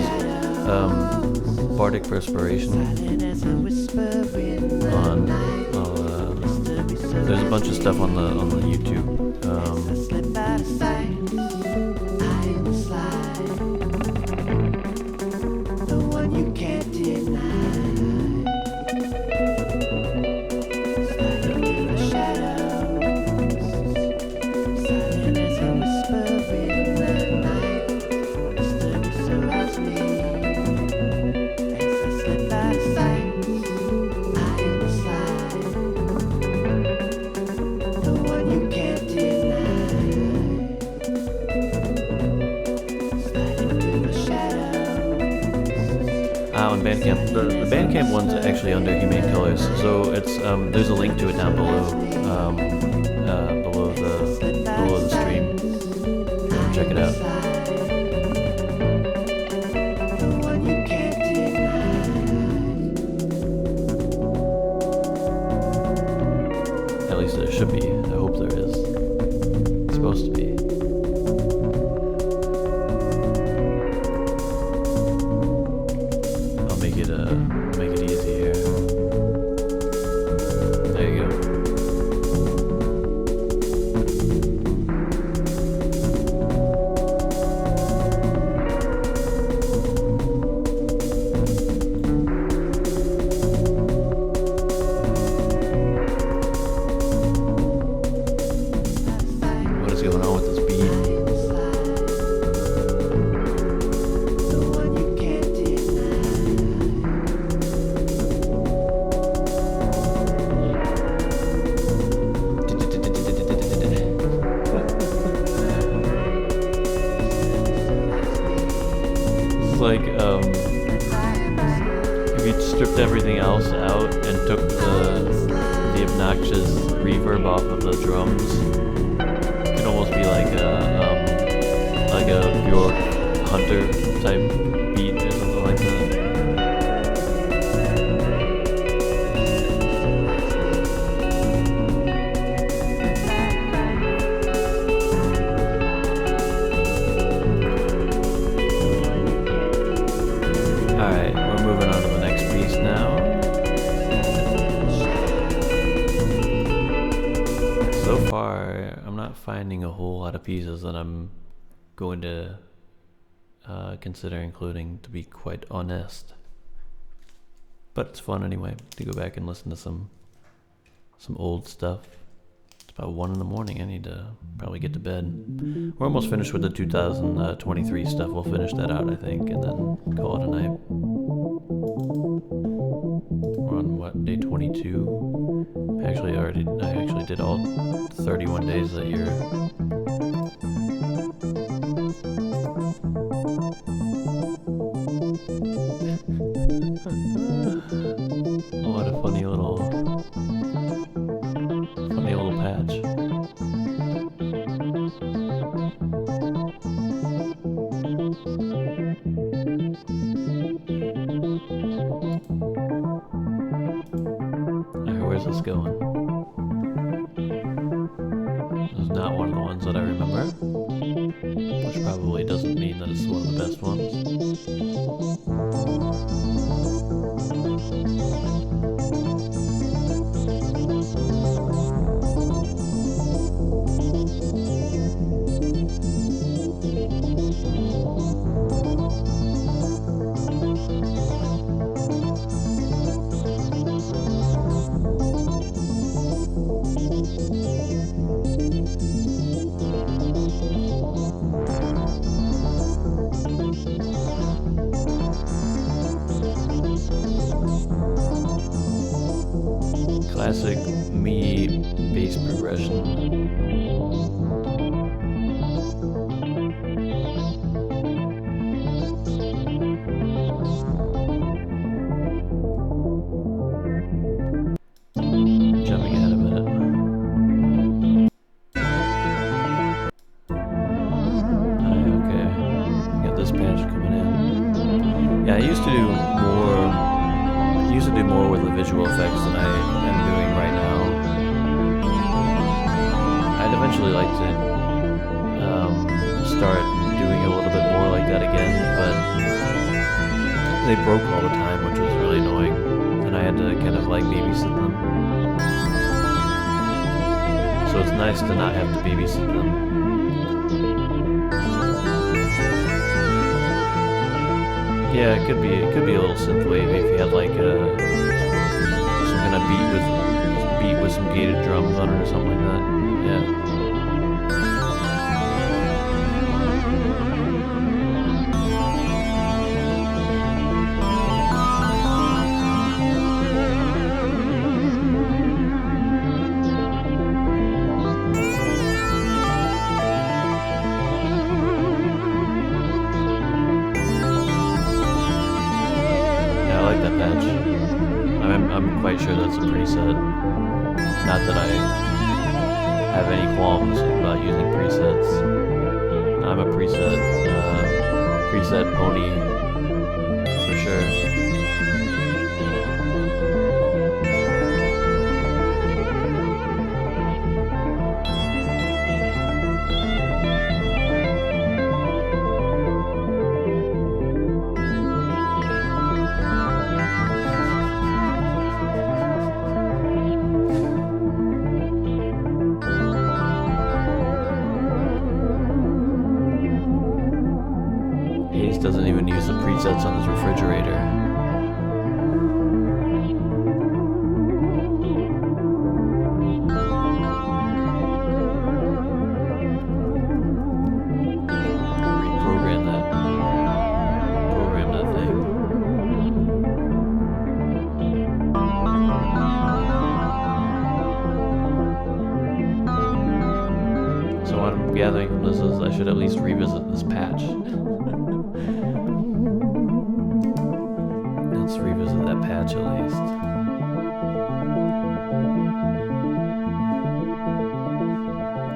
Bardic Perspiration on, there's a bunch of stuff on the YouTube. Bandcamp. The Bandcamp one's actually under Humane Colors, so it's there's a link to it down below, below the stream. Check it out. The one you can't deny. At least there should be. I hope there is. It's supposed to be. I'll make it easy here. There you go. What is going on with this beat? The one you can't It's like if you stripped everything else out and took the obnoxious reverb off of the drums, it could almost be like a Bjork Hunter type beat or something like that. Alright, we're moving on to the next piece now. So far, I'm not finding a whole lot of pieces that I'm going to consider including, to be quite honest. But it's fun anyway to go back and listen to some old stuff. It's about 1 in the morning. I need to probably get to bed. We're almost finished with the 2023 stuff. We'll finish that out, I think, and then call it a night. We're on what, day 22? I actually did all 31 days that year. What a funny little patch. Alright, where's this going? This is not one of the ones that I remember, which probably doesn't mean that it's one of the best ones. Classic me bass progression. Jumping ahead a minute. Okay. Got this patch coming in. Yeah, I used to do more with the visual effects than I am doing right now. I'd eventually like to start doing a little bit more like that again, but they broke all the time, which was really annoying, and I had to kind of like babysit them. So it's nice to not have to babysit them. Yeah, it could be a little synthwave if you had like some kind of beat with some gated drums on it or something like that. Yeah. I'm quite sure that's a preset. Not that I have any qualms about using presets. I'm a preset pony for sure. Hayes doesn't even use the presets on his refrigerator. Reprogram that. Program that thing. So what I'm gathering from this is I should at least revisit this patch. Let's revisit that patch at least.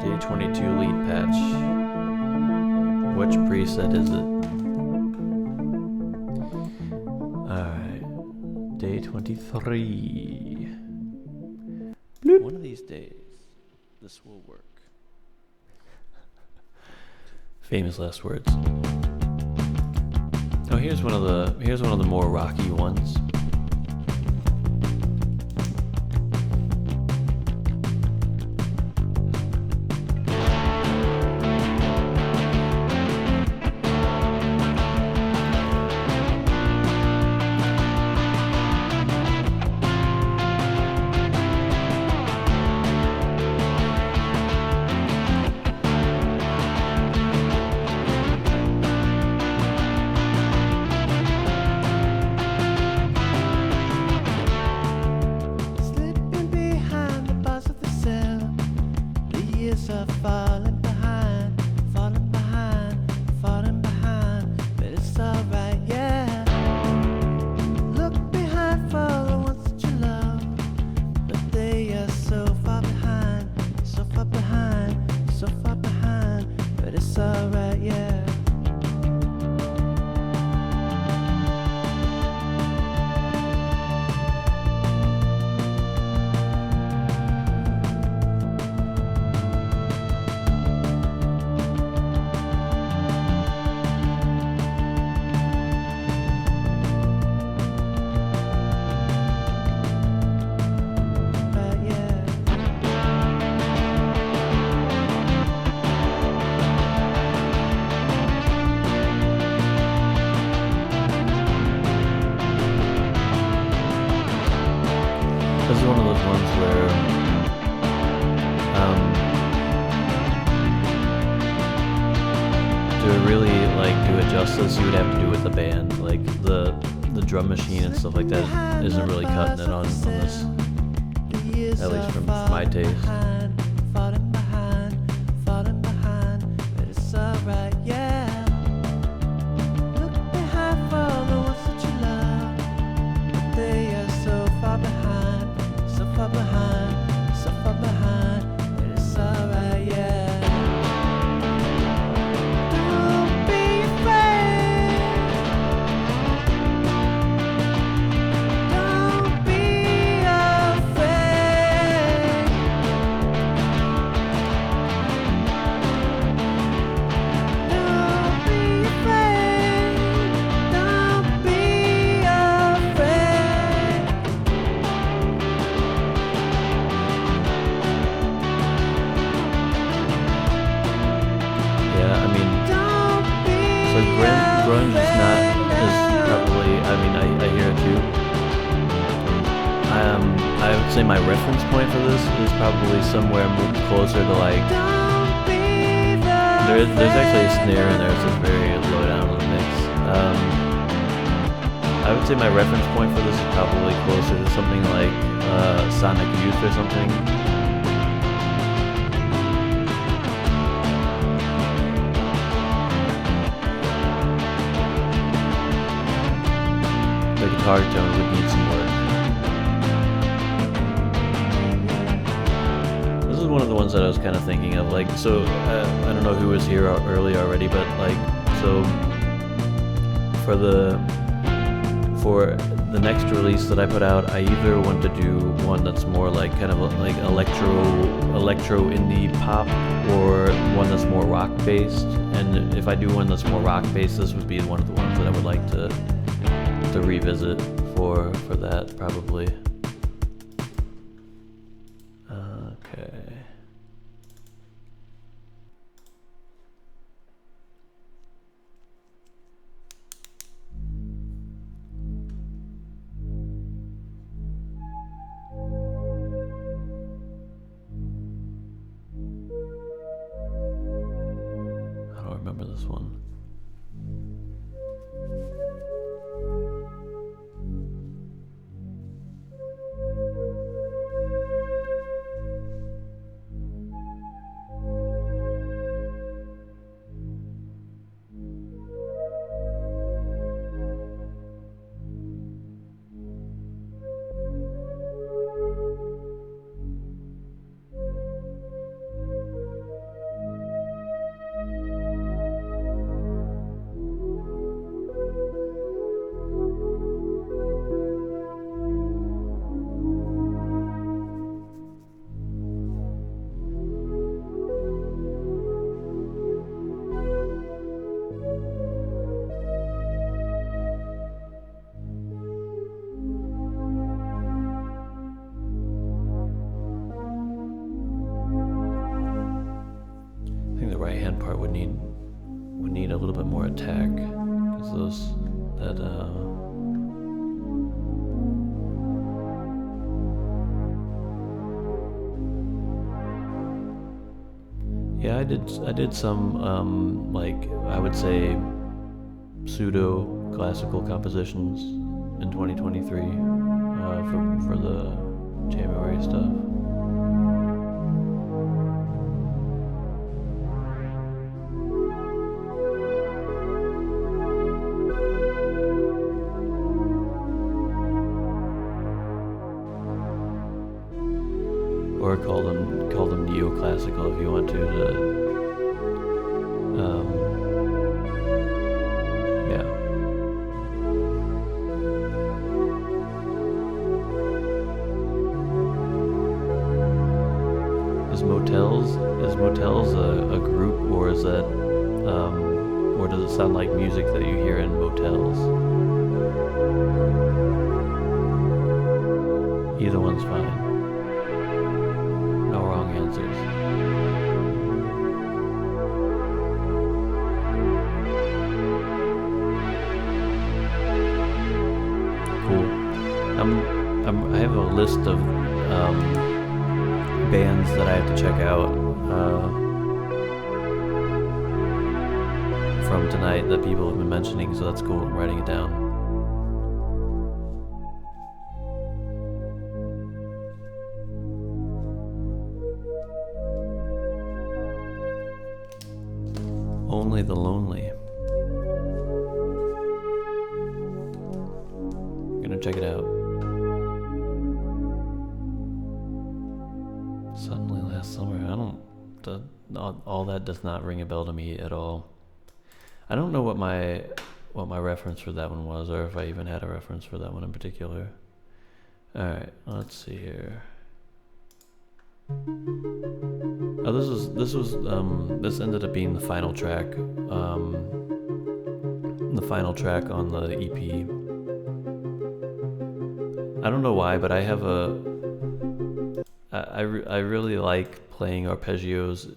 Day 22 lead patch. Which preset is it? Alright. Day 23. One of these days, this will work. Famous last words. Oh, here's one of the more rocky ones. Slipping behind the bars of the cell. The years are falling behind, falling behind, falling behind. But it's alright, yeah. Look behind for the ones that you love, but they are so far behind, so far behind, so far behind. But it's alright, yeah. Right, yeah. This is one of those ones where to really do it justice, you would have to do it with the band. Like the drum machine and stuff like that isn't really cutting it on this. At least from my taste. Falling behind, but it's alright, yeah. Look behind for the ones that you love, but they are so far behind, so far behind, so far behind, but it's alright, yeah. Don't be afraid. Don't be afraid. Don't be afraid. Don't be afraid. Yeah, I mean, Don't be so grunge is not is probably. I mean, I hear it too. I would say my reference point for this is probably somewhere closer to like. Don't be There's actually a snare in there, so it's very low down in the mix. I would say my reference point for this is probably closer to something like Sonic Youth or something. The guitar tone would need some work. one of the ones that I was kind of thinking of. Like, so I don't know who was here early already, but like, so for the next release that I put out, I either want to do one that's more like kind of like electro indie pop, or one that's more rock based. And if I do one that's more rock based, this would be one of the ones that I would like to revisit for that probably. Okay. I don't remember this one. I think the right hand part would need a little bit more attack, because yeah, I did some like I would say pseudo classical compositions in 2023 for the January stuff. Or call them neoclassical if you want to. Yeah. Is Motels a group, or is that or does it sound like music that you hear in motels? Either one's fine. No wrong answers. Cool. I have a list of bands that I have to check out from tonight that people have been mentioning, so that's cool. I'm writing it down. Only the Lonely. Gonna check it out. Suddenly Last Summer. All that does not ring a bell to me at all. I don't know what my reference for that one was, or if I even had a reference for that one in particular. Alright, let's see here. Oh, this ended up being the final track. The final track on the EP. I don't know why, but I have I really like playing arpeggios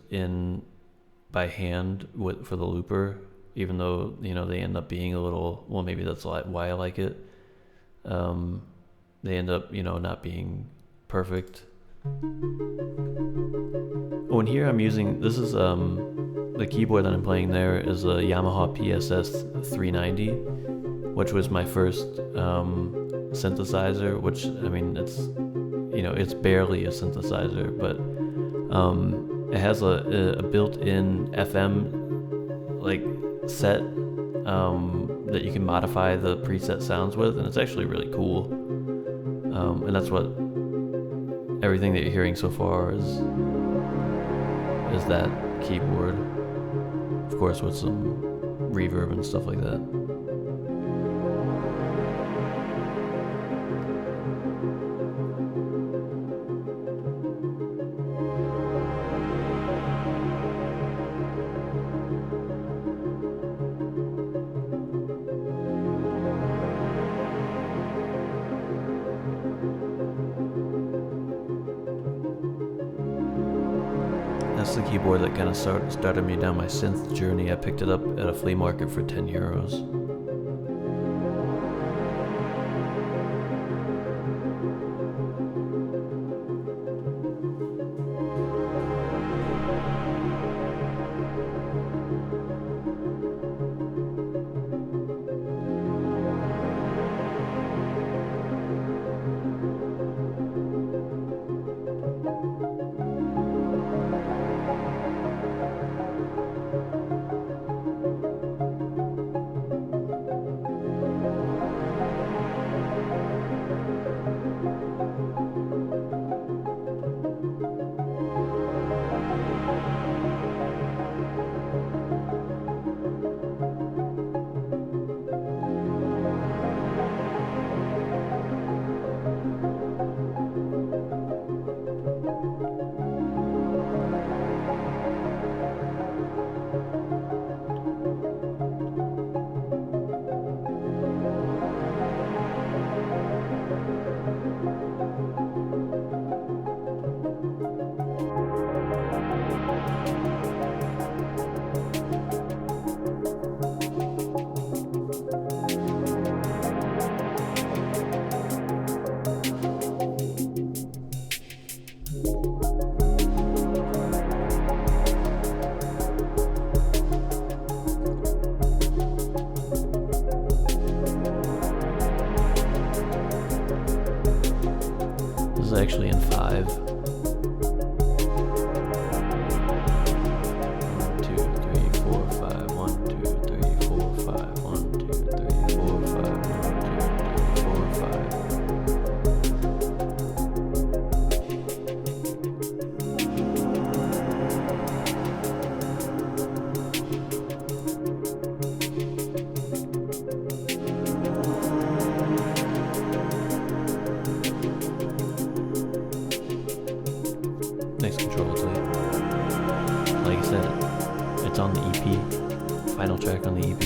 by hand for the looper, even though they end up being a little. Well, maybe that's why I like it. They end up not being perfect. Oh, and here I'm using, this is the keyboard that I'm playing there is a Yamaha PSS 390, which was my first synthesizer, which I mean it's barely a synthesizer, but it has a built-in FM like set that you can modify the preset sounds with, and it's actually really cool. And that's what everything that you're hearing so far is is that keyboard, of course with some reverb and stuff like that. That's the keyboard that kind of started me down my synth journey. I picked it up at a flea market for 10 euros. This is actually in 5. 1, 2, 3, 4, 5. 1, 2, 3, 4, 5. 1, 2, 3, 4, 5. 1, 2, 3, 4, 5. Next control delete. Like I said, it's on the EP. Final track on the EP.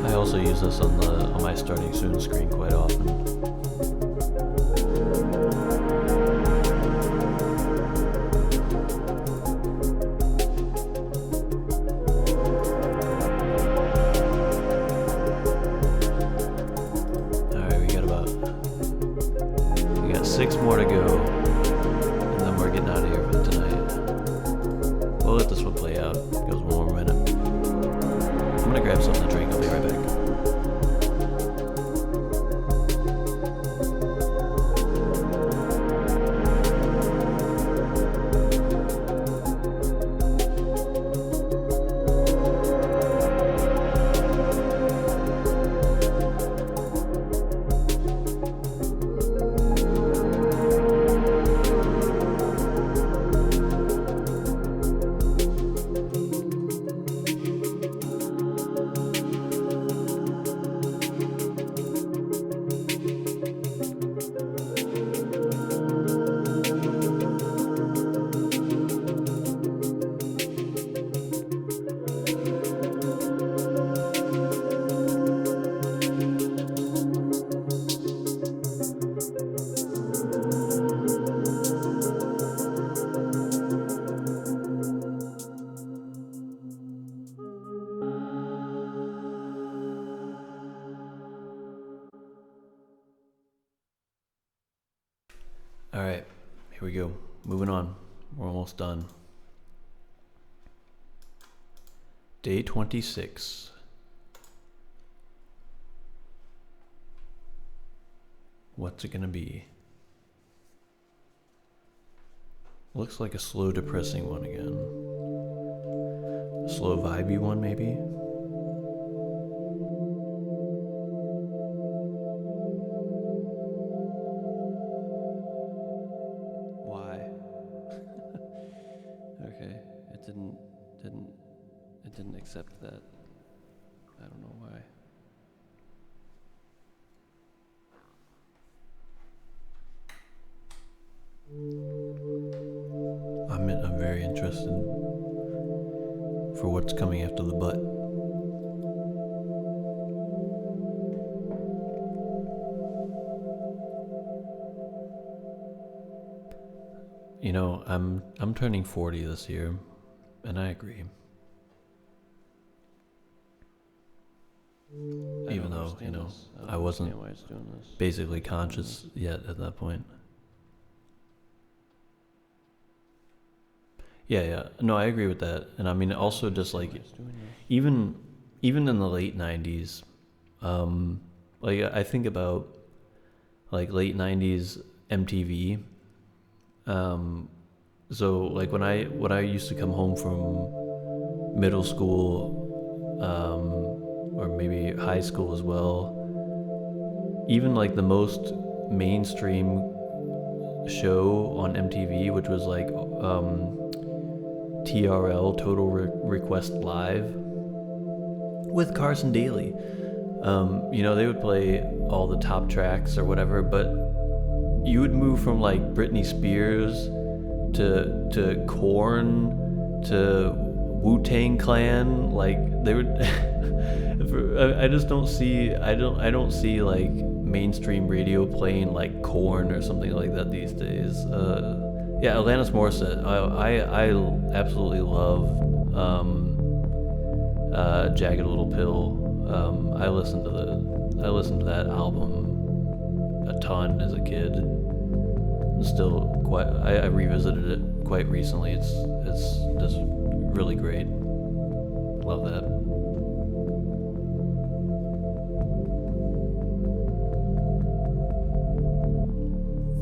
I also use this on my starting soon screen quite often. We got 6 more to go, and then we're getting out of here for tonight. We'll let this one play out. It goes 1 more minute. I'm gonna grab something to drink. I'll be right back. All right, here we go. Moving on. We're almost done. Day 26. What's it gonna be? Looks like a slow, depressing one again. A slow, vibey one, maybe? Why? Okay, it didn't accept that. I don't know why. I'm very interested for what's coming after the butt. You know, I'm turning 40 this year, and I agree. I Even don't though, understand you know, this. I don't wasn't understand why it's doing this. Basically conscious yet at that point. Yeah. No, I agree with that. And I mean, also just like Why it's doing this. even in the late 90s, like I think about like late 90s MTV. So like when I used to come home from middle school, or maybe high school as well, even like the most mainstream show on MTV, which was like TRL, Total Request Live, with Carson Daly. You know, they would play all the top tracks or whatever, but you would move from like Britney Spears to Korn to Wu-Tang Clan. Like they would. I just don't see. I don't see like mainstream radio playing like Korn or something like that these days. Yeah, Alanis Morissette. I absolutely love Jagged Little Pill. I listened to that album a ton as a kid. Still quite. I revisited it quite recently. It's just really great. Love that.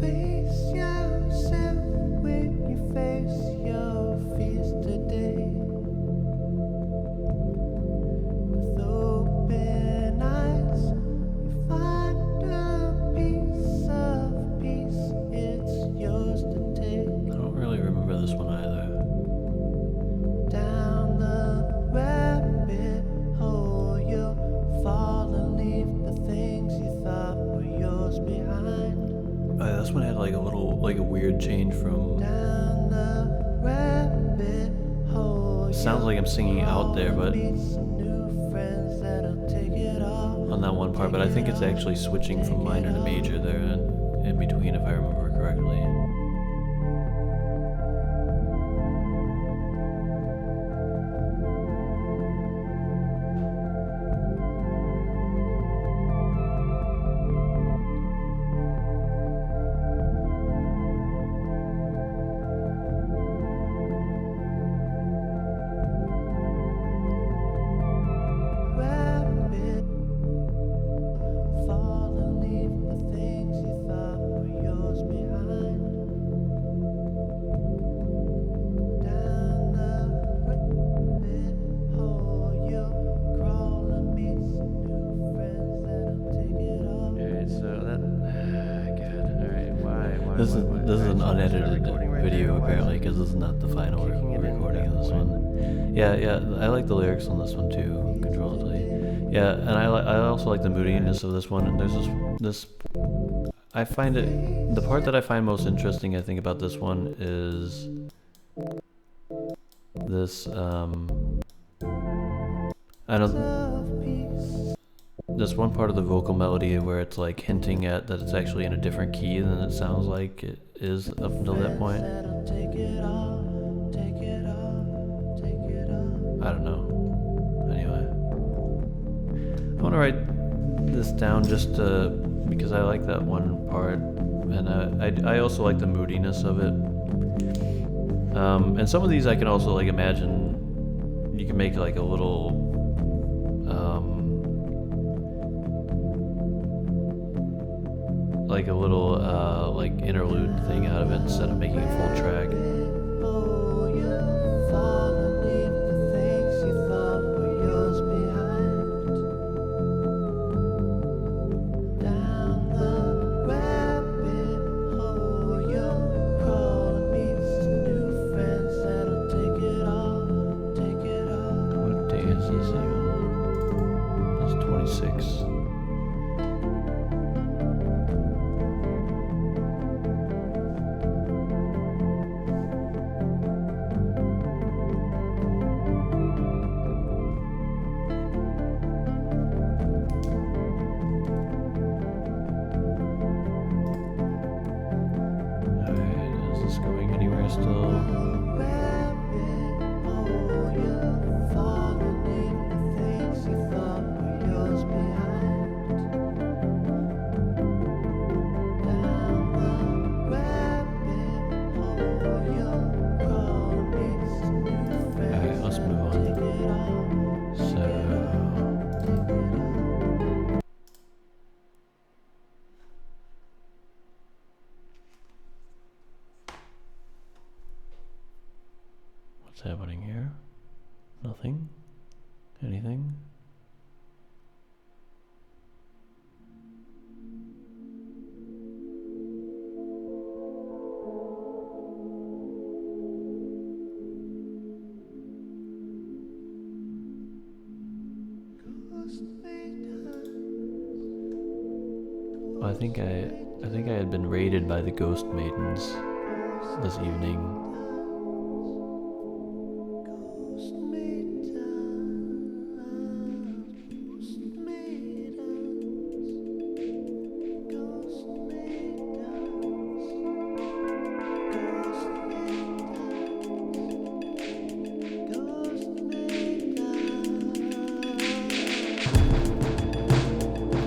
Face yourself when you face your fears today. With open eyes, you find a piece of peace. It's yours to take. I don't really remember this one either. Down the rabbit hole, you'll fall and leave the things you thought were yours behind. This one had like a weird change from. Down the rabbit hole. Sounds like I'm singing out there, but Meet some new friends that'll take it all. on that one part. But I think it's actually switching from minor to major there in between, if I remember correctly. Rabbit, fall and leave the things you thought were yours behind. Down the rabbit hole, you'll crawl and meet some new friends that'll take it all. Alright, so that. God. Alright, why? This is why? this is Alright, an so let's start unedited recording right video there. Why is apparently, it because this is not the final kicking it in recording that of this way? one. Yeah, I like the lyrics on this one too, controlledly. Yeah, and I also like the moodiness of this one. And there's this. I find it the part that I find most interesting. I think about this one is this. I don't. Of peace. There's one part of the vocal melody where it's like hinting at that it's actually in a different key than it sounds like it is up until that point. That'll take it all, take it all, take it all. I don't know. Anyway, I want to write this down just because I like that one part. and I also like the moodiness of it. And some of these I can also like imagine you can make like a little like interlude thing out of it instead of making a full track. Oh, you've fallen, leaving the things you thought were yours behind. Down the rabbit hole, you're crawling, meet some new friends that'll take it all, take it all. What day is this even? It's 26. Alright, is this going anywhere still? Rabbit hole, you're falling, leaving the things you thought were yours behind. Down the rabbit hole, you're crawling, meet some new friends. Alright, let's move on. Take it all, So, take it all. what's happening here? Nothing? Anything? Well, I think I had been raided by the ghost maidens this evening.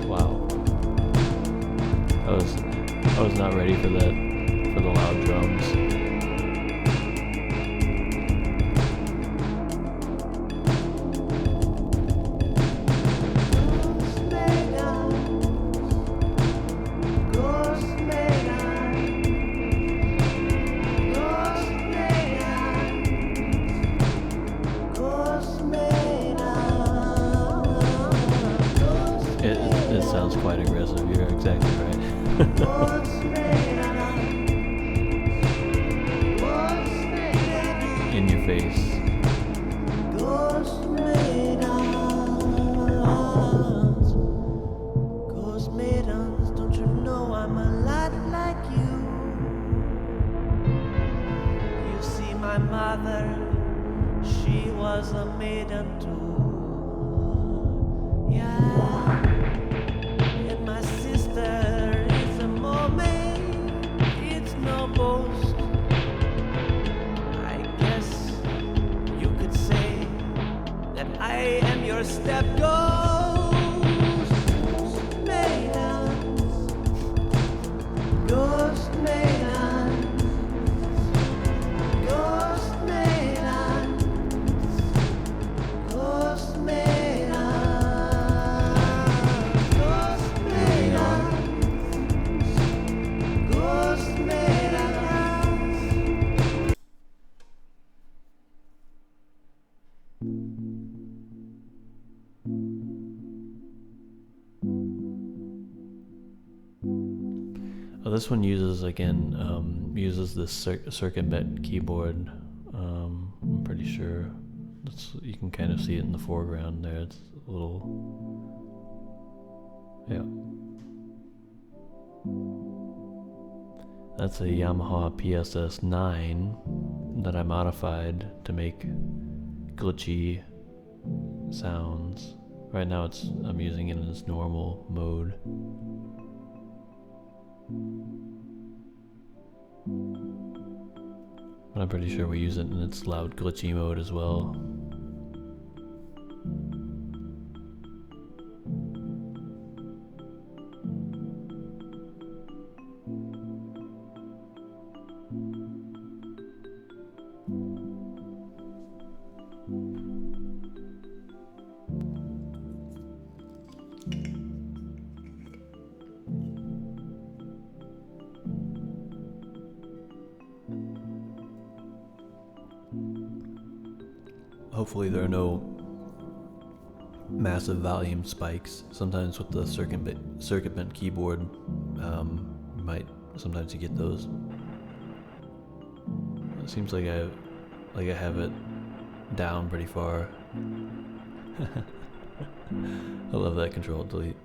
Wow. I was not ready for that, for the loud drums. It sounds quite aggressive. You're exactly right. In your face. Ghost maidens, don't you know I'm a lot like you? You see, my mother, she was a maiden too. Yeah, and my sister is a mermaid. It's no boast. I guess you could say that I am your step ghost. Maidens, ghost maidens, ghost maidens, ghost maidens, ghost maidens, ghost maidens. Oh, this one uses uses this circuit keyboard. I'm pretty sure. You can kind of see it in the foreground there. It's a little, yeah. That's a Yamaha PSS 9 that I modified to make glitchy sounds. Right now I'm using it in its normal mode. But I'm pretty sure we use it in its loud glitchy mode as well. hopefully there are no massive volume spikes. Sometimes with the circuit bent keyboard, sometimes you get those. It seems like I have it down pretty far. I love that Control Delete.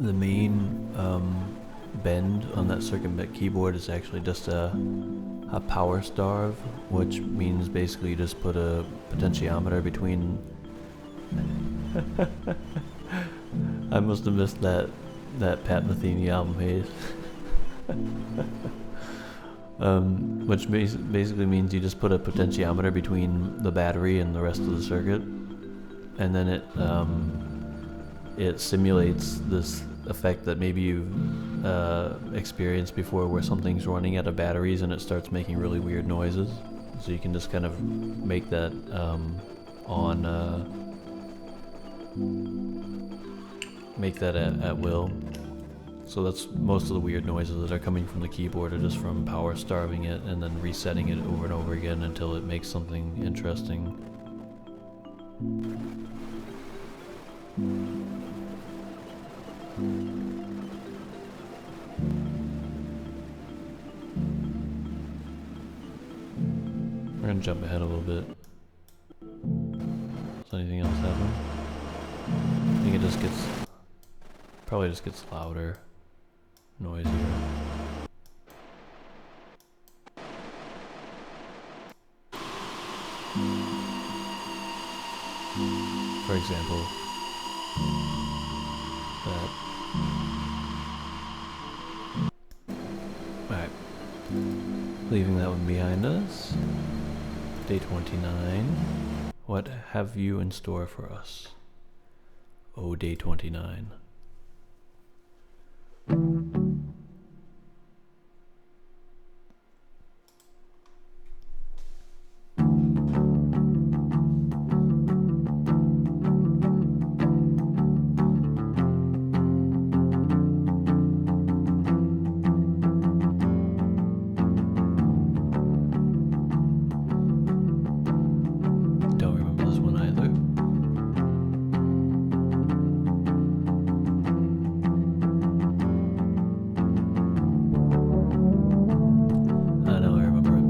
The main bend on that circuit bent keyboard is actually just a power starve, which means basically you just put a potentiometer between. I must have missed that Pat Metheny album Haze. Which basically means you just put a potentiometer between the battery and the rest of the circuit, and then it simulates this effect that maybe you've experienced before, where something's running out of batteries and it starts making really weird noises. So you can just kind of make that make that at will. So that's most of the weird noises that are coming from the keyboard are just from power starving it and then resetting it over and over again until it makes something interesting. We're gonna jump ahead a little bit. Does anything else happen? I think it probably just gets louder, noisier. For example, that. Alright. Leaving that one behind us. Day 29. What have you in store for us? Oh, day 29. Don't remember this one either. I know, I remember it.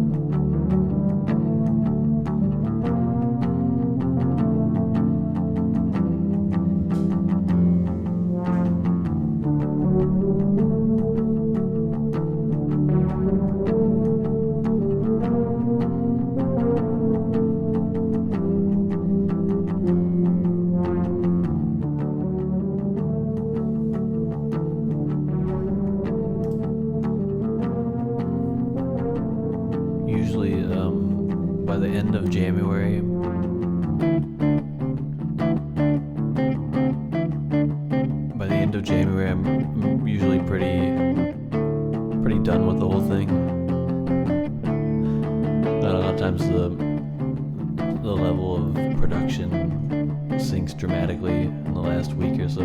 Usually, by the end of January, I'm usually pretty done with the whole thing. A lot of times the level of production sinks dramatically in the last week or so.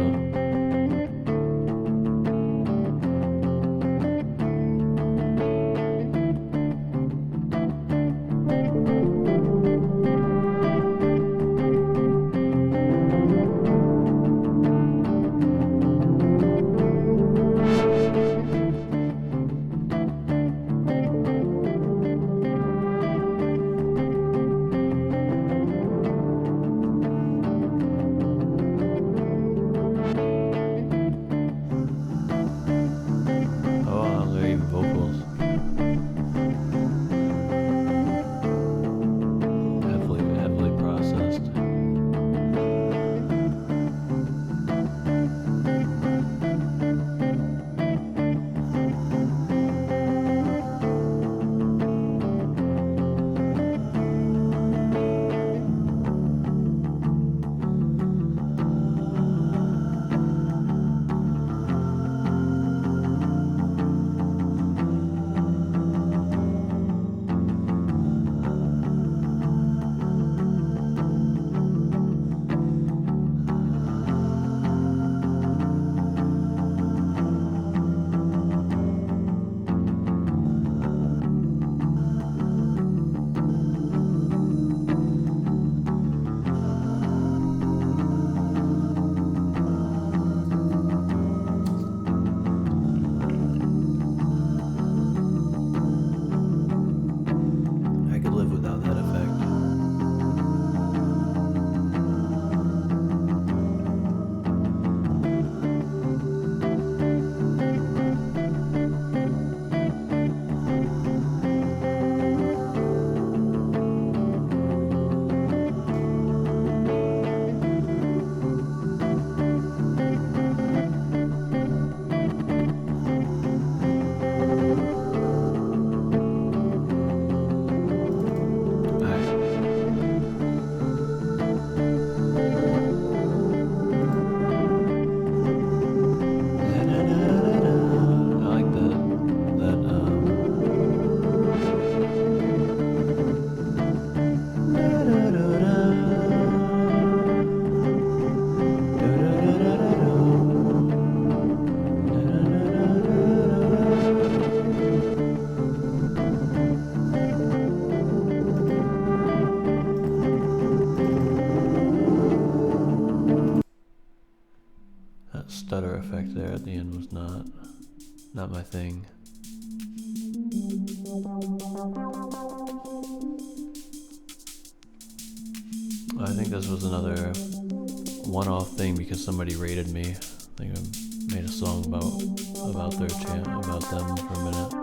stutter effect there at the end was not my thing. I think this was another one-off thing because somebody rated me. I think I made a song about their channel, about them for a minute.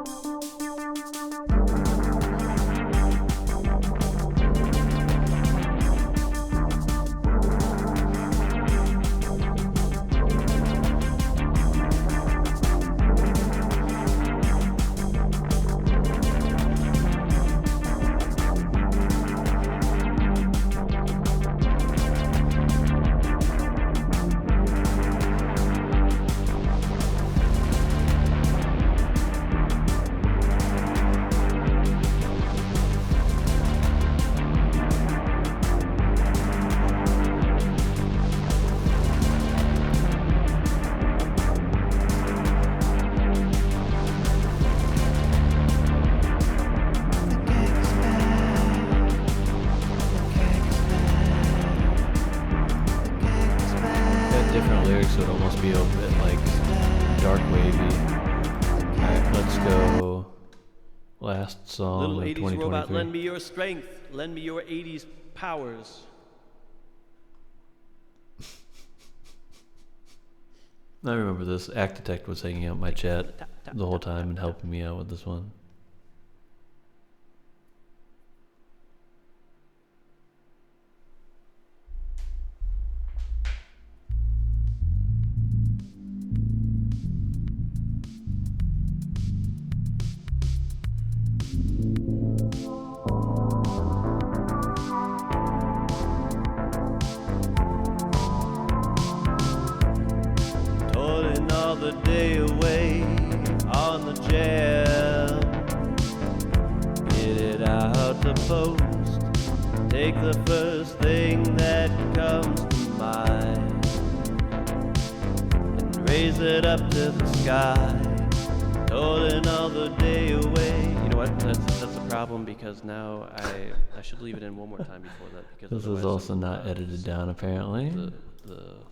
Different lyrics would almost be a bit like dark wavy. Alright, let's go. Last song Little of 80s 2023. robot, lend me your strength. Lend me your 80s powers. I remember this. Act Detect was hanging out my chat the whole time and helping me out with this one. Toiling all the day away on the jam. Get it out to post. Take the first thing that comes to mind and raise it up to the sky. Toiling all the day away. You know what? That's a problem because now I should leave it in one more time before that because This is otherwise also some, not edited down apparently. the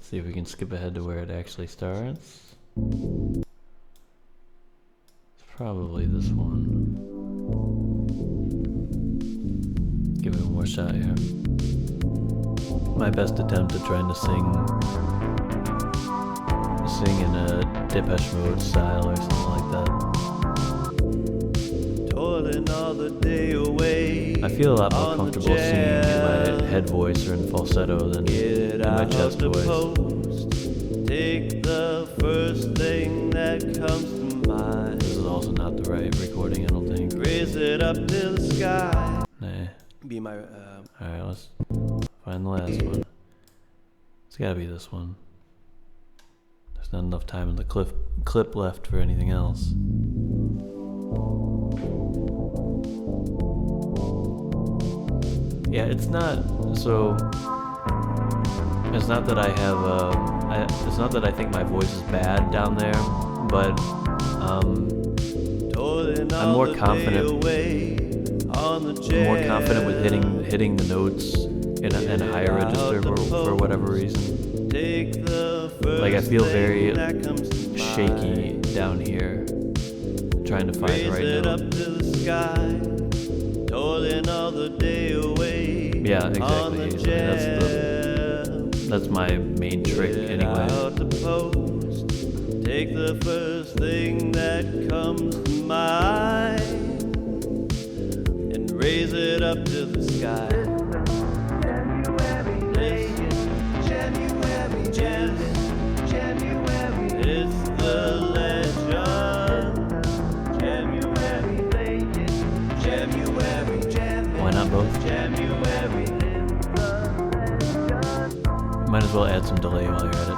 See if we can skip ahead to where it actually starts. It's probably this one. Give it one more shot here. My best attempt at trying to sing in a Depeche Mode style or something like that. toiling all the day away. I feel a lot more on the comfortable singing in jam. my head voice or in falsetto than Get in it my out chest to voice. post. Take the first thing that comes to mind. This is also not the right recording, I don't think. Raise it up to the sky. Nah. Be my Alright, let's find the last one. It's gotta be this one. There's not enough time in the clip left for anything else. Yeah, it's not so. It's not that I have it's not that I think my voice is bad down there, but I'm more confident. I'm more confident with hitting the notes in a higher register for whatever reason. Like I feel very shaky down here, trying to find the right note. Yeah, exactly. That's my main trick anyway. Take the first thing that comes to mind and raise it up to the sky. It's the legend. Why not both? Might as well add some delay while you're at it.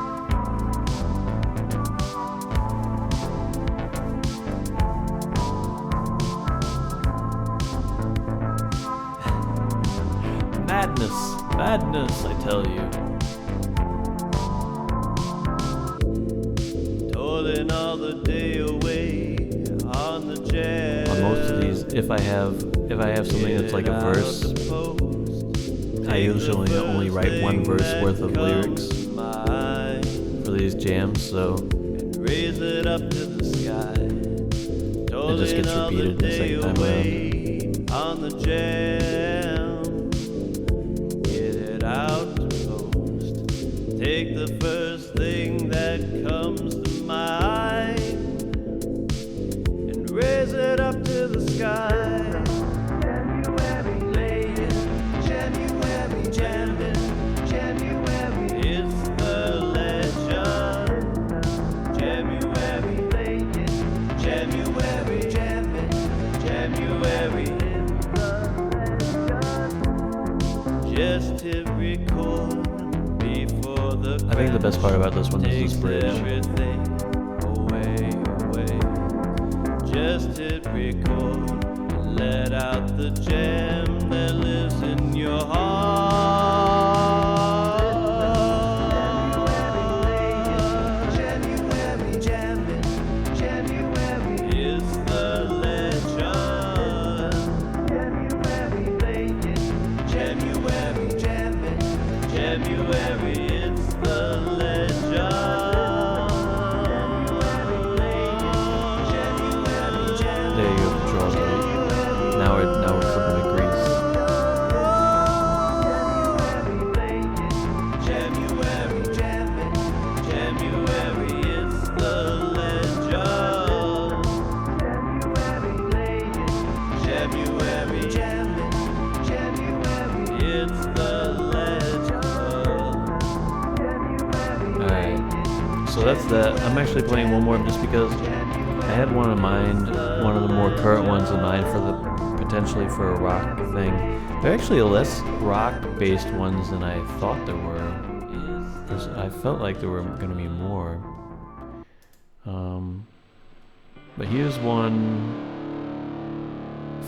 Madness, I tell you. Toiling all the day away on the jam. On most of these, if I have something that's like a verse, I usually only write one verse worth of lyrics. for these jams, so Raise it up to the sky. it just gets repeated the second time around. On the jam, get it out to post. Take the first thing that comes to mind and raise it up to the sky. January laying, January jamming, January is the legend. January laying, January jamming, January is the legend. Just hit record before the I think the best part about this one is takes this bridge. everything away. Just hit record and let out the gem that lives in your heart. January jamming, January is the legend. January laying, January jamming, January is the legend. There you go, control right. Now we're cooking with grease. January jamming, January is the legend. January laying, January jamming, January it's the legend. Alright, so that's that. I'm actually playing one more just because I had one in mind, one of the more current ones in mind for the potentially for a rock thing. They're actually less rock-based ones than I thought there were. I felt like there were going to be more. But here's one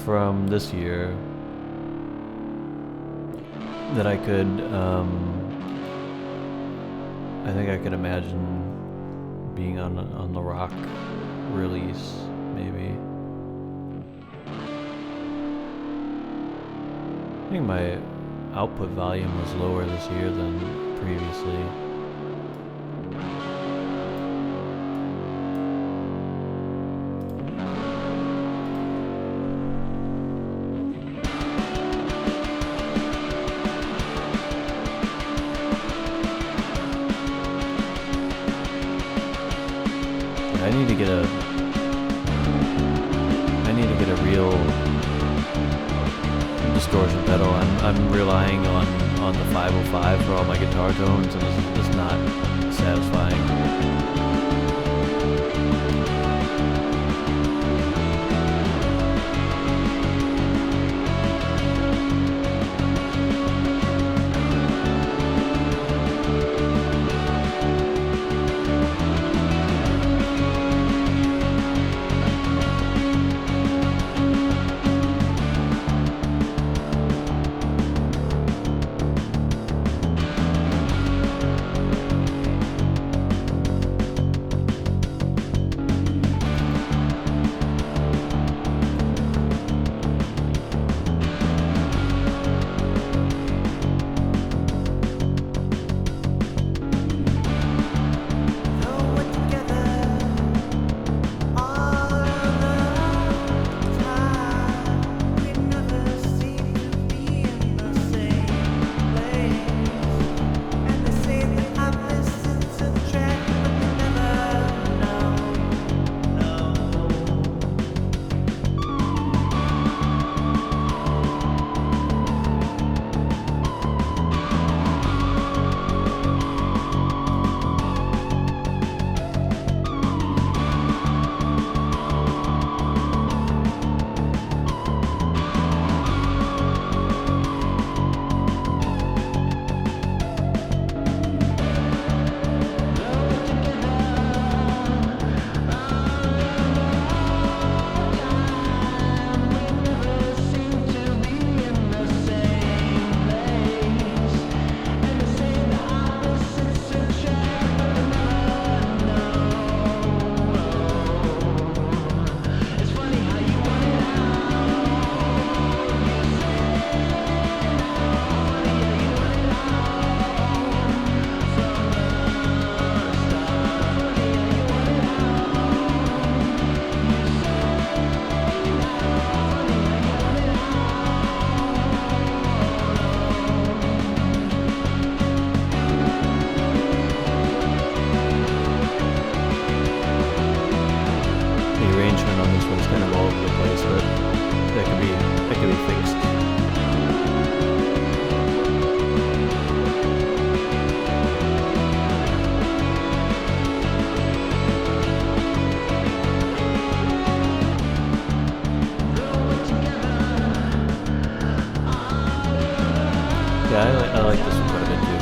from this year that I could, I think I could imagine being on the rock release, maybe. I think my output volume was lower this year than previously. I need to get a real distortion pedal. I'm relying on the 505 for all my guitar tones, and it's just not satisfying. Yeah, I like this one quite a bit too.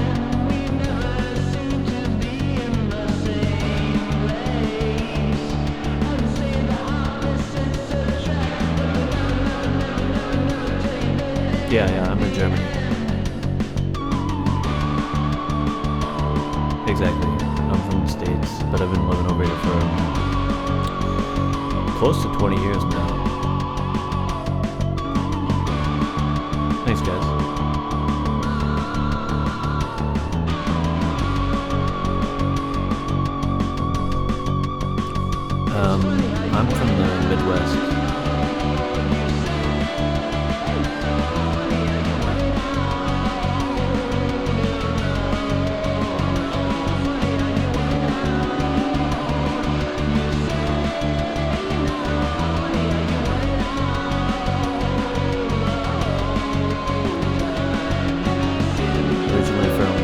Yeah, I'm in Germany. Exactly. I'm from the States, but I've been living over here for close to 20 years now. Thanks, guys. I'm from the Midwest. Originally from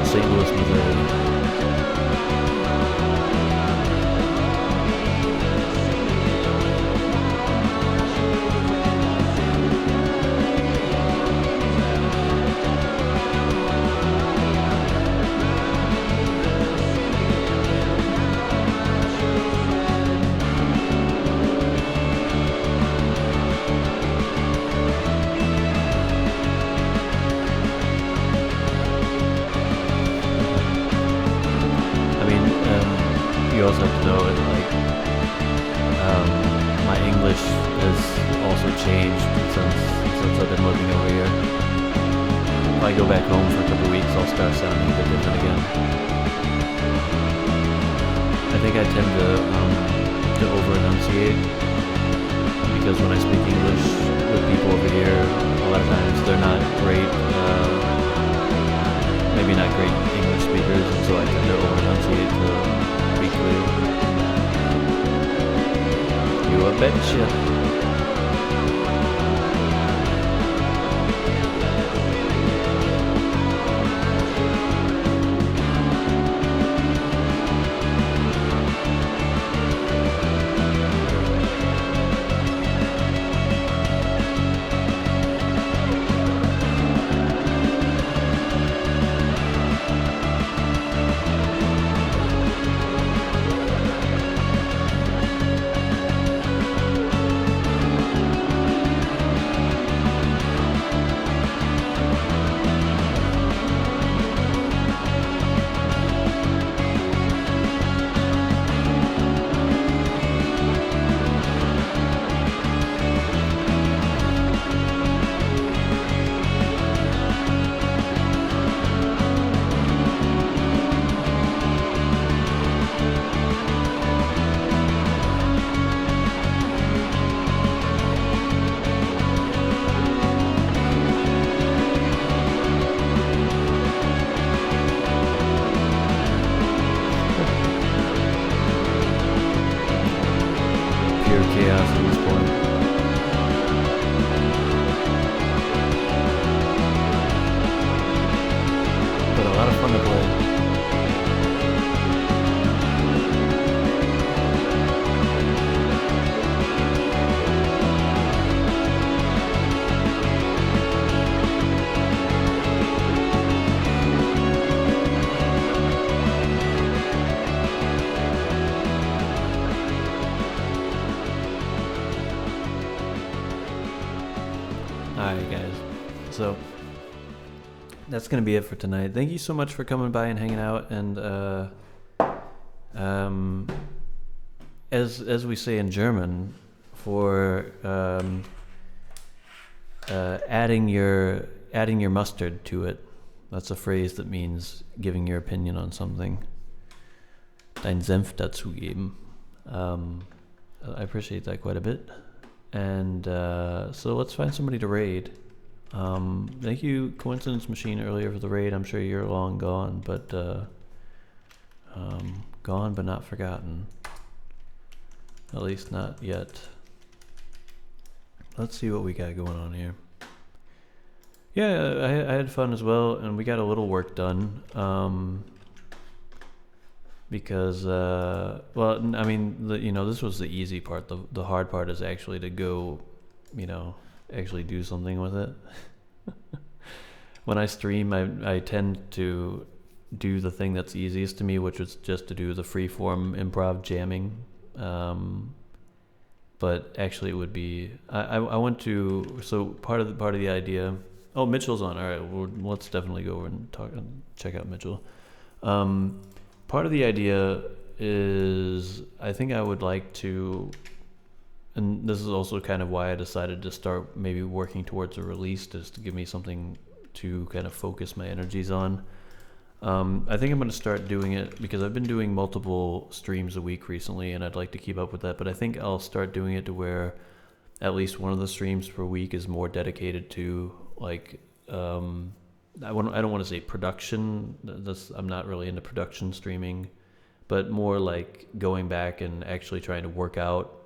St. Louis, Missouri. I mean, you also have to know that, like, my English has also changed since I've been living over here. If I go back home for a couple of weeks, I'll start sounding a bit different again. I think I tend to over-enunciate because when I speak English with people over here, a lot of times they're not great, maybe not great English speakers, and so I tend to over-enunciate to be clear. You a betcha. Pure chaos at this point. But a lot of fun to play. Alright, guys. So that's gonna be it for tonight. Thank you so much for coming by and hanging out. And as we say in German, for adding your mustard to it. That's a phrase that means giving your opinion on something. Dein Senf dazugeben. I appreciate that quite a bit. And so let's find somebody to raid. Thank you, Coincidence Machine, earlier for the raid. I'm sure you're long gone, but gone but not forgotten. At least not yet. Let's see what we got going on here. Yeah, I had fun as well, and we got a little work done. Because, well, I mean, this was the easy part. The hard part is actually to go, actually do something with it. when I stream, I tend to do the thing that's easiest to me, which is just to do the free form improv jamming. But actually, it would be I want to. So part of the idea. Oh, Mitchell's on. All right, well, let's definitely go over and check out Mitchell. Part of the idea is I think I would like to, and this is also kind of why I decided to start maybe working towards a release, just to give me something to kind of focus my energies on. I think I'm going to start doing it because I've been doing multiple streams a week recently, and I'd like to keep up with that. But I think I'll start doing it to where at least one of the streams per week is more dedicated to like I don't want to say production. I'm not really into production streaming, but more like going back and actually trying to work out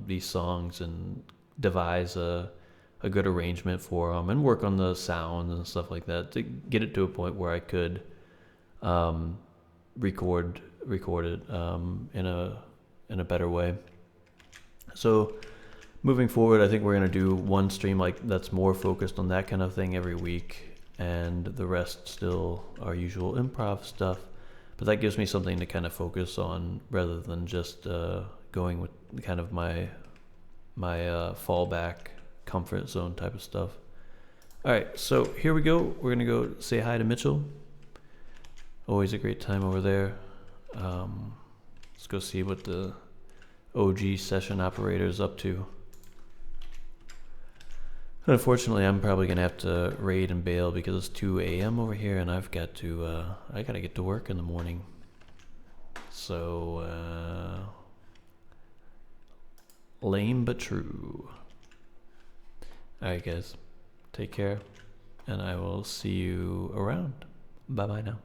these songs and devise a good arrangement for them and work on the sounds and stuff like that to get it to a point where I could record it in a better way. So moving forward, I think we're gonna do one stream like that's more focused on that kind of thing every week, and the rest still our usual improv stuff. But that gives me something to kind of focus on rather than just going with kind of my fallback comfort zone type of stuff. All right, so here we go. We're gonna go say hi to Mitchell. Always a great time over there. Let's go see what the OG session operator is up to. Unfortunately, I'm probably gonna have to raid and bail because it's 2 a.m. over here, and I've got to I gotta get to work in the morning. So lame but true. All right, guys, take care, and I will see you around. Bye bye now.